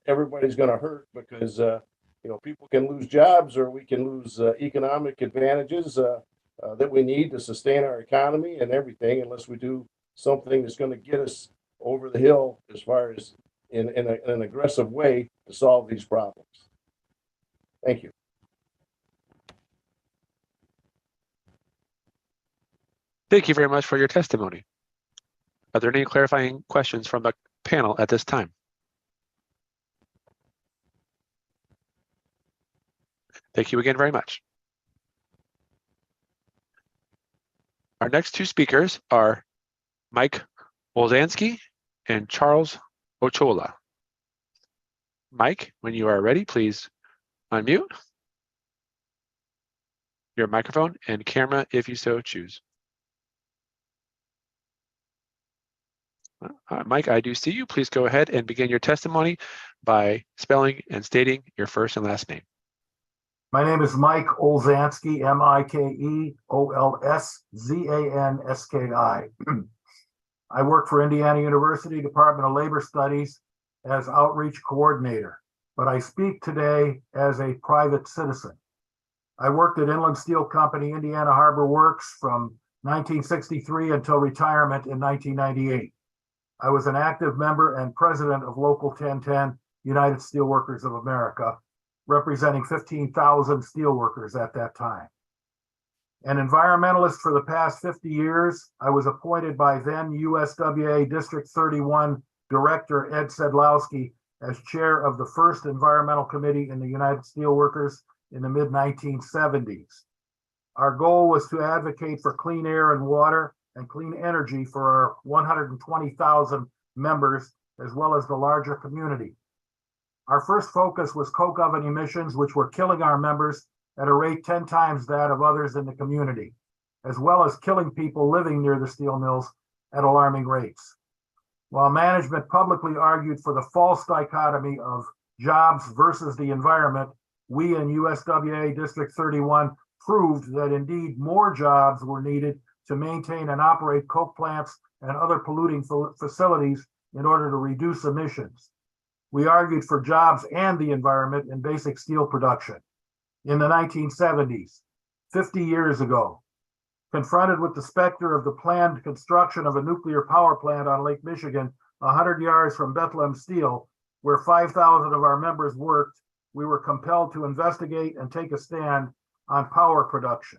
everybody's going to hurt, because you know, people can lose jobs, or we can lose economic advantages that we need to sustain our economy and everything, unless we do something that's going to get us over the hill as far as in an aggressive way to solve these problems. Thank you. Thank you very much for your testimony. Are there any clarifying questions from the panel at this time? Thank you again very much. Our next 2 speakers are Mike Olzanski and Charles Ochoa. Mike, when you are ready, please unmute your microphone and camera if you so choose. Mike, I do see you. Please go ahead and begin your testimony by spelling and stating your first and last name. My name is Mike Olzanski, Mikeolszanski. I work for Indiana University Department of Labor Studies as outreach coordinator, but I speak today as a private citizen. I worked at Inland Steel Company, Indiana Harbor Works from 1963 until retirement in 1998. I was an active member and president of Local 1010, United Steelworkers of America, representing 15,000 steelworkers at that time. An environmentalist for the past 50 years, I was appointed by then USWA District 31 Director Ed Sedlowski as chair of the first environmental committee in the United Steelworkers in the mid-1970s. Our goal was to advocate for clean air and water and clean energy for our 120,000 members, as well as the larger community. Our first focus was coke oven emissions, which were killing our members at a rate 10 times that of others in the community, as well as killing people living near the steel mills at alarming rates. While management publicly argued for the false dichotomy of jobs versus the environment, we in USWA District 31 proved that indeed more jobs were needed to maintain and operate coke plants and other polluting facilities in order to reduce emissions. We argued for jobs and the environment in basic steel production. In the 1970s, 50 years ago, confronted with the specter of the planned construction of a nuclear power plant on Lake Michigan, 100 yards from Bethlehem Steel, where 5,000 of our members worked, we were compelled to investigate and take a stand on power production.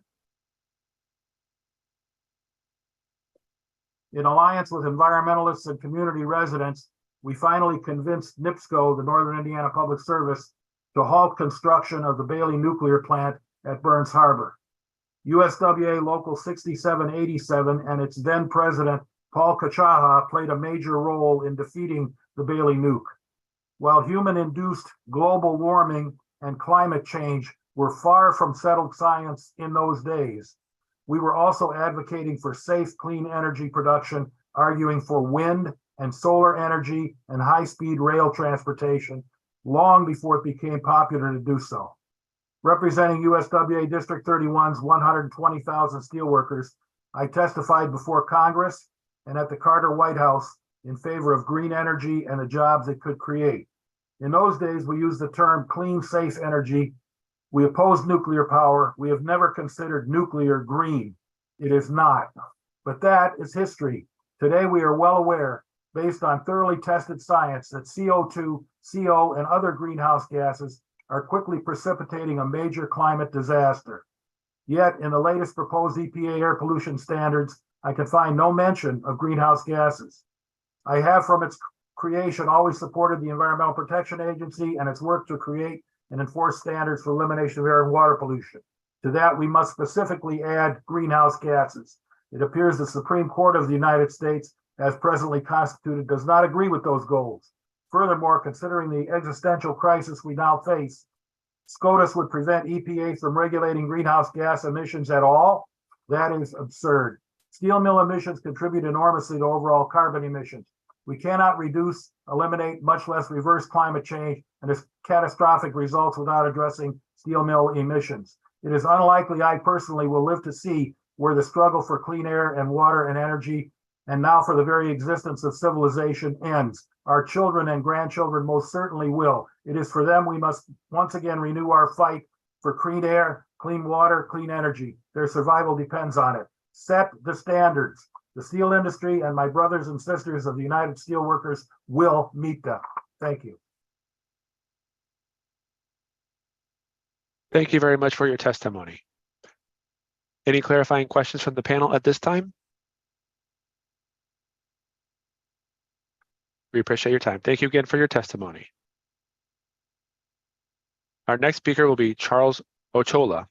In alliance with environmentalists and community residents, we finally convinced NIPSCO, the Northern Indiana Public Service, to halt construction of the Bailey nuclear plant at Burns Harbor. USWA Local 6787 and its then president, Paul Kachaha, played a major role in defeating the Bailey nuke. While human-induced global warming and climate change were far from settled science in those days, we were also advocating for safe, clean energy production, arguing for wind and solar energy and high-speed rail transportation long before it became popular to do so. Representing USWA District 31's 120,000 steelworkers, I testified before Congress and at the Carter White House in favor of green energy and the jobs it could create. In those days, we used the term clean, safe energy. We opposed nuclear power. We have never considered nuclear green. It is not. But that is history. Today, we are well aware, based on thoroughly tested science, that CO2, CO, and other greenhouse gases are quickly precipitating a major climate disaster. Yet, in the latest proposed EPA air pollution standards, I can find no mention of greenhouse gases. I have, from its creation, always supported the Environmental Protection Agency and its work to create and enforce standards for elimination of air and water pollution. To that, we must specifically add greenhouse gases. It appears the Supreme Court of the United States, as presently constituted, does not agree with those goals. Furthermore, considering the existential crisis we now face, SCOTUS would prevent EPA from regulating greenhouse gas emissions at all? That is absurd. Steel mill emissions contribute enormously to overall carbon emissions. We cannot reduce, eliminate, much less reverse climate change and its catastrophic results without addressing steel mill emissions. It is unlikely I personally will live to see where the struggle for clean air and water and energy, and now for the very existence of civilization, ends. Our children and grandchildren most certainly will. It is for them we must once again renew our fight for clean air, clean water, clean energy. Their survival depends on it. Set the standards. The steel industry and my brothers and sisters of the United Steelworkers will meet them. Thank you. Thank you very much for your testimony. Any clarifying questions from the panel at this time? We appreciate your time. Thank you again for your testimony. Our next speaker will be Charles Ochola.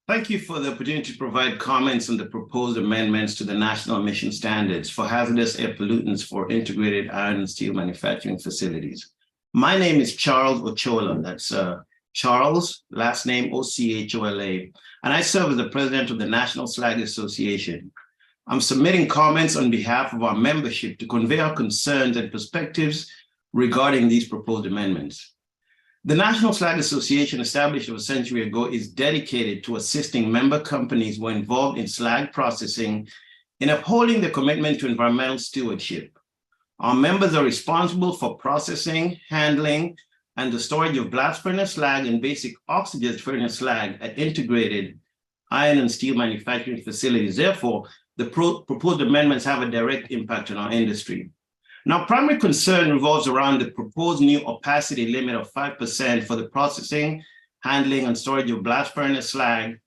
Thank you for the opportunity to provide comments on the proposed amendments to the National Emission Standards for hazardous air pollutants for integrated iron and steel manufacturing facilities. My name is Charles Ochola. That's Charles, last name Ochola, and I serve as the president of the National Slag Association. I'm submitting comments on behalf of our membership to convey our concerns and perspectives regarding these proposed amendments. The National Slag Association, established over a century ago, is dedicated to assisting member companies who are involved in slag processing in upholding their commitment to environmental stewardship. Our members are responsible for processing, handling, and the storage of blast furnace slag and basic oxygen furnace slag at integrated iron and steel manufacturing facilities. Therefore, the proposed amendments have a direct impact on our industry. Now, primary concern revolves around the proposed new opacity limit of 5% for the processing, handling, and storage of blast furnace slag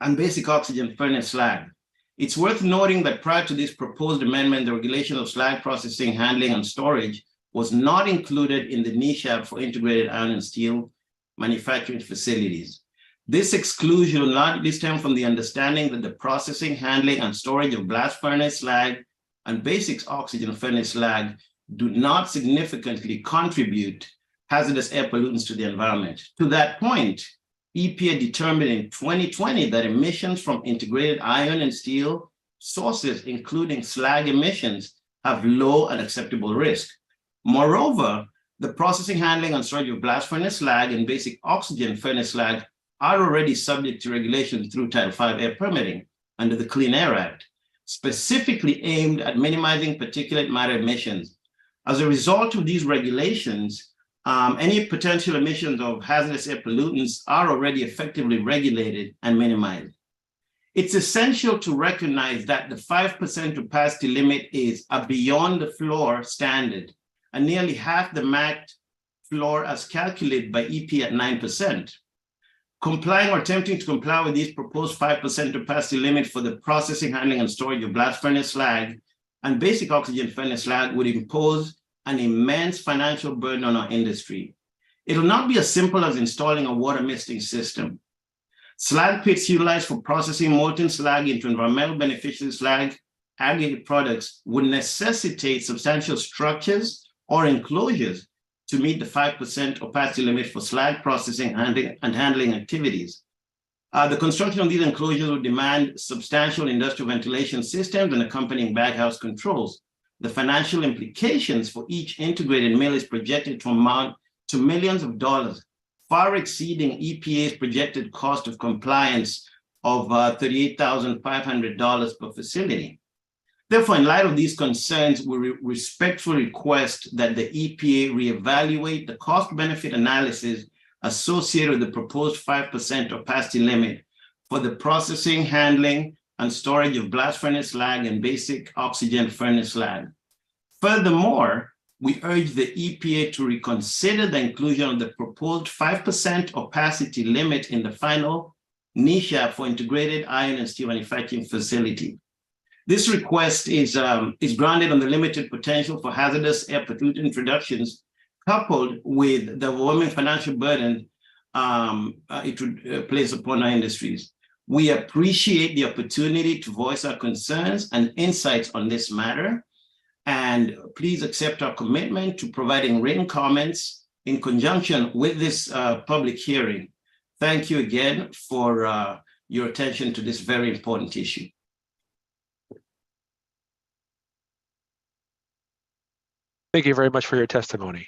and basic oxygen furnace slag. It's worth noting that prior to this proposed amendment, the regulation of slag processing, handling, and storage was not included in the NESHAP for integrated iron and steel manufacturing facilities. This exclusion largely stemmed from the understanding that the processing, handling, and storage of blast furnace slag and basic oxygen furnace slag do not significantly contribute hazardous air pollutants to the environment. To that point, EPA determined in 2020 that emissions from integrated iron and steel sources, including slag emissions, have low and acceptable risk. Moreover, the processing, handling, and storage of blast furnace slag and basic oxygen furnace slag are already subject to regulation through Title V air permitting under the Clean Air Act, specifically aimed at minimizing particulate matter emissions. As a result of these regulations, any potential emissions of hazardous air pollutants are already effectively regulated and minimized. It's essential to recognize that the 5% opacity limit is a beyond the floor standard, and nearly half the MAC floor as calculated by EPA at 9%. Complying or attempting to comply with these proposed 5% opacity limit for the processing, handling, and storage of blast furnace slag and basic oxygen furnace slag would impose an immense financial burden on our industry. It'll not be as simple as installing a water misting system. Slag pits utilized for processing molten slag into environmental beneficial slag aggregate products would necessitate substantial structures or enclosures to meet the 5% opacity limit for slag processing and handling activities. The construction of these enclosures would demand substantial industrial ventilation systems and accompanying baghouse controls. The financial implications for each integrated mill is projected to amount to millions of dollars, far exceeding EPA's projected cost of compliance of $38,500 per facility. Therefore, in light of these concerns, we respectfully request that the EPA reevaluate the cost-benefit analysis associated with the proposed 5% opacity limit for the processing, handling, and storage of blast furnace slag and basic oxygen furnace slag. Furthermore, we urge the EPA to reconsider the inclusion of the proposed 5% opacity limit in the final NESHAP for integrated iron and steel manufacturing facility. This request is grounded on the limited potential for hazardous air pollutant introductions, coupled with the overwhelming financial burden it would place upon our industries. We appreciate the opportunity to voice our concerns and insights on this matter, and please accept our commitment to providing written comments in conjunction with this public hearing. Thank you again for your attention to this very important issue. Thank you very much for your testimony.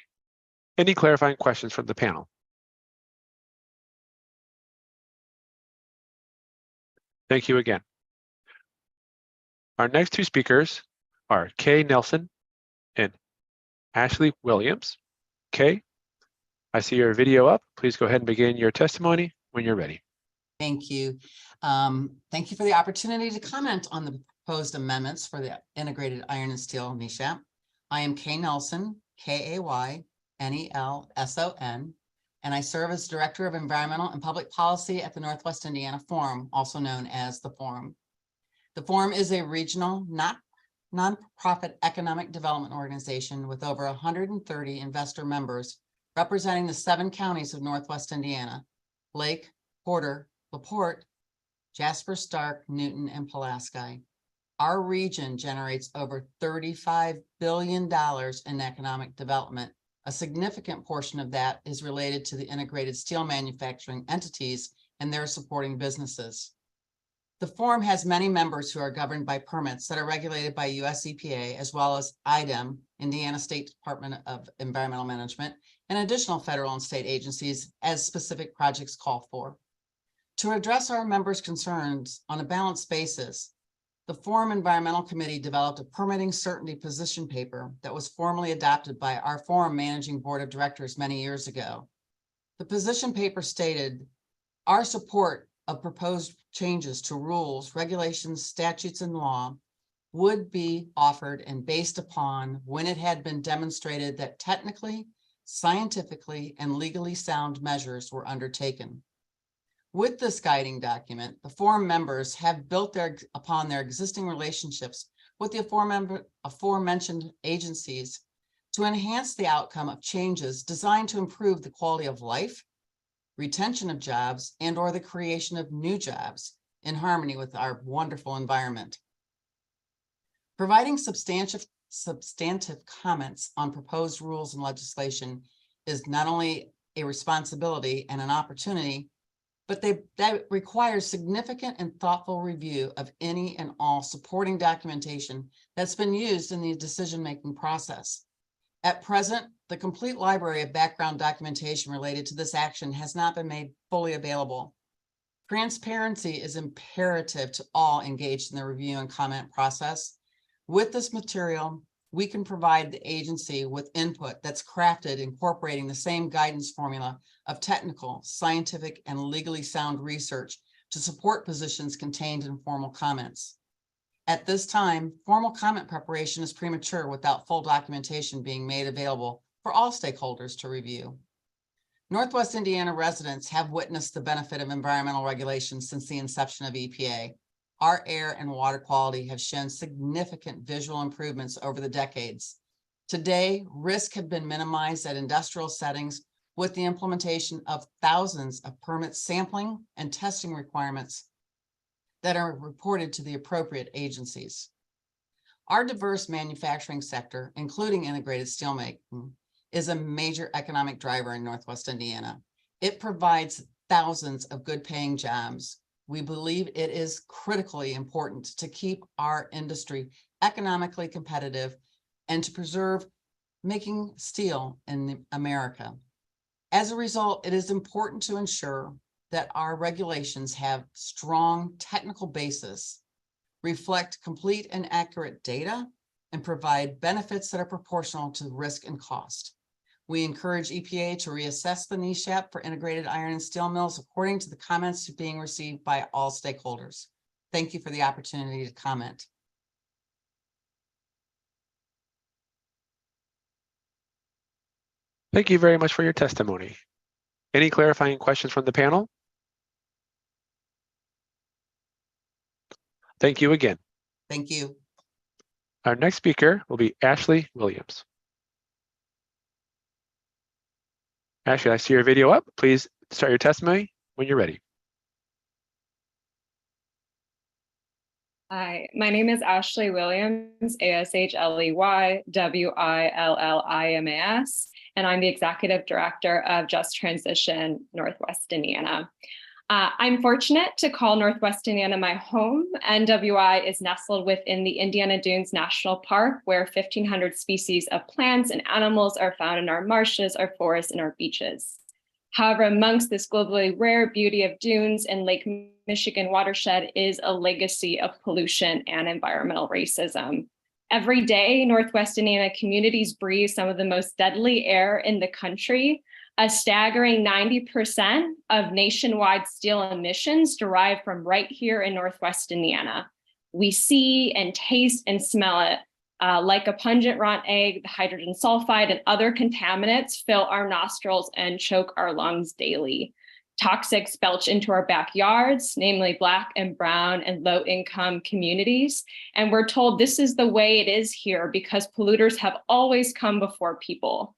Any clarifying questions from the panel? Thank you again. Our next two speakers are Kay Nelson and Ashley Williams. Kay, I see your video up. Please go ahead and begin your testimony when you're ready. Thank you. Thank you for the opportunity to comment on the proposed amendments for the integrated iron and steel NESHAP. I am Kay Nelson, K-A-Y-N-E-L-S-O-N, and I serve as Director of Environmental and Public Policy at the Northwest Indiana Forum, also known as the Forum. The Forum is a regional, nonprofit economic development organization with over 130 investor members representing the 7 counties of Northwest Indiana: Lake, Porter, LaPorte, Jasper, Stark, Newton, and Pulaski. Our region generates over $35 billion in economic development. A significant portion of that is related to the integrated steel manufacturing entities and their supporting businesses. The Forum has many members who are governed by permits that are regulated by US EPA, as well as IDEM, Indiana State Department of Environmental Management, and additional federal and state agencies as specific projects call for. To address our members' concerns on a balanced basis, the Forum Environmental Committee developed a permitting certainty position paper that was formally adopted by our Forum Managing Board of Directors many years ago. The position paper stated, our support of proposed changes to rules, regulations, statutes, and law would be offered and based upon when it had been demonstrated that technically, scientifically, and legally sound measures were undertaken. With this guiding document, the Forum members have built upon their existing relationships with the aforementioned agencies to enhance the outcome of changes designed to improve the quality of life, retention of jobs, and/or the creation of new jobs in harmony with our wonderful environment. Providing substantive comments on proposed rules and legislation is not only a responsibility and an opportunity, but that requires significant and thoughtful review of any and all supporting documentation that's been used in the decision-making process. At present, the complete library of background documentation related to this action has not been made fully available. Transparency is imperative to all engaged in the review and comment process. With this material, we can provide the agency with input that's crafted incorporating the same guidance formula of technical, scientific, and legally sound research to support positions contained in formal comments. At this time, formal comment preparation is premature without full documentation being made available for all stakeholders to review. Northwest Indiana residents have witnessed the benefit of environmental regulations since the inception of EPA. Our air and water quality have shown significant visual improvements over the decades. Today, risks have been minimized at industrial settings with the implementation of thousands of permit sampling and testing requirements that are reported to the appropriate agencies. Our diverse manufacturing sector, including integrated steelmaking, is a major economic driver in Northwest Indiana. It provides thousands of good-paying jobs. We believe it is critically important to keep our industry economically competitive and to preserve making steel in America. As a result, it is important to ensure that our regulations have strong technical basis, reflect complete and accurate data, and provide benefits that are proportional to risk and cost. We encourage EPA to reassess the NESHAP for integrated iron and steel mills according to the comments being received by all stakeholders. Thank you for the opportunity to comment. Thank you very much for your testimony. Any clarifying questions from the panel? Thank you again. Thank you. Our next speaker will be Ashley Williams. Ashley, I see your video up. Please start your testimony when you're ready. Hi, my name is Ashley Williams, ASHLEY WILLIMAS, and I'm the Executive Director of Just Transition Northwest Indiana. I'm fortunate to call Northwest Indiana my home. NWI is nestled within the Indiana Dunes National Park, where 1,500 species of plants and animals are found in our marshes, our forests, and our beaches. However, amongst this globally rare beauty of dunes and Lake Michigan watershed is a legacy of pollution and environmental racism. Every day, Northwest Indiana communities breathe some of the most deadly air in the country. A staggering 90% of nationwide steel emissions derive from right here in Northwest Indiana. We see and taste and smell it. Like a pungent raw egg, the hydrogen sulfide and other contaminants fill our nostrils and choke our lungs daily. Toxics belch into our backyards, namely Black and brown and low-income communities. And we're told this is the way it is here because polluters have always come before people.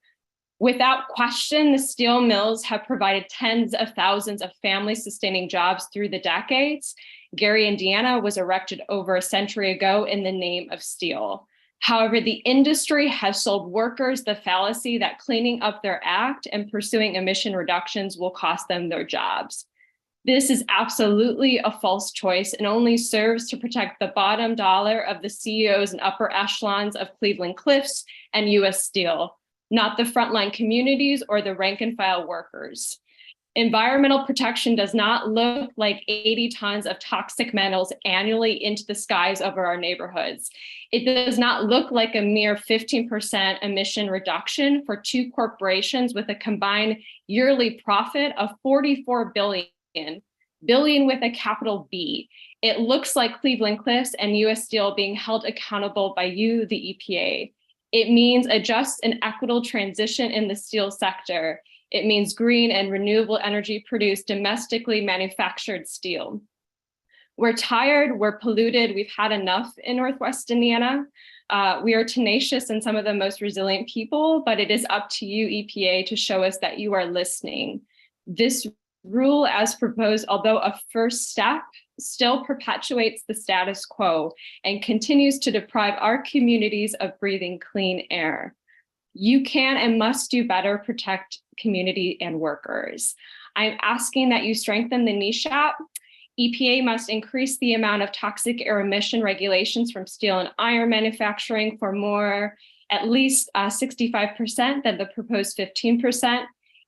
Without question, the steel mills have provided tens of thousands of family-sustaining jobs through the decades. Gary, Indiana was erected over a century ago in the name of steel. However, the industry has sold workers the fallacy that cleaning up their act and pursuing emission reductions will cost them their jobs. This is absolutely a false choice and only serves to protect the bottom dollar of the CEOs and upper echelons of Cleveland Cliffs and US Steel, not the frontline communities or the rank and file workers. Environmental protection does not look like 80 tons of toxic metals annually into the skies over our neighborhoods. It does not look like a mere 15% emission reduction for two corporations with a combined yearly profit of $44 billion with a capital B. It looks like Cleveland Cliffs and US Steel being held accountable by you, the EPA. It means a just and equitable transition in the steel sector. It means green and renewable energy produced domestically manufactured steel. We're tired, we're polluted, we've had enough in Northwest Indiana. We are tenacious and some of the most resilient people, but it is up to you, EPA, to show us that you are listening. This rule as proposed, although a first step, still perpetuates the status quo and continues to deprive our communities of breathing clean air. You can and must do better, protect community and workers. I'm asking that you strengthen the NESHAP. EPA must increase the amount of toxic air emission regulations from steel and iron manufacturing for more, at least 65% than the proposed 15%.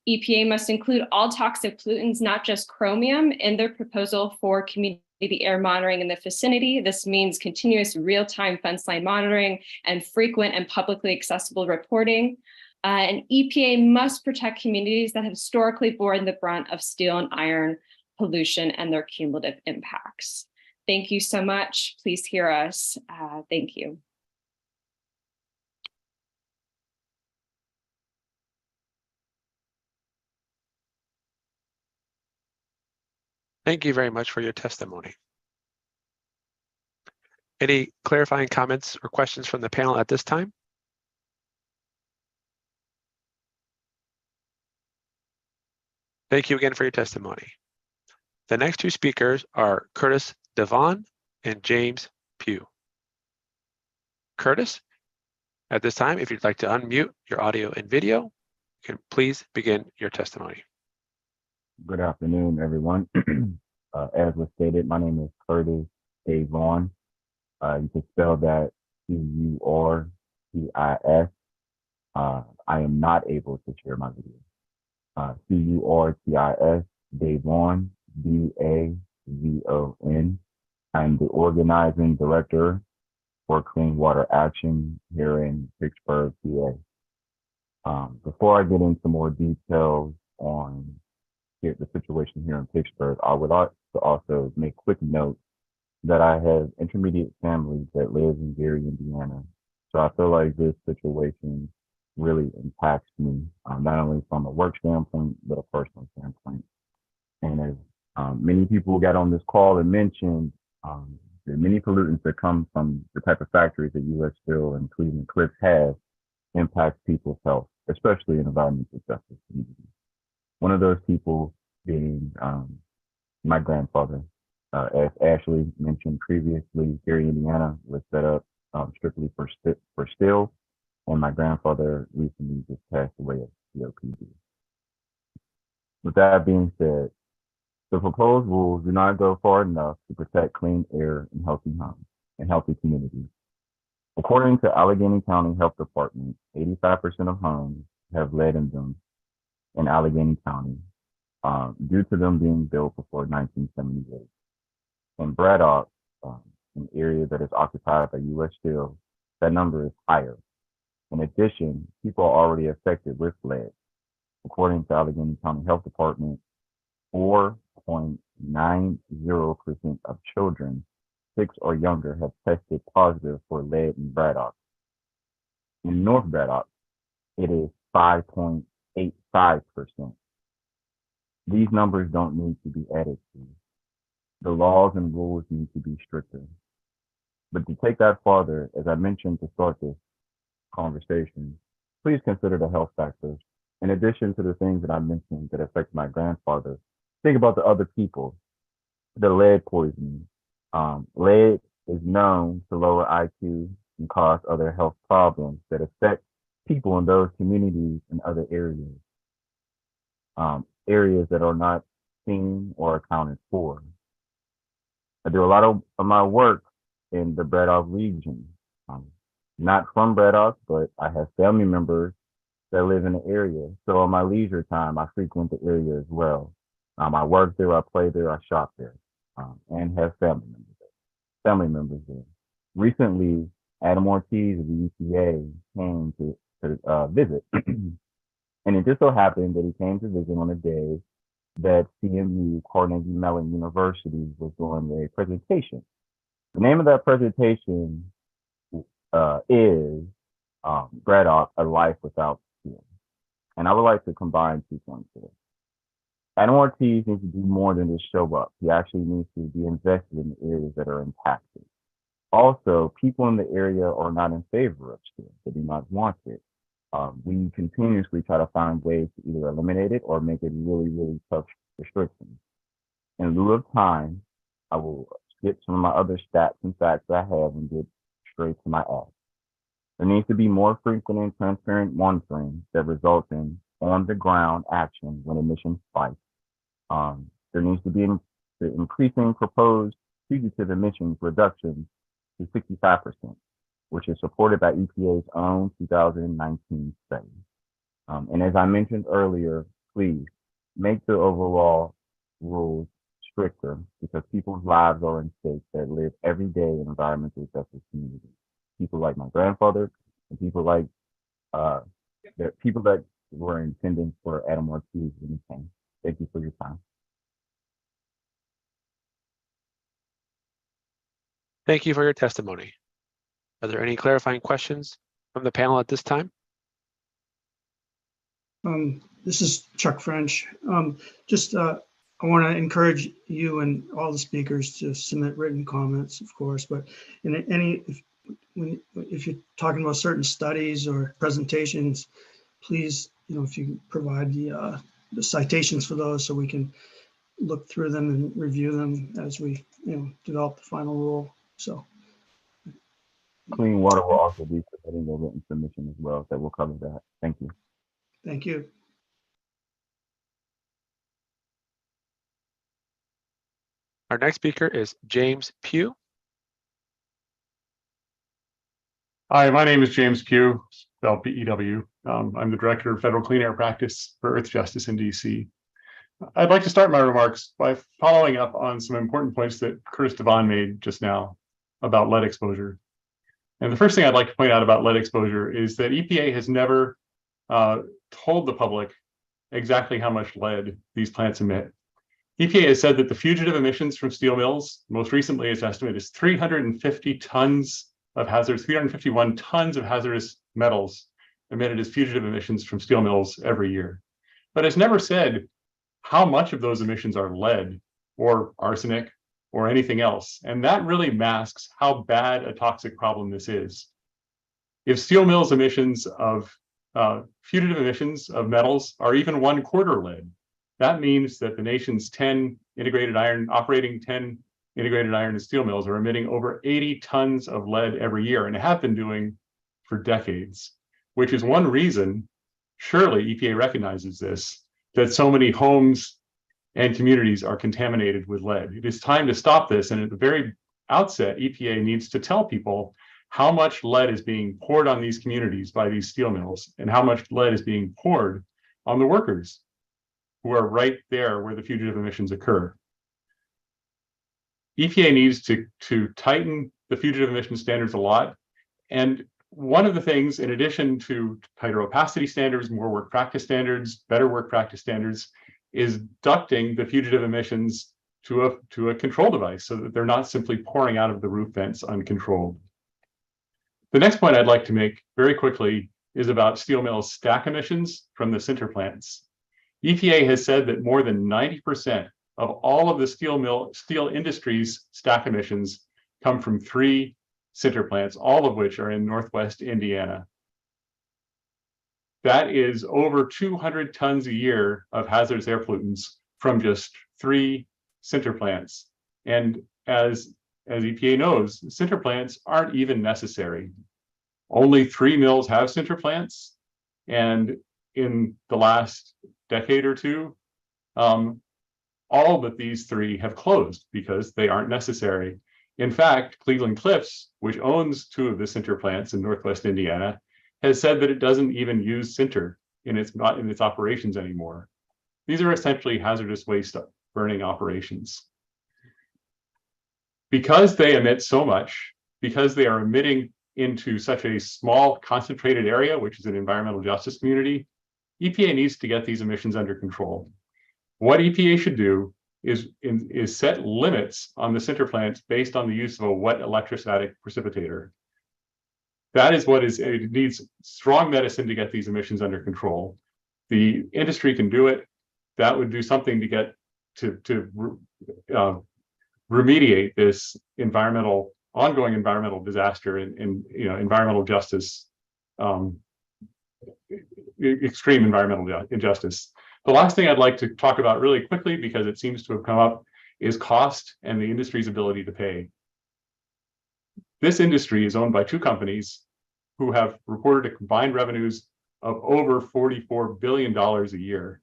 EPA must include all toxic pollutants, not just chromium, in their proposal for community air monitoring in the vicinity. This means continuous real-time fence line monitoring and frequent and publicly accessible reporting. And EPA must protect communities that have historically borne the brunt of steel and iron pollution and their cumulative impacts. Thank you so much. Please hear us. Thank you. Thank you very much for your testimony. Any clarifying comments or questions from the panel at this time? Thank you again for your testimony. The next two speakers are Curtis Devon and James Pugh. Curtis, at this time, if you'd like to unmute your audio and video, you can please begin your testimony. Good afternoon, everyone. As was stated, my name is Curtis Devon. You can spell that C-U-R-T-I-S. I am not able to share my video. C-U-R-T-I-S, Devon, DAVON. I'm the organizing director for Clean Water Action here in Pittsburgh, PA. Before I get into more details on the situation here in Pittsburgh, I would like to also make quick note that I have intermediate family that lives in Gary, Indiana. So I feel like this situation really impacts me, not only from a work standpoint, but a personal standpoint. And as many people got on this call and mentioned, the many pollutants that come from the type of factories that U.S. Steel and Cleveland Cliffs have impacts people's health, especially in environmental justice communities. One of those people being my grandfather. As Ashley mentioned previously, Gary, Indiana was set up strictly for steel, and my grandfather recently just passed away of COPD. With that being said, the proposed rules do not go far enough to protect clean air and healthy homes and healthy communities. According to Allegheny County Health Department, 85% of homes have lead in them in Allegheny County due to them being built before 1978. In Braddock, an area that is occupied by U.S. Steel, that number is higher. In addition, people are already affected with lead. According to Allegheny County Health Department, 4.90% of children 6 or younger have tested positive for lead in Braddock. In North Braddock, it is 5.85%. These numbers don't need to be added to. The laws and rules need to be stricter. But to take that farther, as I mentioned to start this conversation, please consider the health factors. In addition to the things that I mentioned that affect my grandfather, think about the other people, the lead poisoning. Lead is known to lower IQ and cause other health problems that affect people in those communities and other areas, areas that are not seen or accounted for. I do a lot of my work in the Braddock region, not from Braddock, but I have family members that live in the area. So on my leisure time, I frequent the area as well. I work there, I play there, I shop there, and have family members there. Recently, Adam Ortiz of the EPA came to visit, and it just so happened that he came to visit on a day that CMU, Carnegie Mellon University, was doing a presentation. The name of that presentation is Braddock, A Life Without Steel. And I would like to combine 2 points here. Adam Ortiz needs to do more than just show up. He actually needs to be invested in the areas that are impacted. Also, people in the area are not in favor of steel. They do not want it. We continuously try to find ways to either eliminate it or make it really, really tough restrictions. In lieu of time, I will skip some of my other stats and facts I have and get straight to my ask. There needs to be more frequent and transparent monitoring that results in on-the-ground action when emissions spike. There needs to be increasing proposed fugitive emissions reductions to 65%, which is supported by EPA's own 2019 study. And as I mentioned earlier, please make the overall rules stricter because people's lives are in stake that live every day in environmental justice communities. People like my grandfather and people like people that were in attendance for Adam Ortiz when he came. Thank you for your time. Thank you for your testimony. Are there any clarifying questions from the panel at this time? This is Chuck French. I want to encourage you and all the speakers to submit written comments, of course, but if you're talking about certain studies or presentations, please, if you provide the citations for those so we can look through them and review them as we develop the final rule. So Clean Water will also be submitting a written submission as well that will cover that. Thank you. Thank you. Our next speaker is James Pugh. Hi, my name is James Pugh, spelled P-E-W. I'm the Director of Federal Clean Air Practice for Earth Justice in DC. I'd like to start my remarks by following up on some important points that Curtis Devon made just now about lead exposure. And the first thing I'd like to point out about lead exposure is that EPA has never told the public exactly how much lead these plants emit. EPA has said that the fugitive emissions from steel mills, most recently its estimate is 351 tons of hazardous metals emitted as fugitive emissions from steel mills every year. But it's never said how much of those emissions are lead or arsenic or anything else. And that really masks how bad a toxic problem this is. If steel mills emissions of fugitive emissions of metals are even 1/4 lead, that means that the nation's 10 integrated iron and steel mills are emitting over 80 tons of lead every year and have been doing for decades, which is one reason, surely EPA recognizes this, that so many homes and communities are contaminated with lead. It is time to stop this. And at the very outset, EPA needs to tell people how much lead is being poured on these communities by these steel mills and how much lead is being poured on the workers who are right there where the fugitive emissions occur. EPA needs to tighten the fugitive emission standards a lot. And one of the things, in addition to tighter opacity standards, more work practice standards, better work practice standards, is ducting the fugitive emissions to a control device so that they're not simply pouring out of the roof vents uncontrolled. The next point I'd like to make very quickly is about steel mills' stack emissions from the sinter plants. EPA has said that more than 90% of all of the steel industry's stack emissions come from 3 sinter plants, all of which are in Northwest Indiana. That is over 200 tons a year of hazardous air pollutants from just 3 sinter plants. And as EPA knows, sinter plants aren't even necessary. Only 3 mills have sinter plants. And in the last decade or two, all but these 3 have closed because they aren't necessary. In fact, Cleveland Cliffs, which owns 2 of the sinter plants in Northwest Indiana, has said that it doesn't even use sinter in its operations anymore. These are essentially hazardous waste burning operations. Because they emit so much, because they are emitting into such a small concentrated area, which is an environmental justice community, EPA needs to get these emissions under control. What EPA should do is set limits on the sinter plants based on the use of a wet electrostatic precipitator. That is what it needs strong medicine to get these emissions under control. The industry can do it. That would do something to get to remediate this ongoing environmental disaster and environmental justice, extreme environmental injustice. The last thing I'd like to talk about really quickly, because it seems to have come up, is cost and the industry's ability to pay. This industry is owned by 2 companies who have reported a combined revenues of over $44 billion a year.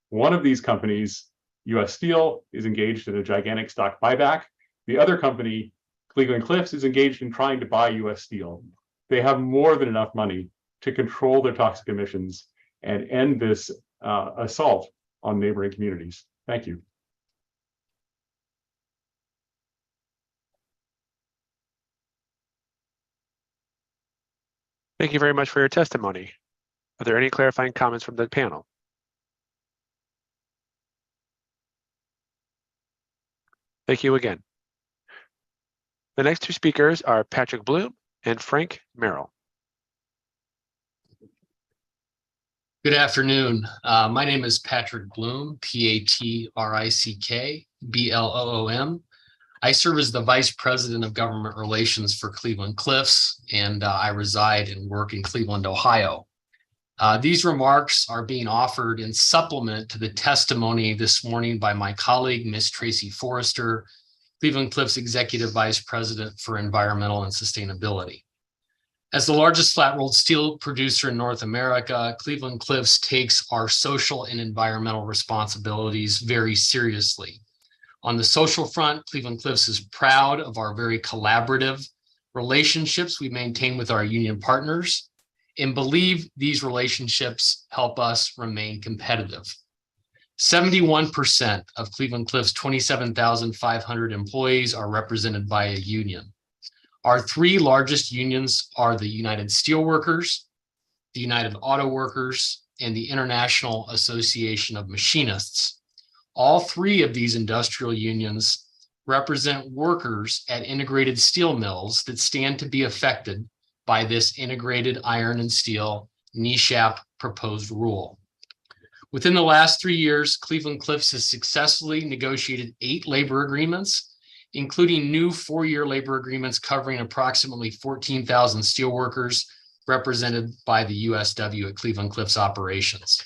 One of these companies, US Steel, is engaged in a gigantic stock buyback. The other company, Cleveland Cliffs, is engaged in trying to buy US Steel. They have more than enough money to control their toxic emissions and end this assault on neighboring communities. Thank you. Thank you very much for your testimony. Are there any clarifying comments from the panel? Thank you again. The next 2 speakers are Patrick Bloom and Frank Merrill. Good afternoon. My name is Patrick Bloom, Patrick Bloom. I serve as the Vice President of Government Relations for Cleveland Cliffs, and I reside and work in Cleveland, Ohio. These remarks are being offered in supplement to the testimony this morning by my colleague, Ms. Tracy Forrester, Cleveland Cliffs Executive Vice President for Environmental and Sustainability. As the largest flat-rolled steel producer in North America, Cleveland Cliffs takes our social and environmental responsibilities very seriously. On the social front, Cleveland Cliffs is proud of our very collaborative relationships we maintain with our union partners and believe these relationships help us remain competitive. 71% of Cleveland Cliffs' 27,500 employees are represented by a union. Our three largest unions are the United Steelworkers, the United Auto Workers, and the International Association of Machinists. All three of these industrial unions represent workers at integrated steel mills that stand to be affected by this integrated iron and steel NESHAP proposed rule. Within the last 3 years, Cleveland Cliffs has successfully negotiated 8 labor agreements, including new 4-year labor agreements covering approximately 14,000 steelworkers represented by the USW at Cleveland Cliffs operations.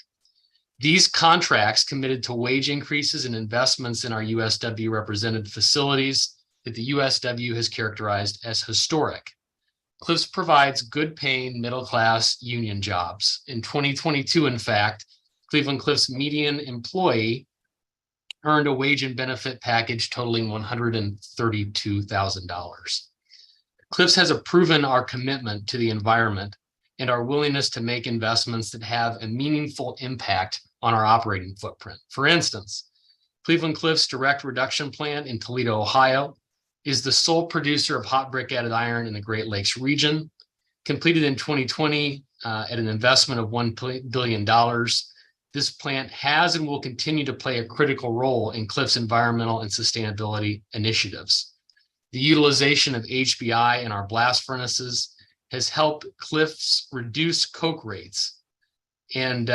These contracts committed to wage increases and investments in our USW represented facilities that the USW has characterized as historic. Cliffs provides good paying middle-class union jobs. In 2022, in fact, Cleveland Cliffs median employee earned a wage and benefit package totaling $132,000. Cliffs has proven our commitment to the environment and our willingness to make investments that have a meaningful impact on our operating footprint. For instance, Cleveland Cliffs Direct Reduction Plant in Toledo, Ohio, is the sole producer of hot brick added iron in the Great Lakes region. Completed in 2020 at an investment of $1 billion, this plant has and will continue to play a critical role in Cliffs' environmental and sustainability initiatives. The utilization of HBI in our blast furnaces has helped Cliffs reduce coke rates, and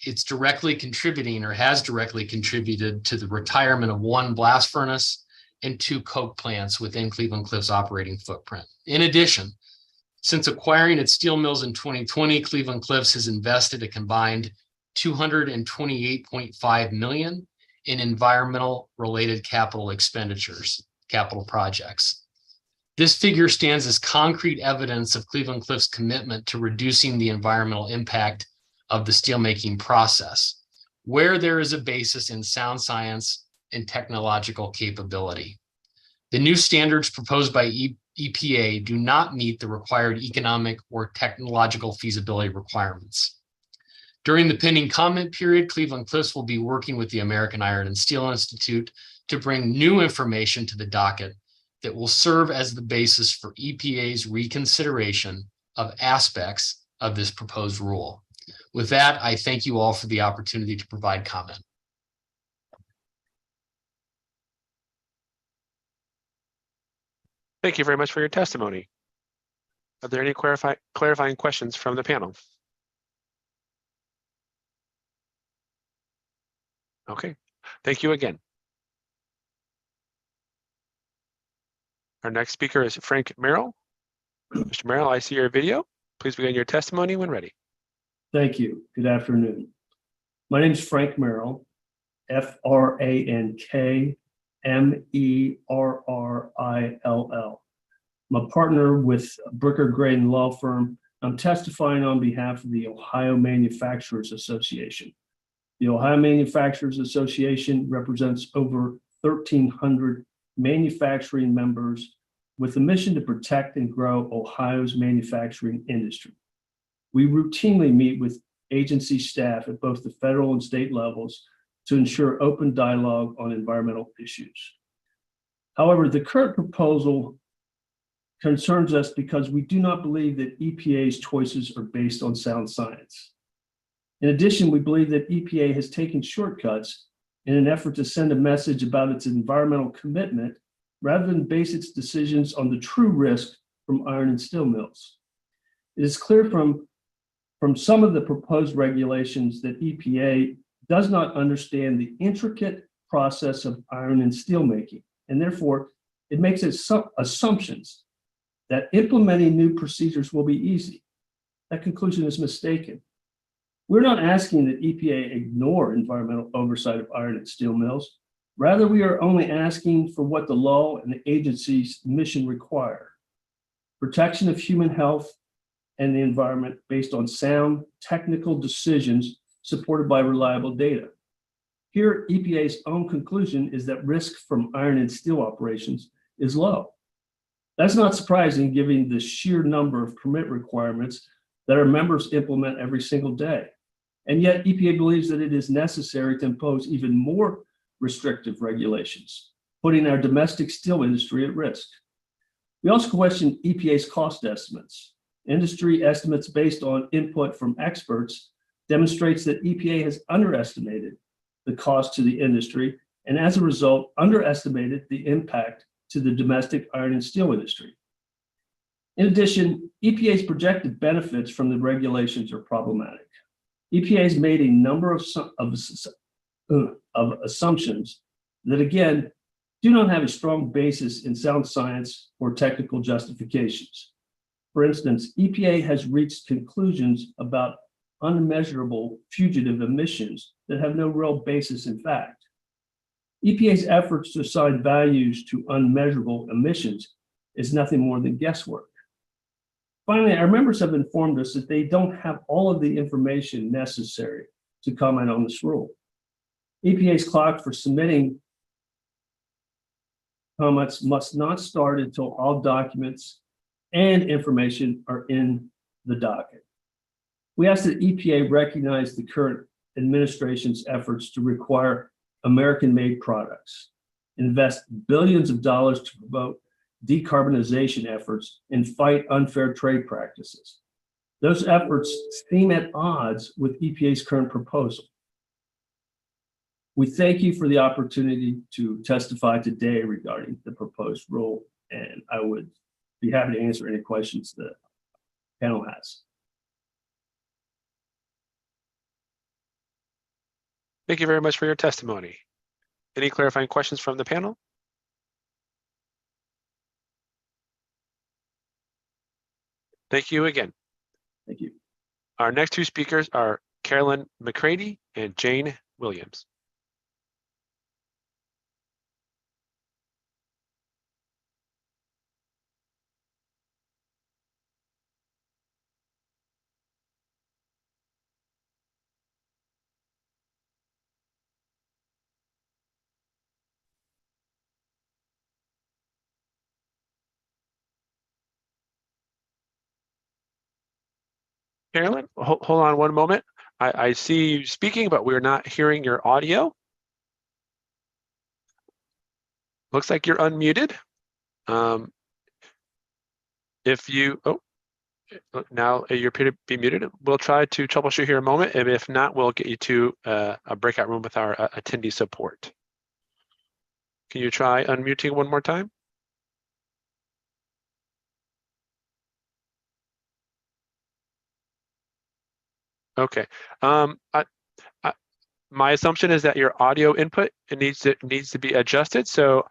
it's directly contributing or has directly contributed to the retirement of 1 blast furnace and 2 coke plants within Cleveland Cliffs' operating footprint. In addition, since acquiring its steel mills in 2020, Cleveland Cliffs has invested a combined $228.5 million in environmental related capital expenditures, capital projects. This figure stands as concrete evidence of Cleveland Cliffs' commitment to reducing the environmental impact of the steelmaking process, where there is a basis in sound science and technological capability. The new standards proposed by EPA do not meet the required economic or technological feasibility requirements. During the pending comment period, Cleveland Cliffs will be working with the American Iron and Steel Institute to bring new information to the docket that will serve as the basis for EPA's reconsideration of aspects of this proposed rule. With that, I thank you all for the opportunity to provide comment. Thank you very much for your testimony. Are there any clarifying questions from the panel? Okay, thank you again. Our next speaker is Frank Merrill. Mr. Merrill, I see your video. Please begin your testimony when ready. Thank you. Good afternoon. My name is Frank Merrill, F-R-A-N-K-M-E-R-R-I-L-L. I'm a partner with Bricker Graydon Law Firm. I'm testifying on behalf of the Ohio Manufacturers Association. The Ohio Manufacturers Association represents over 1,300 manufacturing members with a mission to protect and grow Ohio's manufacturing industry. We routinely meet with agency staff at both the federal and state levels to ensure open dialogue on environmental issues. However, the current proposal concerns us because we do not believe that EPA's choices are based on sound science. In addition, we believe that EPA has taken shortcuts in an effort to send a message about its environmental commitment rather than base its decisions on the true risk from iron and steel mills. It is clear from some of the proposed regulations that EPA does not understand the intricate process of iron and steel making, and therefore it makes assumptions that implementing new procedures will be easy. That conclusion is mistaken. We're not asking that EPA ignore environmental oversight of iron and steel mills. Rather, we are only asking for what the law and the agency's mission require: protection of human health and the environment based on sound technical decisions supported by reliable data. Here, EPA's own conclusion is that risk from iron and steel operations is low. That's not surprising given the sheer number of permit requirements that our members implement every single day. And yet EPA believes that it is necessary to impose even more restrictive regulations, putting our domestic steel industry at risk. We also question EPA's cost estimates. Industry estimates based on input from experts demonstrates that EPA has underestimated the cost to the industry and as a result, underestimated the impact to the domestic iron and steel industry. In addition, EPA's projected benefits from the regulations are problematic. EPA has made a number of assumptions that, again, do not have a strong basis in sound science or technical justifications. For instance, EPA has reached conclusions about unmeasurable fugitive emissions that have no real basis in fact. EPA's efforts to assign values to unmeasurable emissions is nothing more than guesswork. Finally, our members have informed us that they don't have all of the information necessary to comment on this rule. EPA's clock for submitting comments must not start until all documents and information are in the docket. We ask that EPA recognize the current administration's efforts to require American-made products, invest billions of dollars to promote decarbonization efforts, and fight unfair trade practices. Those efforts seem at odds with EPA's current proposal. We thank you for the opportunity to testify today regarding the proposed rule, and I would be happy to answer any questions the panel has. Thank you very much for your testimony. Any clarifying questions from the panel? Thank you again. Thank you. Our next two speakers are Carolyn McCready and Jane Williams. Carolyn, hold on one moment. I see you speaking, but we're not hearing your audio. Looks like you're unmuted. If you, now you appear to be muted. We'll try to troubleshoot here in a moment, and if not, we'll get you to a breakout room with our attendee support. Can you try unmuting one more time? Okay. My assumption is that your audio input needs to be adjusted. So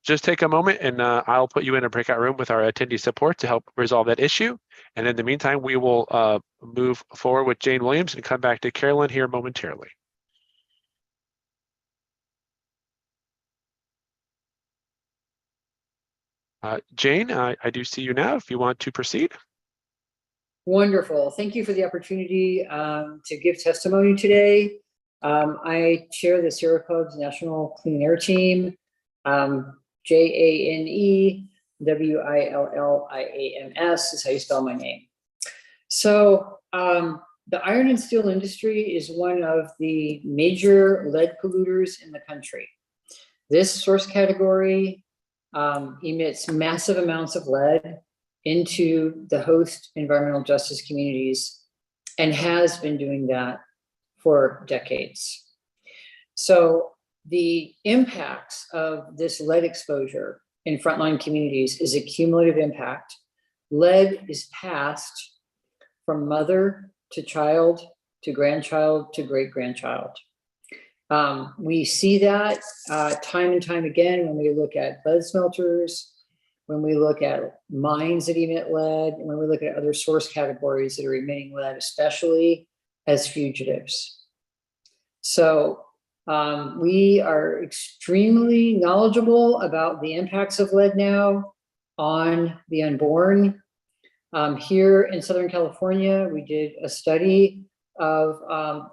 just take a moment, and I'll put you in a breakout room with our attendee support to help resolve that issue. And in the meantime, we will move forward with Jane Williams and come back to Carolyn here momentarily. Jane, I do see you now. If you want to proceed. Wonderful. Thank you for the opportunity to give testimony today. I chair the Sierra Club's National Clean Air Team, JANEWILLIAMS is how you spell my name. So the iron and steel industry is one of the major lead polluters in the country. This source category emits massive amounts of lead into the host environmental justice communities and has been doing that for decades. So the impacts of this lead exposure in frontline communities is a cumulative impact. Lead is passed from mother to child to grandchild to great-grandchild. We see that time and time again when we look at lead smelters, when we look at mines that emit lead, and when we look at other source categories that are emitting lead, especially as fugitives. So we are extremely knowledgeable about the impacts of lead now on the unborn. Here in Southern California, we did a study of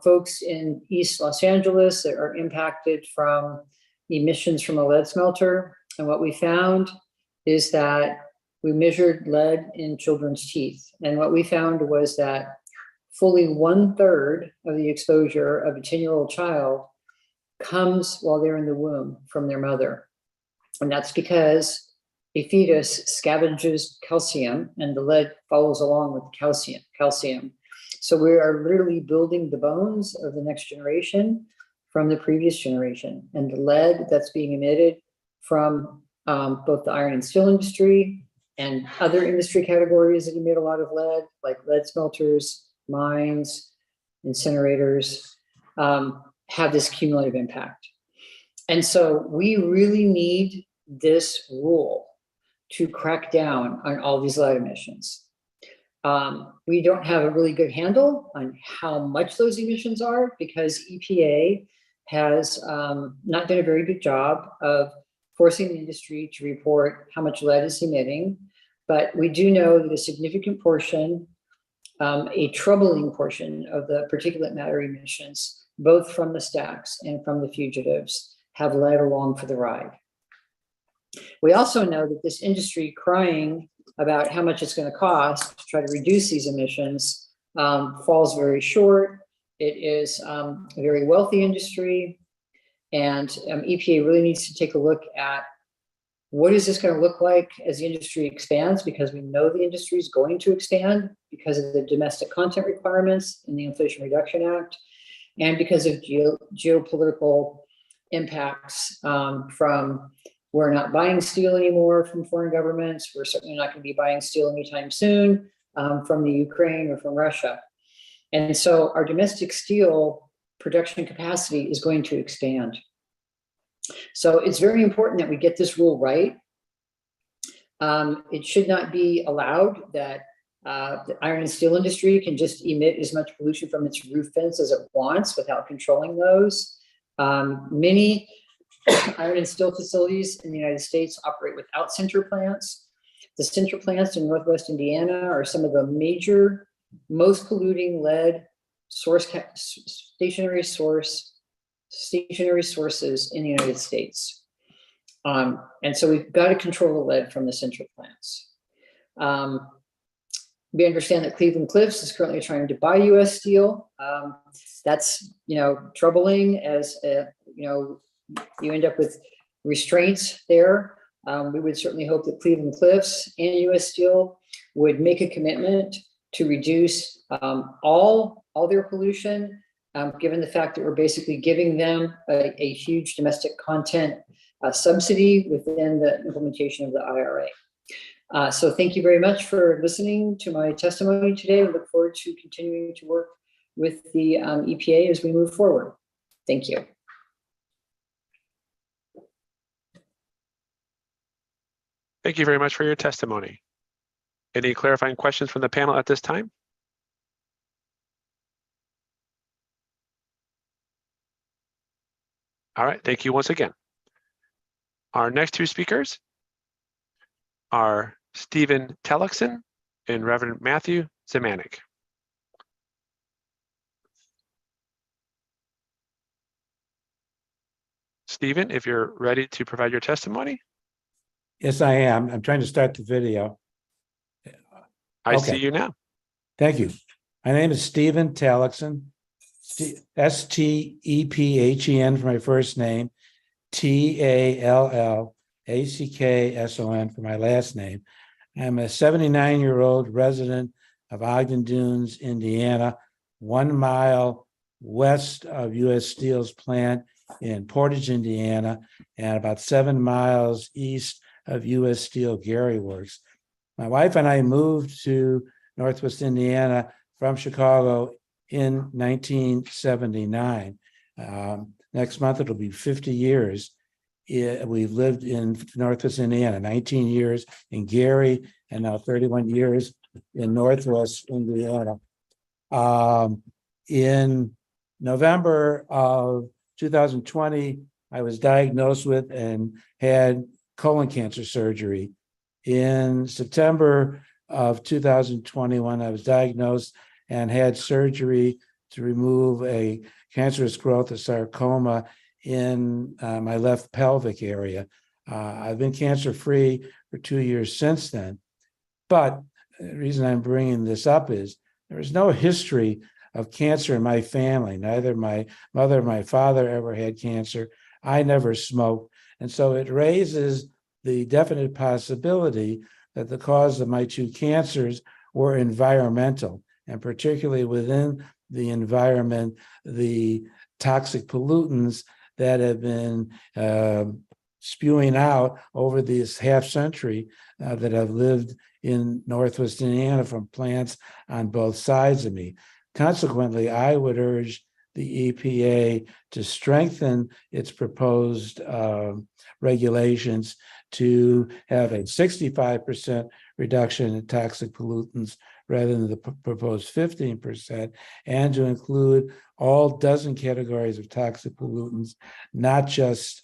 folks in East Los Angeles that are impacted from emissions from a lead smelter. And what we found is that we measured lead in children's teeth. And what we found was that fully 1/3 of the exposure of a 10-year-old child comes while they're in the womb from their mother. And that's because a fetus scavenges calcium and the lead follows along with calcium. So we are literally building the bones of the next generation from the previous generation. And the lead that's being emitted from both the iron and steel industry and other industry categories that emit a lot of lead, like lead smelters, mines, incinerators, have this cumulative impact. And so we really need this rule to crack down on all these lead emissions. We don't have a really good handle on how much those emissions are because EPA has not done a very good job of forcing the industry to report how much lead is emitting. But we do know that a significant portion, a troubling portion of the particulate matter emissions, both from the stacks and from the fugitives, have led along for the ride. We also know that this industry crying about how much it's going to cost to try to reduce these emissions falls very short. It is a very wealthy industry, and EPA really needs to take a look at what is this going to look like as the industry expands, because we know the industry is going to expand because of the domestic content requirements in the Inflation Reduction Act and because of geopolitical impacts from we're not buying steel anymore from foreign governments. We're certainly not going to be buying steel anytime soon from the Ukraine or from Russia. And so our domestic steel production capacity is going to expand. So it's very important that we get this rule right. It should not be allowed that the iron and steel industry can just emit as much pollution from its roof vents as it wants without controlling those. Many iron and steel facilities in the United States operate without sinter plants. The sinter plants in Northwest Indiana are some of the major, most polluting lead stationary sources in the United States. And so we've got to control the lead from the sinter plants. We understand that Cleveland Cliffs is currently trying to buy U.S. steel. That's troubling as you end up with restraints there. We would certainly hope that Cleveland Cliffs and U.S. Steel would make a commitment to reduce all their pollution, given the fact that we're basically giving them a huge domestic content subsidy within the implementation of the IRA. So thank you very much for listening to my testimony today. I look forward to continuing to work with the EPA as we move forward. Thank you. Thank you very much for your testimony. Any clarifying questions from the panel at this time? All right, thank you once again. Our next two speakers are Stephen Tellickson and Reverend Matthew Zemanek. Stephen, if you're ready to provide your testimony. Yes, I am. I'm trying to start the video. I see you now. Thank you. My name is Stephen Tellickson, S-T-E-P-H-E-N for my first name, T-A-L-L-A-C-K-S-O-N for my last name. I'm a 79-year-old resident of Ogden Dunes, Indiana, 1 mile west of U.S. Steel's plant in Portage, Indiana, and about 7 miles east of U.S. Steel Gary Works. My wife and I moved to Northwest Indiana from Chicago in 1979. Next month, it'll be 50 years. We've lived in Northwest Indiana, 19 years in Gary, and now 31 years in Northwest Indiana. In November of 2020, I was diagnosed with and had colon cancer surgery. In September of 2021, I was diagnosed and had surgery to remove a cancerous growth of sarcoma in my left pelvic area. I've been cancer-free for 2 years since then. But the reason I'm bringing this up is There is no history of cancer in my family. Neither my mother or my father ever had cancer. I never smoked. And so it raises the definite possibility that the cause of my two cancers were environmental, and particularly within the environment, the toxic pollutants that have been spewing out over this half century that I've lived in Northwest Indiana from plants on both sides of me. Consequently, I would urge the EPA to strengthen its proposed regulations to have a 65% reduction in toxic pollutants rather than the proposed 15%, and to include all dozen categories of toxic pollutants, not just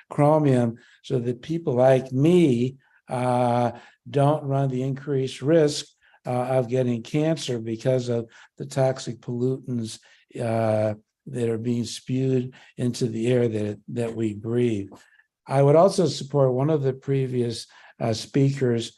chromium, so that people like me don't run the increased risk of getting cancer because of the toxic pollutants that are being spewed into the air that we breathe. I would also support one of the previous speakers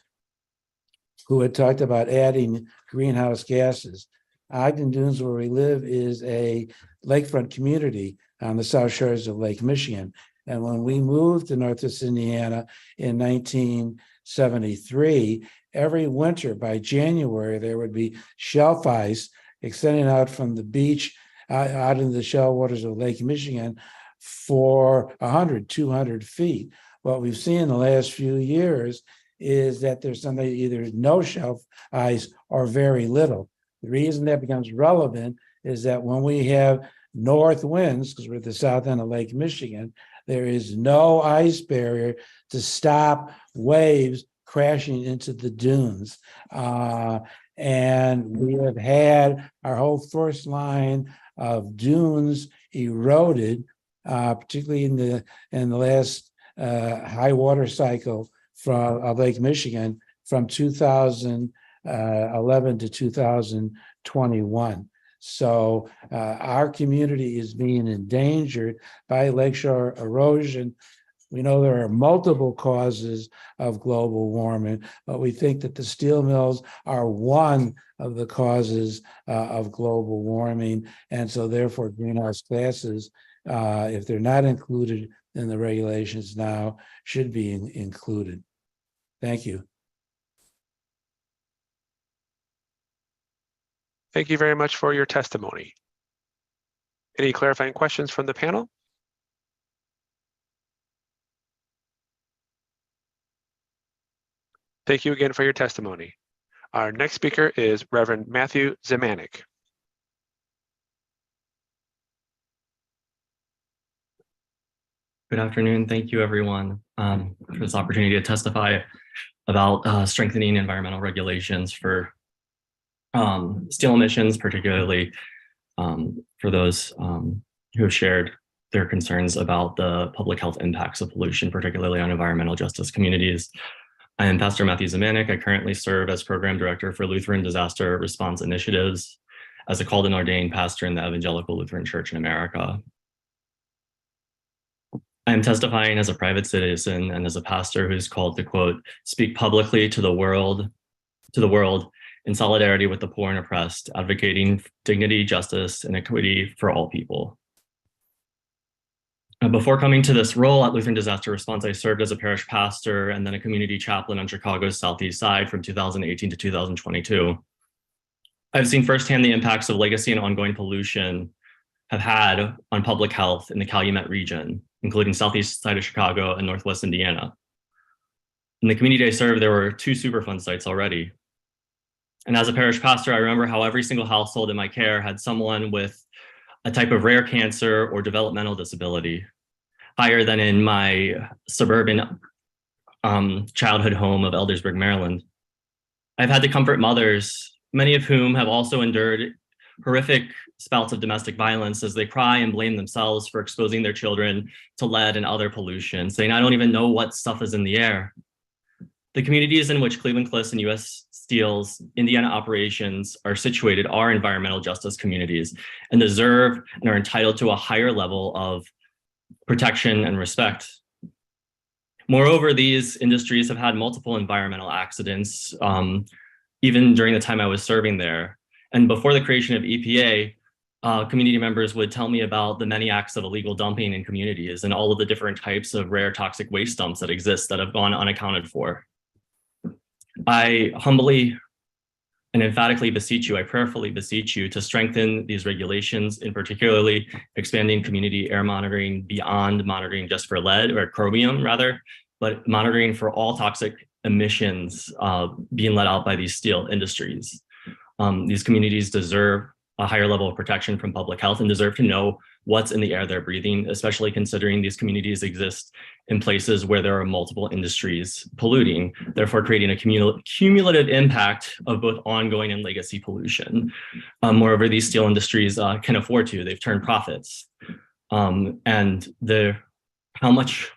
who had talked about adding greenhouse gases. Ogden Dunes, where we live, is a lakefront community on the south shores of Lake Michigan. And when we moved to Northwest Indiana in 1973, every winter by January, there would be shelf ice extending out from the beach out into the shallow waters of Lake Michigan for 100, 200 feet. What we've seen in the last few years is that there's something, either no shelf ice or very little. The reason that becomes relevant is that when we have north winds, because we're at the south end of Lake Michigan, there is no ice barrier to stop waves crashing into the dunes. And we have had our whole first line of dunes eroded, particularly in the last high water cycle from Lake Michigan from 2011 to 2021. So our community is being endangered by lakeshore erosion. We know there are multiple causes of global warming, but we think that the steel mills are one of the causes of global warming. And so therefore greenhouse gases, if they're not included in the regulations now, should be included. Thank you. Thank you very much for your testimony. Any clarifying questions from the panel? Thank you again for your testimony. Our next speaker is Reverend Matthew Zemanek. Good afternoon. Thank you, everyone, for this opportunity to testify about strengthening environmental regulations for steel emissions, particularly for those who have shared their concerns about the public health impacts of pollution, particularly on environmental justice communities. I am Pastor Matthew Zemanek. I currently serve as Program Director for Lutheran Disaster Response Initiatives as a called and ordained pastor in the Evangelical Lutheran Church in America. I am testifying as a private citizen and as a pastor who's called to, quote, speak publicly to the world in solidarity with the poor and oppressed, advocating dignity, justice, and equity for all people. Before coming to this role at Lutheran Disaster Response, I served as a parish pastor and then a community chaplain on Chicago's Southeast Side from 2018 to 2022. I've seen firsthand the impacts of legacy and ongoing pollution have had on public health in the Calumet region, including Southeast side of Chicago and Northwest Indiana. In the community I served, there were 2 Superfund sites already. And as a parish pastor, I remember how every single household in my care had someone with a type of rare cancer or developmental disability, higher than in my suburban childhood home of Eldersburg, Maryland. I've had to comfort mothers, many of whom have also endured horrific spouts of domestic violence as they cry and blame themselves for exposing their children to lead and other pollution, saying, I don't even know what stuff is in the air. The communities in which Cleveland Cliffs and U.S. Steel's Indiana operations are situated are environmental justice communities and deserve and are entitled to a higher level of protection and respect. Moreover, these industries have had multiple environmental accidents, even during the time I was serving there. And before the creation of EPA, community members would tell me about the many acts of illegal dumping in communities and all of the different types of rare toxic waste dumps that exist that have gone unaccounted for. I humbly and emphatically beseech you, I prayerfully beseech you to strengthen these regulations, in particularly expanding community air monitoring beyond monitoring just for lead or chromium rather, but monitoring for all toxic emissions being let out by these steel industries. These communities deserve a higher level of protection from public health and deserve to know what's in the air they're breathing, especially considering these communities exist in places where there are multiple industries polluting, therefore creating a cumulative impact of both ongoing and legacy pollution. Moreover, these steel industries can afford to, they've turned profits. And how much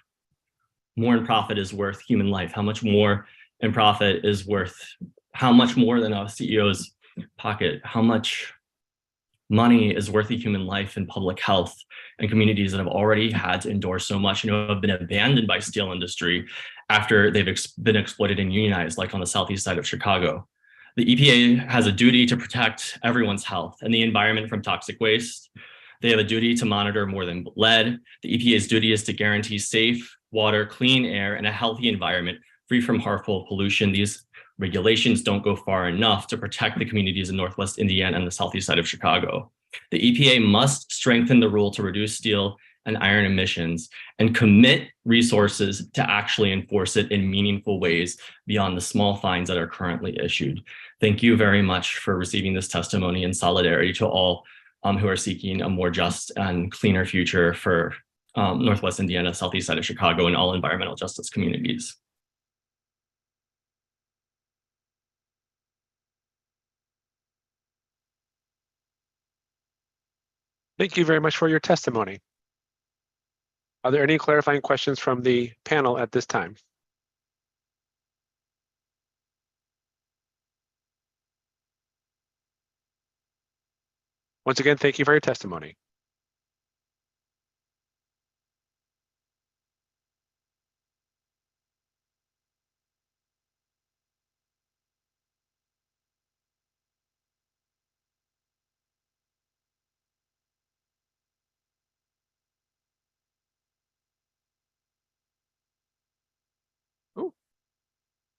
more in profit is worth human life? How much more in profit is worth, how much more than a CEO's pocket? How much money is worth a human life in public health and communities that have already had to endure so much and have been abandoned by steel industry after they've been exploited and unionized, like on the southeast side of Chicago. The EPA has a duty to protect everyone's health and the environment from toxic waste. They have a duty to monitor more than lead. The EPA's duty is to guarantee safe water, clean air, and a healthy environment free from harmful pollution. These regulations don't go far enough to protect the communities in Northwest Indiana and the southeast side of Chicago. The EPA must strengthen the rule to reduce steel and iron emissions and commit resources to actually enforce it in meaningful ways beyond the small fines that are currently issued. Thank you very much for receiving this testimony in solidarity to all who are seeking a more just and cleaner future for Northwest Indiana, southeast side of Chicago, and all environmental justice communities. Thank you very much for your testimony. Are there any clarifying questions from the panel at this time? Once again, thank you for your testimony.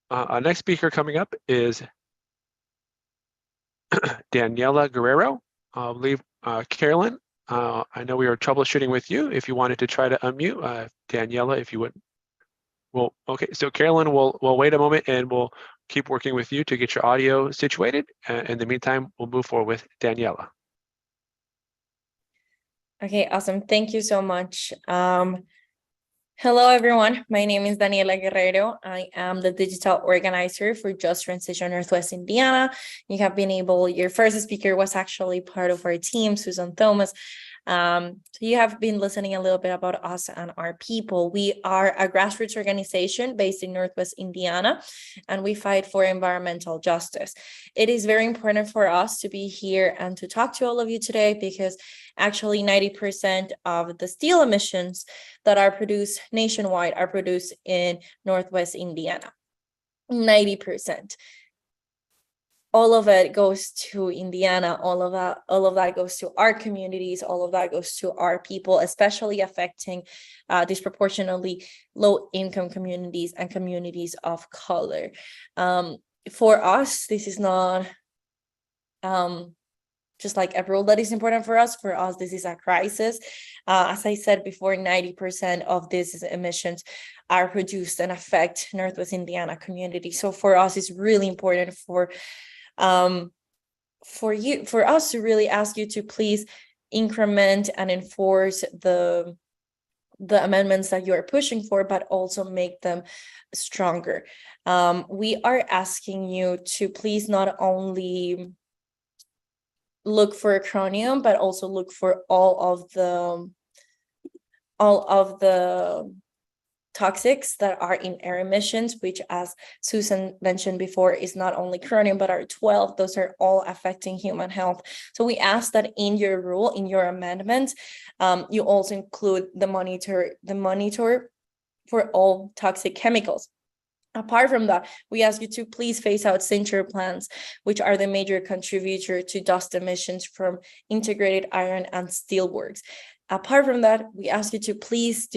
Our next speaker coming up is Daniela Guerrero. I believe Carolyn, I know we were troubleshooting with you. If you wanted to try to unmute, Daniela, if you would. Well, okay, so Carolyn, we'll wait a moment and we'll keep working with you to get your audio situated. In the meantime, we'll move forward with Daniela. Okay, awesome. Thank you so much. Hello, everyone. My name is Daniela Guerrero. I am the digital organizer for Just Transition Northwest Indiana. You have been able, your first speaker was actually part of our team, Susan Thomas. So you have been listening a little bit about us and our people. We are a grassroots organization based in Northwest Indiana, and we fight for environmental justice. It is very important for us to be here and to talk to all of you today because actually 90% of the steel emissions that are produced nationwide are produced in Northwest Indiana. 90%. All of it goes to Indiana, all of that goes to our communities, all of that goes to our people, especially affecting disproportionately low-income communities and communities of color. For us, this is not just like a rule that is important for us. For us, this is a crisis. As I said before, 90% of these emissions are produced and affect Northwest Indiana community. So for us, it's really important for us to really ask you to please increment and enforce the amendments that you are pushing for, but also make them stronger. We are asking you to please not only look for chromium, but also look for all of the toxics that are in air emissions, which, as Susan mentioned before, is not only chromium, but are 12. Those are all affecting human health. So we ask that in your rule, in your amendment, you also include the monitor for all toxic chemicals. Apart from that, we ask you to please phase out sinter plants, which are the major contributor to dust emissions from integrated iron and steel works. Apart from that, we ask you to please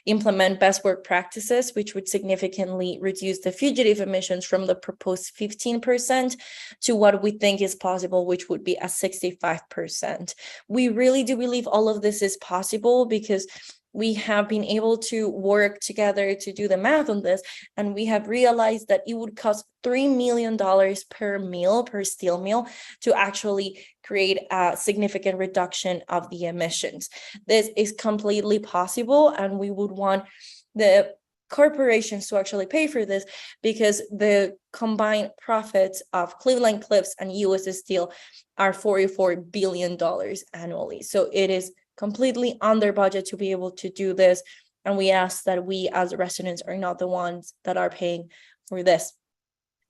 implement best work practices, which would significantly reduce the fugitive emissions from the proposed 15% to what we think is possible, which would be a 65%. We really do believe all of this is possible because we have been able to work together to do the math on this, and we have realized that it would cost $3 million per steel mill to actually create a significant reduction of the emissions. This is completely possible, and we would want the corporations to actually pay for this because the combined profits of Cleveland-Cliffs and US Steel are $44 billion annually. So it is completely under budget to be able to do this. And we ask that we as residents are not the ones that are paying for this.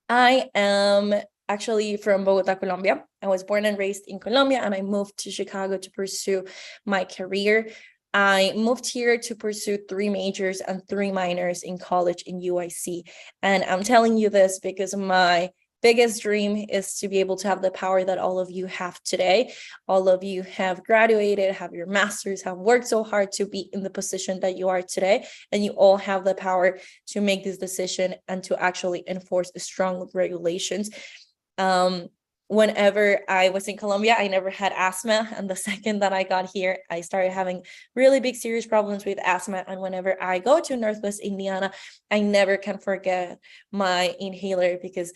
I am actually from Bogota, Colombia. I was born and raised in Colombia, and I moved to Chicago to pursue my career. I moved here to pursue 3 majors and 3 minors in college in UIC. And I'm telling you this because my biggest dream is to be able to have the power that all of you have today. All of you have graduated, have your masters, have worked so hard to be in the position that you are today, and you all have the power to make this decision and to actually enforce strong regulations. Whenever I was in Colombia, I never had asthma, and the second that I got here, I started having really big serious problems with asthma. And whenever I go to Northwest Indiana, I never can forget my inhaler because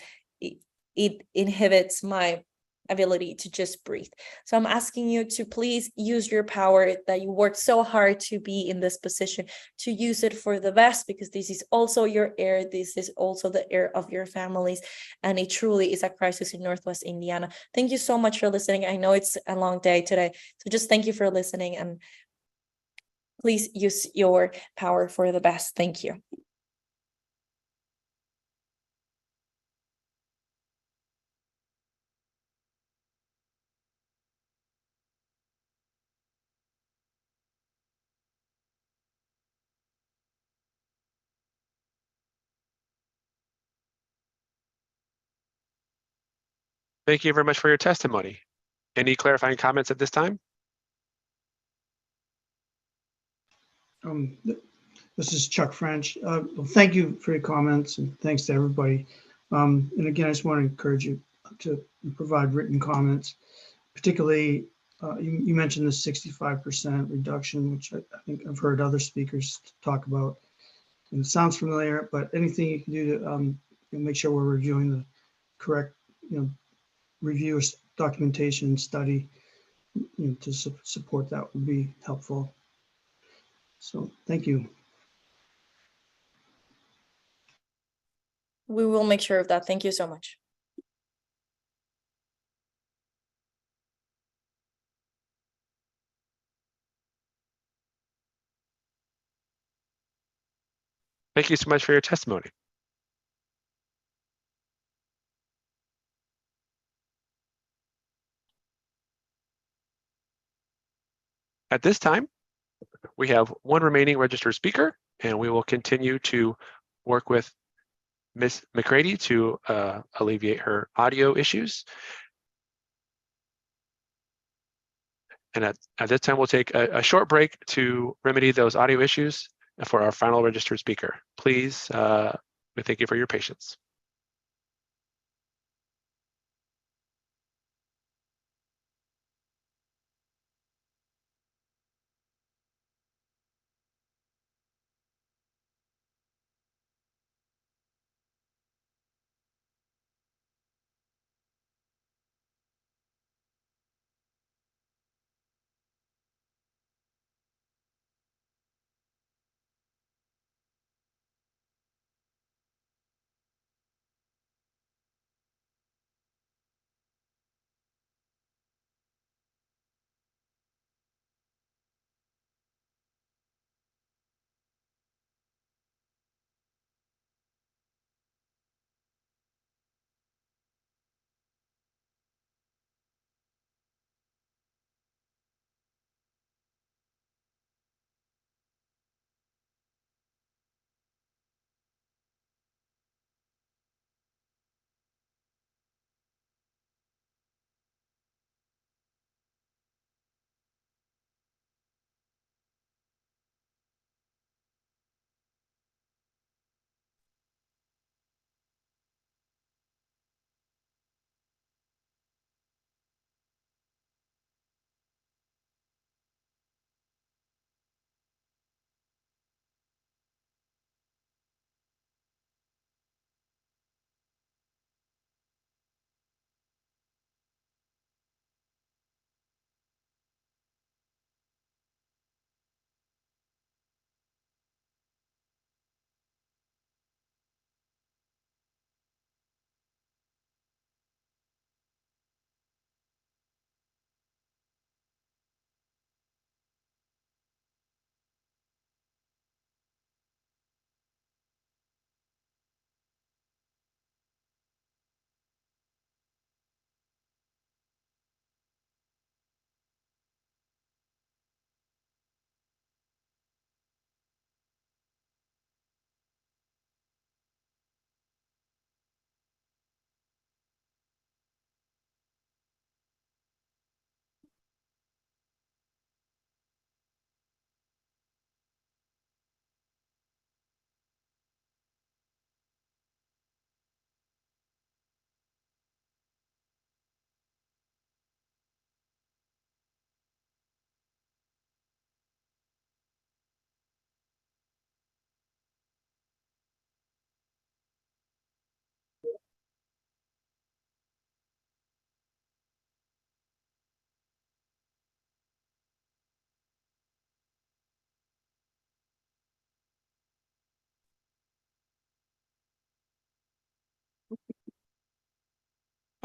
it inhibits my ability to just breathe. So I'm asking you to please use your power that you worked so hard to be in this position, to use it for the best, because this is also your air. This is also the air of your families. And it truly is a crisis in Northwest Indiana. Thank you so much for listening. I know it's a long day today. So just thank you for listening, and please use your power for the best. Thank you. Thank you very much for your testimony. Any clarifying comments at this time? This is Chuck French. Well, thank you for your comments, and thanks to everybody. And again, I just want to encourage you to provide written comments, particularly you mentioned the 65% reduction, which I think I've heard other speakers talk about. And it sounds familiar, but anything you can do to make sure we're reviewing the correct, review documentation study, to support that would be helpful. So thank you. We will make sure of that. Thank you so much. Thank you so much for your testimony. At this time, we have one remaining registered speaker, and we will continue to work with Ms. McCready to alleviate her audio issues. And at this time, we'll take a short break to remedy those audio issues for our final registered speaker. Please, we thank you for your patience.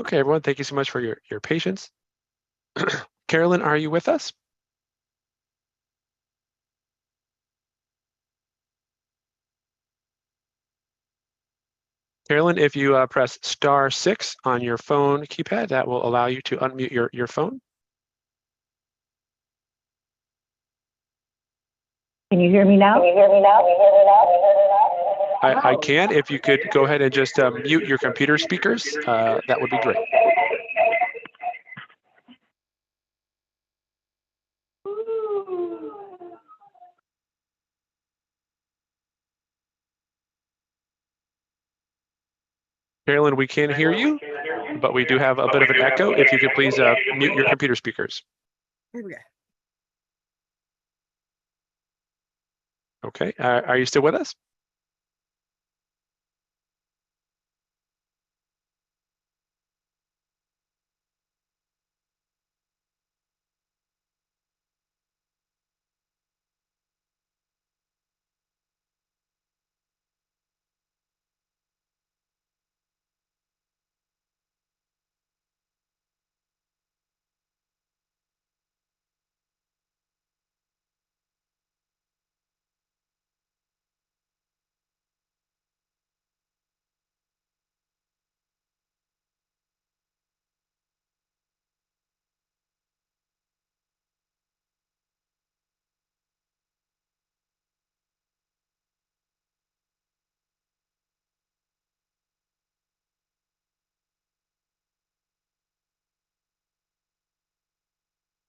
Okay, everyone, thank you so much for your patience. Carolyn, are you with us? Carolyn, if you press *6 on your phone keypad, that will allow you to unmute your phone. Can you hear me now? I can. If you could go ahead and just mute your computer speakers, that would be great. Carolyn, we can hear you, but we do have a bit of an echo. If you could please mute your computer speakers. Here we go. Okay, are you still with us?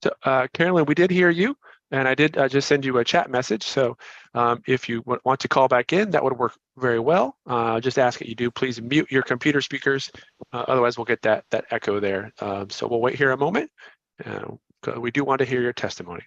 So, Carolyn, we did hear you, and I did just send you a chat message. So if you want to call back in, that would work very well. Just ask that you do please mute your computer speakers. Otherwise, we'll get that echo there. So we'll wait here a moment. We do want to hear your testimony.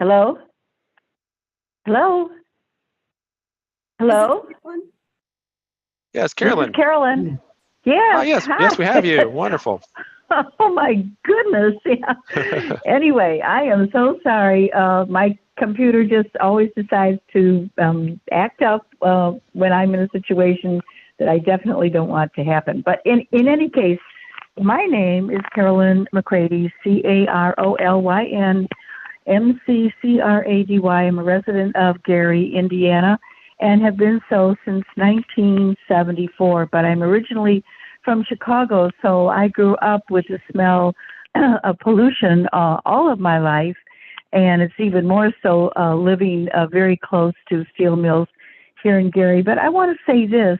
Hello? Hello? Hello? Yes, This Carolyn. is Carolyn. Yes. Yes, we have you. Wonderful. Oh my goodness. Yeah. Anyway, I am so sorry. My computer just always decides to act up when I'm in a situation that I definitely don't want to happen. But in any case, my name is Carolyn McCrady, Carolyn McCrady. I'm a resident of Gary, Indiana, and have been so since 1974. But I'm originally from Chicago, so I grew up with the smell of pollution all of my life, and it's even more so living very close to steel mills here in Gary. But I want to say this.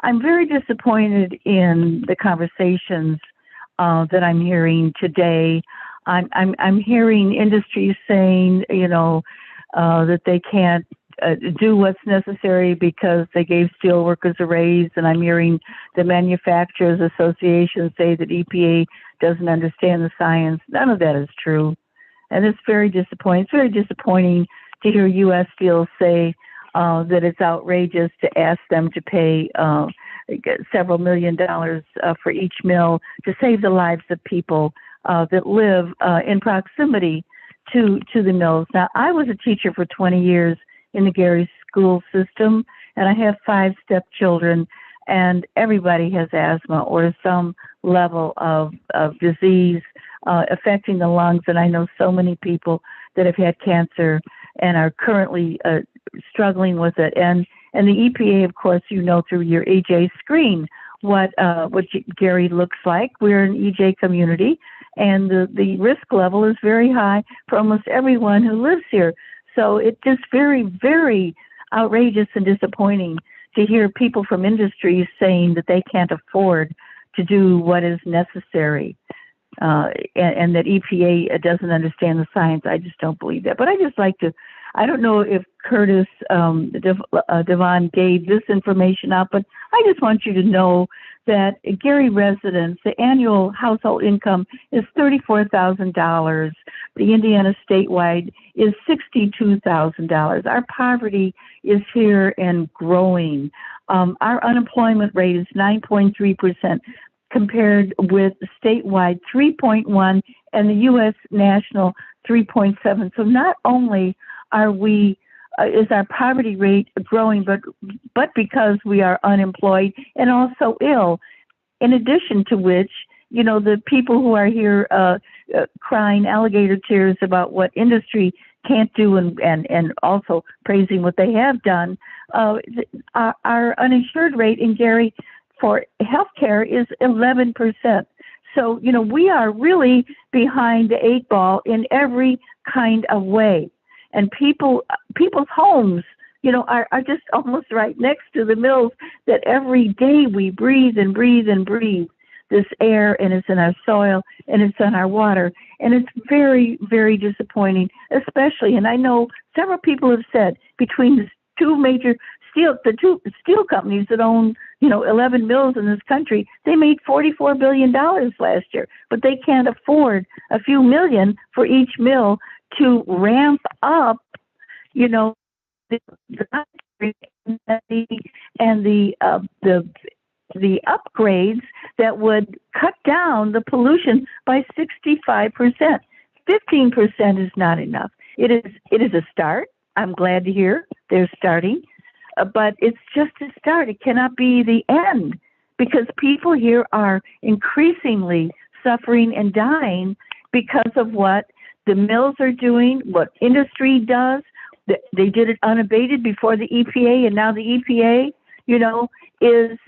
I'm very disappointed in the conversations that I'm hearing today. I'm hearing industries saying, that they can't do what's necessary because they gave steel workers a raise, and I'm hearing the Manufacturers Association say that EPA doesn't understand the science. None of that is true, and it's very disappointing. It's very disappointing to hear U.S. Steel say that it's outrageous to ask them to pay several $1 million for each mill to save the lives of people that live in proximity to the mills. Now, I was a teacher for 20 years in the Gary school system, and I have 5 stepchildren, and everybody has asthma or some level of disease affecting the lungs, and I know so many people that have had cancer and are currently struggling with it. And the EPA, of course, through your EJ screen what Gary looks like. We're an EJ community, and the risk level is very high for almost everyone who lives here. So it's just very, very outrageous and disappointing to hear people from industries saying that they can't afford to do what is necessary, and that EPA doesn't understand the science. I just don't believe that. But I don't know if Curtis Devon gave this information out, but I just want you to know that Gary residents, the annual household income is $34,000. The Indiana statewide is $62,000. Our poverty is here and growing. Our unemployment rate is 9.3%, compared with statewide 3.1 and the U.S. national 3.7. So not only is our poverty rate growing, but because we are unemployed and also ill. In addition to which, the people who are here crying alligator tears about what industry can't do and also praising what they have done, our uninsured rate in Gary for healthcare is 11%. So, we are really behind the 8 ball in every kind of way. And people's homes, are just almost right next to the mills that every day we breathe and breathe and breathe this air, and it's in our soil and it's in our water. And it's very, very disappointing, especially, and I know several people have said, between the two steel companies that own, 11 mills in this country, they made $44 billion last year, but they can't afford a few million for each mill to ramp up, the upgrades that would cut down the pollution by 65%. 15% is not enough. It is a start. I'm glad to hear they're starting, but it's just a start. It cannot be the end, because people here are increasingly suffering and dying because of what the mills are doing, what industry does. They did it unabated before the EPA, and now the EPA, is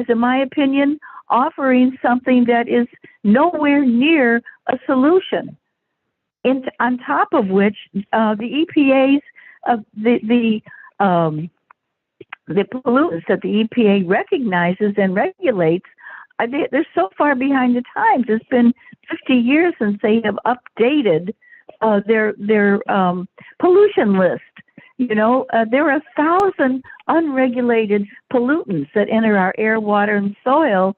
in my opinion, offering something that is nowhere near a solution. On top of which, the EPA's the pollutants that the EPA recognizes and regulates, they're so far behind the times. It's been 50 years since they have updated their pollution list. There are 1,000 unregulated pollutants that enter our air, water, and soil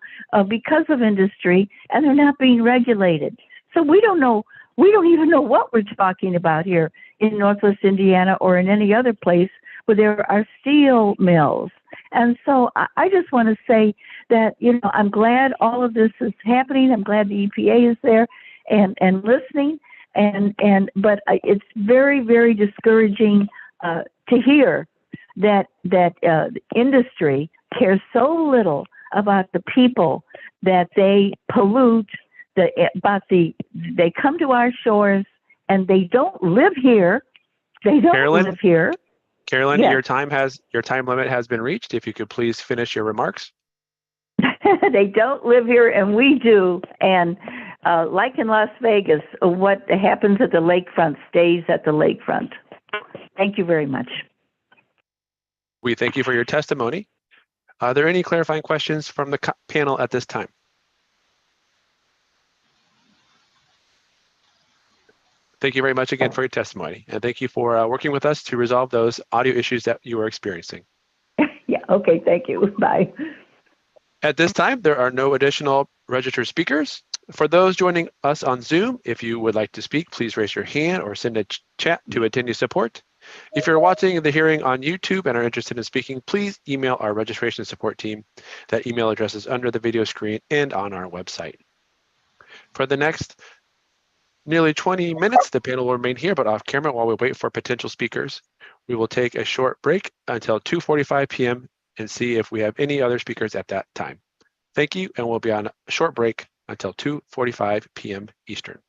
because of industry, and they're not being regulated. So we don't even know what we're talking about here in Northwest Indiana or in any other place where there are steel mills. And so I just want to say that, I'm glad all of this is happening. I'm glad the EPA is there and listening. But it's very, very discouraging to hear that industry cares so little about the people that they pollute. They come to our shores and they don't live here. They don't live here. Carolyn, Yes. your time limit has been reached. If you could please finish your remarks. They don't live here, and we do. And like in Las Vegas, what happens at the lakefront stays at the lakefront. Thank you very much. We thank you for your testimony. Are there any clarifying questions from the panel at this time? Thank you very much again for your testimony, and thank you for working with us to resolve those audio issues that you are experiencing. Yeah, okay, thank you. Bye. At this time, there are no additional registered speakers. For those joining us on Zoom, if you would like to speak, please raise your hand or send a chat to attendee support. If you're watching the hearing on YouTube and are interested in speaking, please email our registration support team. That email address is under the video screen and on our website. For the next nearly 20 minutes, the panel will remain here, but off camera while we wait for potential speakers. We will take a short break until 2:45 p.m. and see if we have any other speakers at that time. Thank you, and we'll be on a short break until 2:45 p.m. Eastern.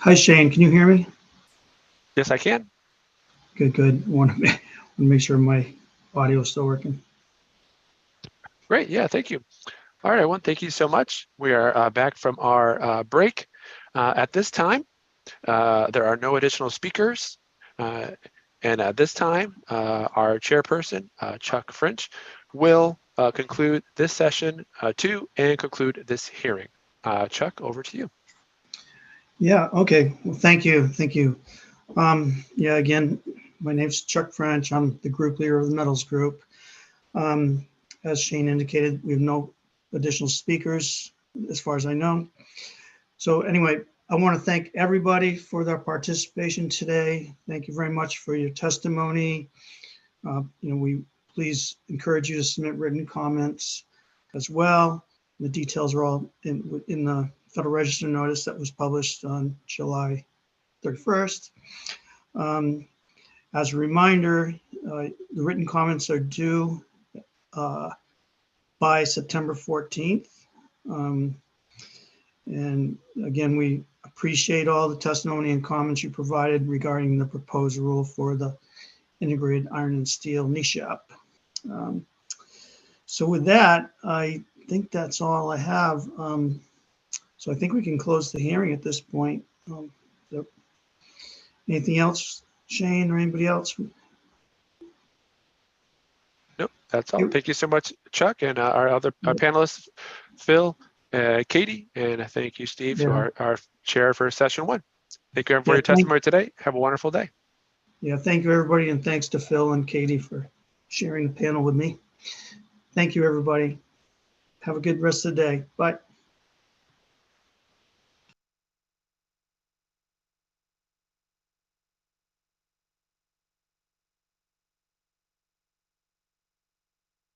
Hi, Shane. Can you hear me? Yes, I can. Good, good. Want to make sure my audio is still working. Great. Yeah, thank you. All right, everyone, thank you so much. We are back from our break. At this time, there are no additional speakers. And at this time, our chairperson, Chuck French, will conclude this session too and conclude this hearing. Chuck, over to you. Yeah, okay. Well, thank you. Thank you. Yeah, again, my name's Chuck French. I'm the group leader of the Metals Group. As Shane indicated, we have no additional speakers as far as I know. So anyway, I want to thank everybody for their participation today. Thank you very much for your testimony. We please encourage you to submit written comments as well. The details are all in the Federal Register notice that was published on July 31st. As a reminder, the written comments are due by September 14th. And again, we appreciate all the testimony and comments you provided regarding the proposed rule for the integrated iron and steel NESHAP. So with that, I think that's all I have. So I think we can close the hearing at this point. Anything else, Shane, or anybody else? Nope, that's all. Thank you so much, Chuck, and our panelists, Phil, Katie, and thank you, Steve, who are our chair for session one. Thank you everyone for your testimony today. Have a wonderful day. Yeah, thank you, everybody, and thanks to Phil and Katie for sharing the panel with me. Thank you, everybody. Have a good rest of the day. Bye.